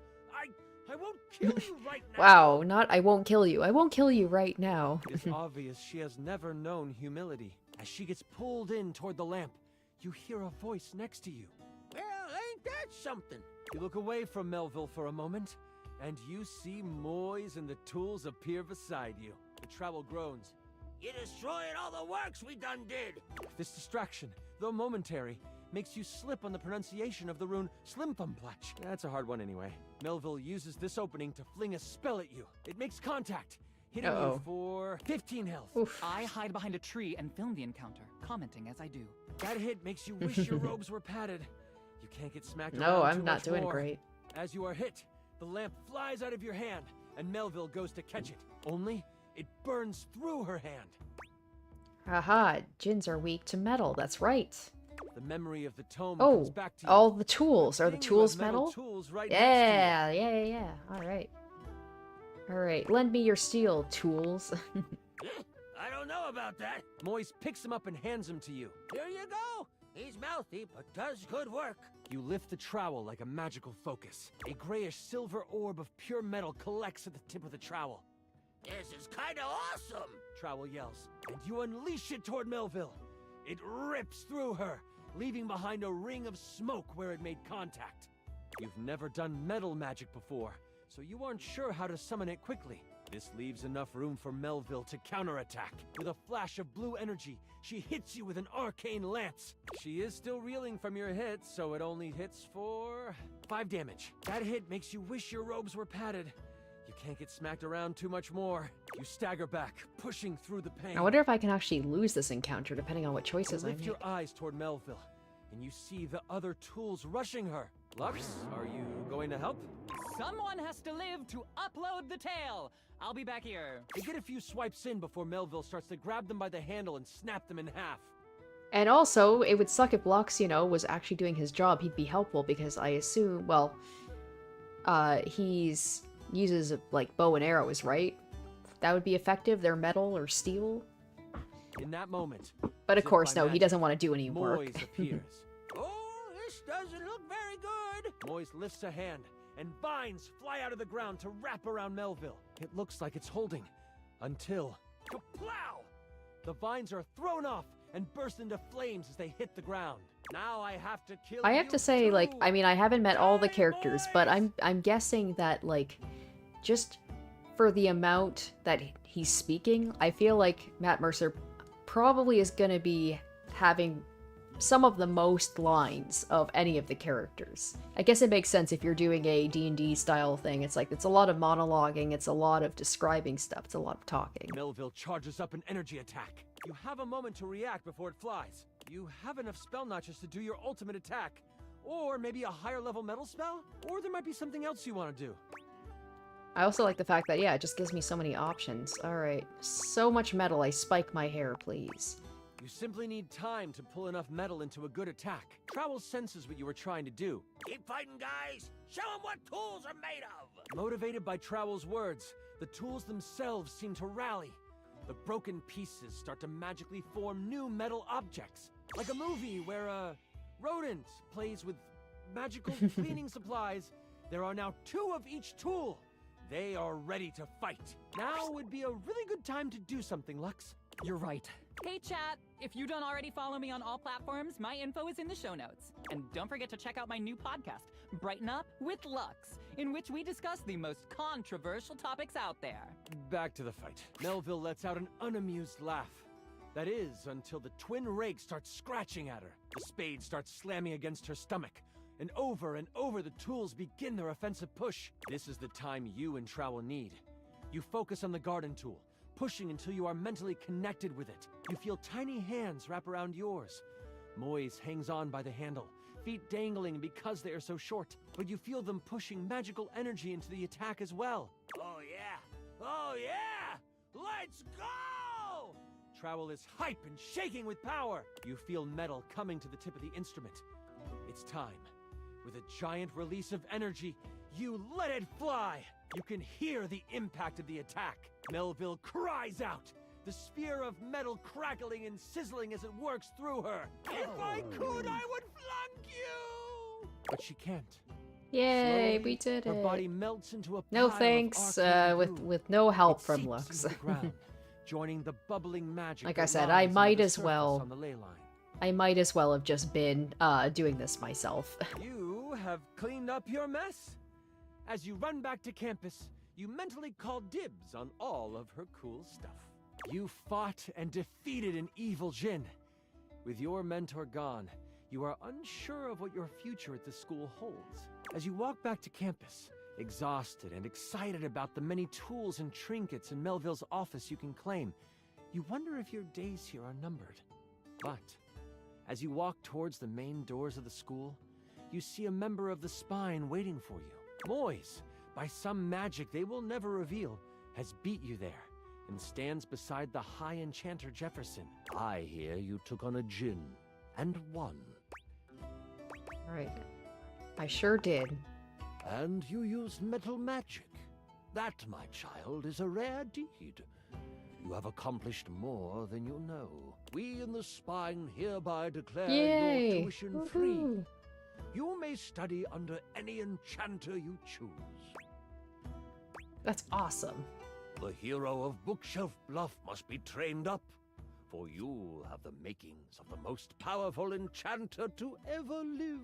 I won't kill you right now! Wow, not I won't kill you. I won't kill you right now. It's obvious she has never known humility. As she gets pulled in toward the lamp, you hear a voice next to you. Well, ain't that something? You look away from Melville for a moment, and you see Moyes and the tools appear beside you. The trowel groans. You destroyed all the works we done did! This distraction, though momentary, makes you slip on the pronunciation of the rune Slimthumplach. That's a hard one anyway. Melville uses this opening to fling a spell at you. It makes contact, hitting you for 15 health. I hide behind a tree and film the encounter, commenting as I do. That hit makes you wish your robes were padded. You can't get smacked No, around I'm too not much doing more. great. As you are hit, the lamp flies out of your hand, and Melville goes to catch it. Only, it burns through her hand. Haha, djinns are weak to metal. That's right. The memory of the tome Oh, comes back to you. all the tools. Are the Thing you tools have metal metal? tools right Yeah. Alright. Alright, lend me your steel, tools. I don't know about that. Moyes picks him up and hands him to you. Here you go. He's mouthy, but does good work. You lift the trowel like a magical focus. A grayish silver orb of pure metal collects at the tip of the trowel. This is kinda awesome, Trowel yells. And you unleash it toward Melville. It rips through her, leaving behind a ring of smoke where it made contact. You've never done metal magic before, so you aren't sure how to summon it quickly. This leaves enough room for Melville to counterattack. With a flash of blue energy, she hits you with an arcane lance. She is still reeling from your hit, so it only hits for 5 damage. That hit makes you wish your robes were padded. You can't get smacked around too much more. You stagger back, pushing through the pain. I wonder if I can actually lose this encounter depending on what choices I Lift make. your eyes toward Melville, and you see the other tools rushing her. Lux, are you going to help? Someone has to live to upload the tale. I'll be back here. You get a few swipes in before Melville starts to grab them by the handle and snap them in half. And also, it would suck if Lux, you know, was actually doing his job. He'd be helpful because I assume, well, he's uses like bow and arrows, right? That would be effective. They're metal or steel. In that moment, But of as if course, by no, he magic, doesn't want to do any work. Moyes appears. Oh, this doesn't look very good. Moyes lifts a hand, and vines fly out of the ground to wrap around Melville. It looks like it's holding, until kaplow! The vines are thrown off and burst into flames as they hit the ground. Now I have to kill I have to say, like, I mean, I haven't met all the characters, but I'm guessing that, like, just for the amount that he's speaking, I feel like Matt Mercer probably is going to be having some of the most lines of any of the characters. I guess it makes sense if you're doing a D&D style thing. It's like, it's a lot of monologuing, it's a lot of describing stuff, it's a lot of talking. Melville charges up an energy attack. You have a moment to react before it flies. You have enough spell notches to do your ultimate attack. Or maybe a higher level metal spell? Or there might be something else you want to do. I also like the fact that, yeah, it just gives me so many options. Alright, so much metal, I spike my hair, please. You simply need time to pull enough metal into a good attack. Trowel senses what you were trying to do. Keep fighting, guys! Show them what tools are made of! Motivated by Trowel's words, the tools themselves seem to rally. The broken pieces start to magically form new metal objects. Like a movie where a rodent plays with magical cleaning supplies There are now 2 of each tool. They are ready to fight. Now would be a really good time to do something, Lux. You're right. Hey chat, if you don't already follow me on all platforms, my info is in the show notes. And don't forget to check out my new podcast, Brighten Up with Lux, in which we discuss the most controversial topics out there. Back to the fight. Melville lets out an unamused laugh. That is, until the twin rake starts scratching at her. The spade starts slamming against her stomach. And over the tools begin their offensive push. This is the time you and Trowel need. You focus on the garden tool, pushing until you are mentally connected with it. You feel tiny hands wrap around yours. Moise hangs on by the handle, feet dangling because they are so short, but you feel them pushing magical energy into the attack as well. Oh yeah! Oh yeah! Let's go! Trowel is hype and shaking with power. You feel metal coming to the tip of the instrument. It's time. With a giant release of energy, you let it fly! You can hear the impact of the attack. Melville cries out, the sphere of metal crackling and sizzling as it works through her. If I could, I would flunk you! But she can't. Yay, Slowly, we did her it. body melts into a No pile thanks, of arcane goo. with no help It from seeps Lux. into the ground, joining the bubbling magic Like that I said, lies I under might the as surface well. on the ley line. I might as well have just been doing this myself. You have cleaned up your mess. As you run back to campus, you mentally call dibs on all of her cool stuff. You fought and defeated an evil djinn. With your mentor gone, you are unsure of what your future at the school holds. As you walk back to campus, exhausted and excited about the many tools and trinkets in Melville's office you can claim, you wonder if your days here are numbered. But as you walk towards the main doors of the school, you see a member of the Spine waiting for you. Moise, by some magic they will never reveal, has beat you there and stands beside the High Enchanter Jefferson. I hear you took on a djinn and won. Alright. I sure did. And you used metal magic. That, my child, is a rare deed. You have accomplished more than you know. We in the Spine hereby declare Yay! your tuition free. Woohoo! You may study under any enchanter you choose. That's awesome. The hero of Bookshelf Bluff must be trained up, for you have the makings of the most powerful enchanter to ever live.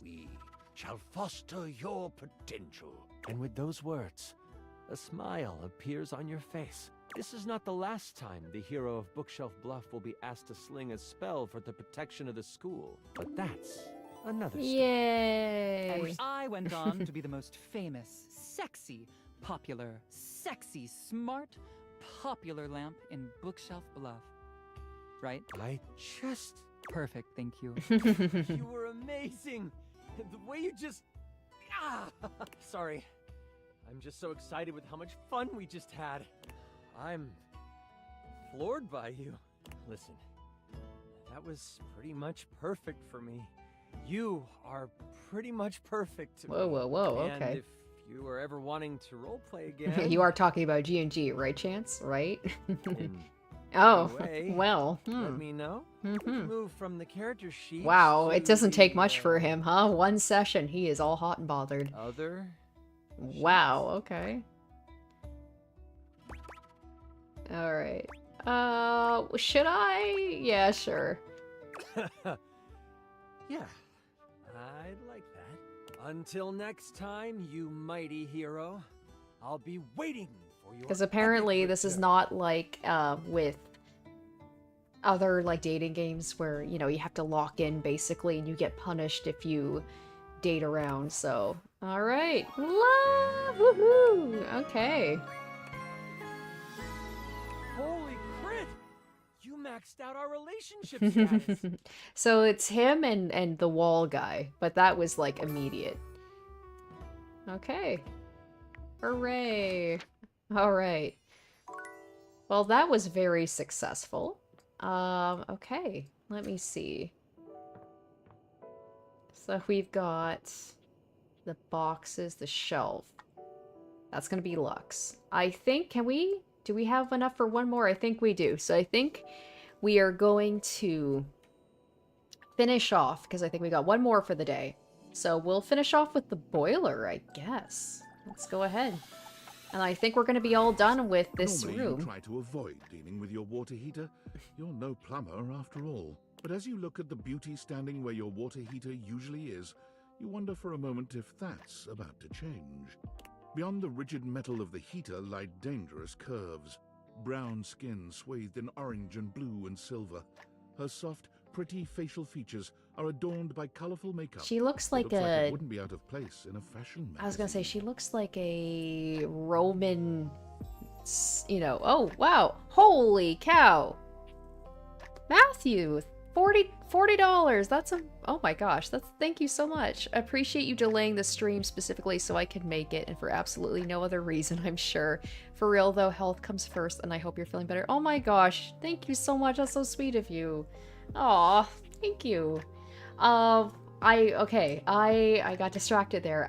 We shall foster your potential. And with those words, a smile appears on your face. This is not the last time the hero of Bookshelf Bluff will be asked to sling a spell for the protection of the school. But that's another story. Yay! And I went on to be the most famous, sexy, popular, sexy, smart, popular lamp in Bookshelf Bluff. Right? I just... Perfect, thank you. You were amazing! The way you just... Sorry. I'm just so excited with how much fun we just had. I'm floored by you. Listen, that was pretty much perfect for me. You are pretty much perfect to me. Whoa, And okay. if you are ever wanting to roleplay again... You are talking about G&G, right, Chance? Right? in Oh, any way, well. let me know. We can Mhm. move from the character sheet. Wow, it to doesn't take the, much for him, huh? One session, he is all hot and bothered. Other... Wow, okay. Alright. Should I? Yeah, sure. Yeah, I'd like that. Until next time, you mighty hero, I'll be waiting for your... Because apparently this is not like, with other, like, dating games where, you know, you have to lock in, basically, and you get punished if you date around, so... Alright. Love! Woohoo! Okay. Holy crit! You maxed out our relationship status. So it's him and the wall guy, but that was, like, immediate. Okay. Hooray! Alright. Well, that was very successful. Okay. Let me see. So we've got the boxes, the shelf. That's gonna be Lux. I think, do we have enough for one more? I think we do. So I think we are going to finish off, because I think we got one more for the day. So we'll finish off with the boiler, I guess. Let's go ahead. And I think we're going to be all done with this Normally room. You try to avoid dealing with your water heater. You're no plumber after all. But as you look at the beauty standing where your water heater usually is, you wonder for a moment if that's about to change. Beyond the rigid metal of the heater lie dangerous curves. Brown skin swathed in orange and blue and silver. Her soft, pretty facial features are adorned by colorful makeup. She looks like it wouldn't be out of place in a fashion magazine. I was gonna say, she looks like a Roman, you know, oh, wow. Holy cow. Matthew, $40. That's oh my gosh, thank you so much. I appreciate you delaying the stream specifically so I can make it, and for absolutely no other reason, I'm sure. For real though, health comes first, and I hope you're feeling better. Oh my gosh, thank you so much. That's so sweet of you. Aw, thank you. I got distracted there.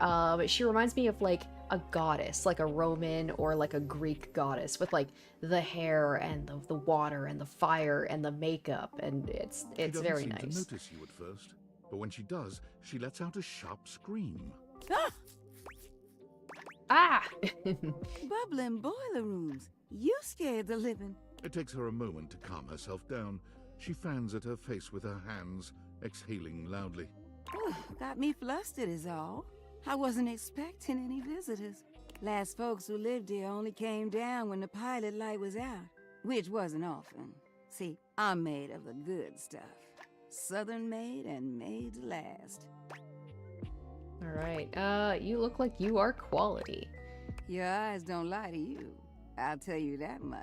She reminds me of like a goddess, like a Roman or like a Greek goddess with like the hair and the water and the fire and the makeup, and it's very nice. She doesn't seem to notice you at first, but when she does, she lets out a sharp scream. Ah! Bubbling boiler rooms. You scared the living. It takes her a moment to calm herself down. She fans at her face with her hands, exhaling loudly. Got me flustered is all. I wasn't expecting any visitors. Last folks who lived here only came down when the pilot light was out, which wasn't often. See, I'm made of the good stuff. Southern made and made to last. Alright, you look like you are quality. Your eyes don't lie to you. I'll tell you that much.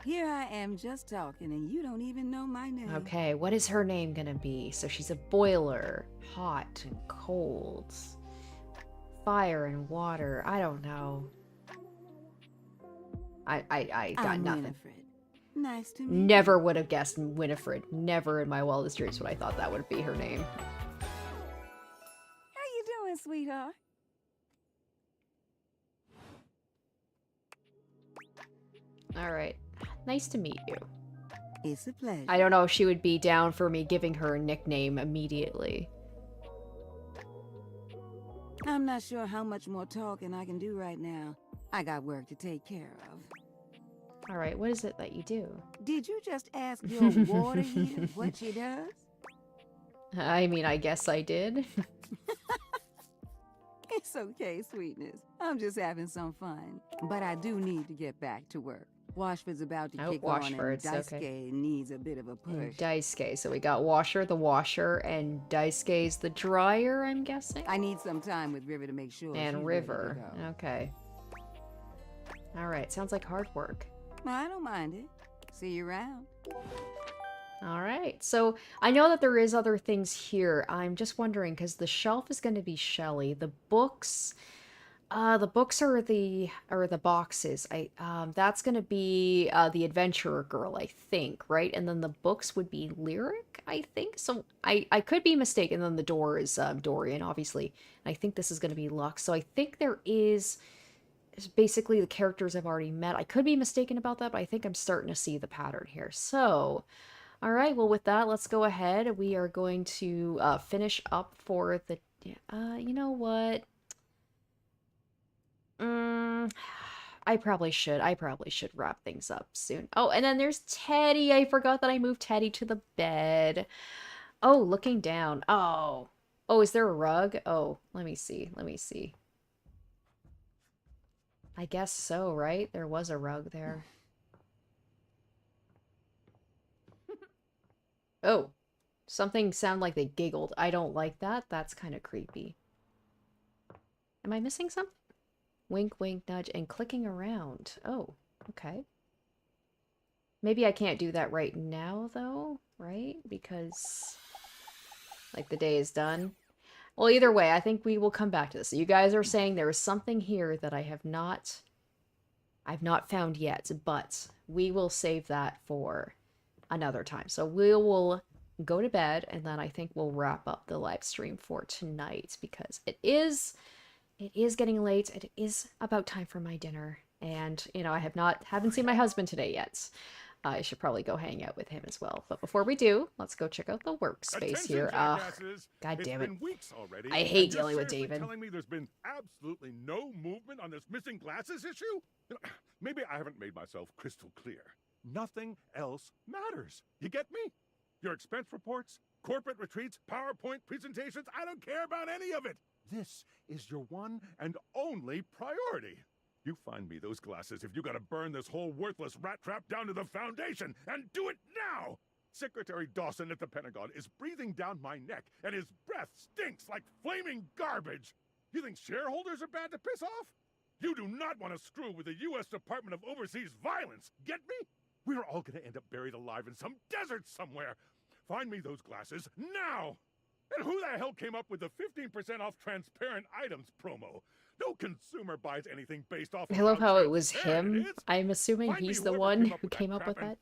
Here I am just talking and you don't even know my name. Okay, what is her name gonna be? So she's a boiler, hot and cold, fire and water. I don't know. I got nothing. Winifred. Nice to meet Never would have guessed Winifred. Never in my wildest dreams would I thought that would be her name. How you doing, sweetheart? Alright. Nice to meet you. It's a pleasure. I don't know if she would be down for me giving her a nickname immediately. I'm not sure how much more talking I can do right now. I got work to take care of. Alright, what is it that you do? Did you just ask your water heater what she does? I mean, I guess I did. It's okay, sweetness. I'm just having some fun. But I do need to get back to work. Washford's about to kick on, and Daisuke needs a bit of a push. Daisuke. So we got Washer, the washer, and Daisuke's the dryer, I'm guessing? I need some time with River to make sure. And River. Okay. Alright, sounds like hard work. I don't mind it. See you around. Alright, so I know that there is other things here. I'm just wondering, because the shelf is going to be Shelly. The books are the boxes. That's going to be the adventurer girl, I think, right? And then the books would be Lyric, I think. So I could be mistaken. And then the door is Dorian, obviously. And I think this is going to be Lux. So I think there is basically the characters I've already met. I could be mistaken about that, but I think I'm starting to see the pattern here. So, all right, well, with that, let's go ahead. We are going to finish up for the... you know what? I probably should wrap things up soon. Oh, and then there's Teddy. I forgot that I moved Teddy to the bed. Oh, looking down. Oh, is there a rug? Oh, let me see. I guess so, right? There was a rug there. Oh, something sounded like they giggled. I don't like that. That's kind of creepy. Am I missing something? Wink, wink, nudge, and clicking around. Oh, okay. Maybe I can't do that right now, though, right? Because, like, the day is done. Well, either way, I think we will come back to this. You guys are saying there is something here that I've not found yet, but we will save that for another time. So we will go to bed, and then I think we'll wrap up the live stream for tonight, because it is getting late. It is about time for my dinner, and you know, I haven't seen my husband today yet. I should probably go hang out with him as well. But before we do, let's go check out the workspace here. God damn it. Been weeks already, I hate and you're dealing with seriously David. telling me there's been absolutely no movement on this missing glasses issue? Maybe I haven't made myself crystal clear. Nothing else matters. You get me? Your expense reports, corporate retreats, PowerPoint presentations, I don't care about any of it. This is your one and only priority. You find me those glasses if you gotta burn this whole worthless rat trap down to the foundation, and do it now! Secretary Dawson at the Pentagon is breathing down my neck, and his breath stinks like flaming garbage. You think shareholders are bad to piss off? You do not want to screw with the U.S. Department of Overseas Violence, get me? We're all gonna end up buried alive in some desert somewhere. Find me those glasses now! And who the hell came up with the 15% off transparent items promo? No consumer buys anything based off of I love how it was transparent him. I'm assuming he's the one who came up with that.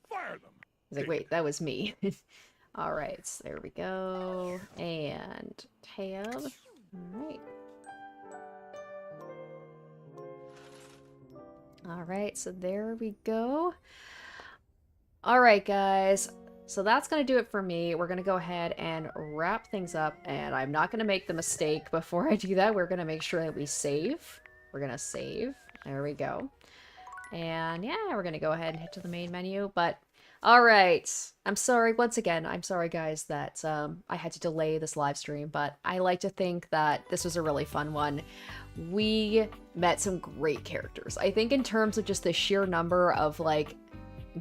He's like, wait, that was me. Alright, so there we go. And tab. Alright. Alright, so there we go. Alright, guys. So that's going to do it for me. We're going to go ahead and wrap things up, and I'm not going to make the mistake before I do that. We're going to make sure that we save. We're going to save. There we go. And yeah, we're going to go ahead and hit to the main menu, but alright. I'm sorry, once again, I'm sorry guys that I had to delay this live stream, but I like to think that this was a really fun one. We met some great characters. I think in terms of just the sheer number of like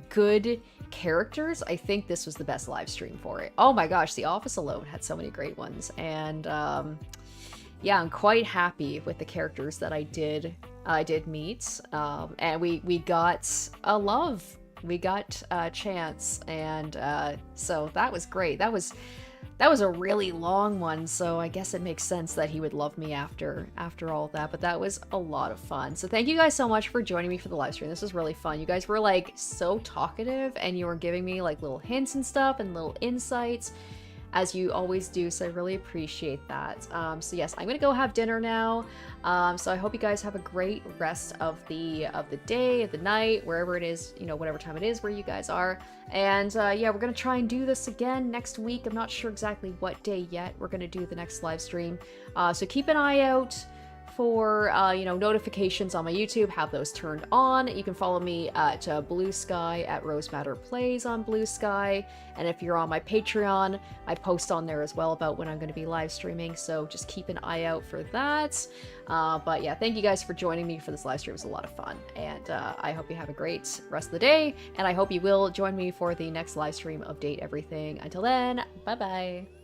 good characters, I think this was the best live stream for it. Oh my gosh, The Office alone had so many great ones, and yeah, I'm quite happy with the characters that I did meet, and we got a love, we got a chance, and so that was great. That was a really long one, so I guess it makes sense that he would love me after all of that, but that was a lot of fun. So thank you guys so much for joining me for the live stream. This was really fun. You guys were like so talkative, and you were giving me like little hints and stuff and little insights, as you always do, so I really appreciate that. So yes, I'm gonna go have dinner now. So I hope you guys have a great rest of the day, of the night, wherever it is, you know, whatever time it is where you guys are. And yeah, we're gonna try and do this again next week. I'm not sure exactly what day yet we're gonna do the next live stream. So keep an eye out for you know, notifications on my YouTube, have those turned on. You can follow me at Blue Sky at Rose Matter Plays on Blue Sky, and if you're on my Patreon, I post on there as well about when I'm going to be live streaming, so just keep an eye out for that. But yeah, thank you guys for joining me for this live stream. It was a lot of fun, and I hope you have a great rest of the day, and I hope you will join me for the next live stream of Date Everything. Until then, bye bye.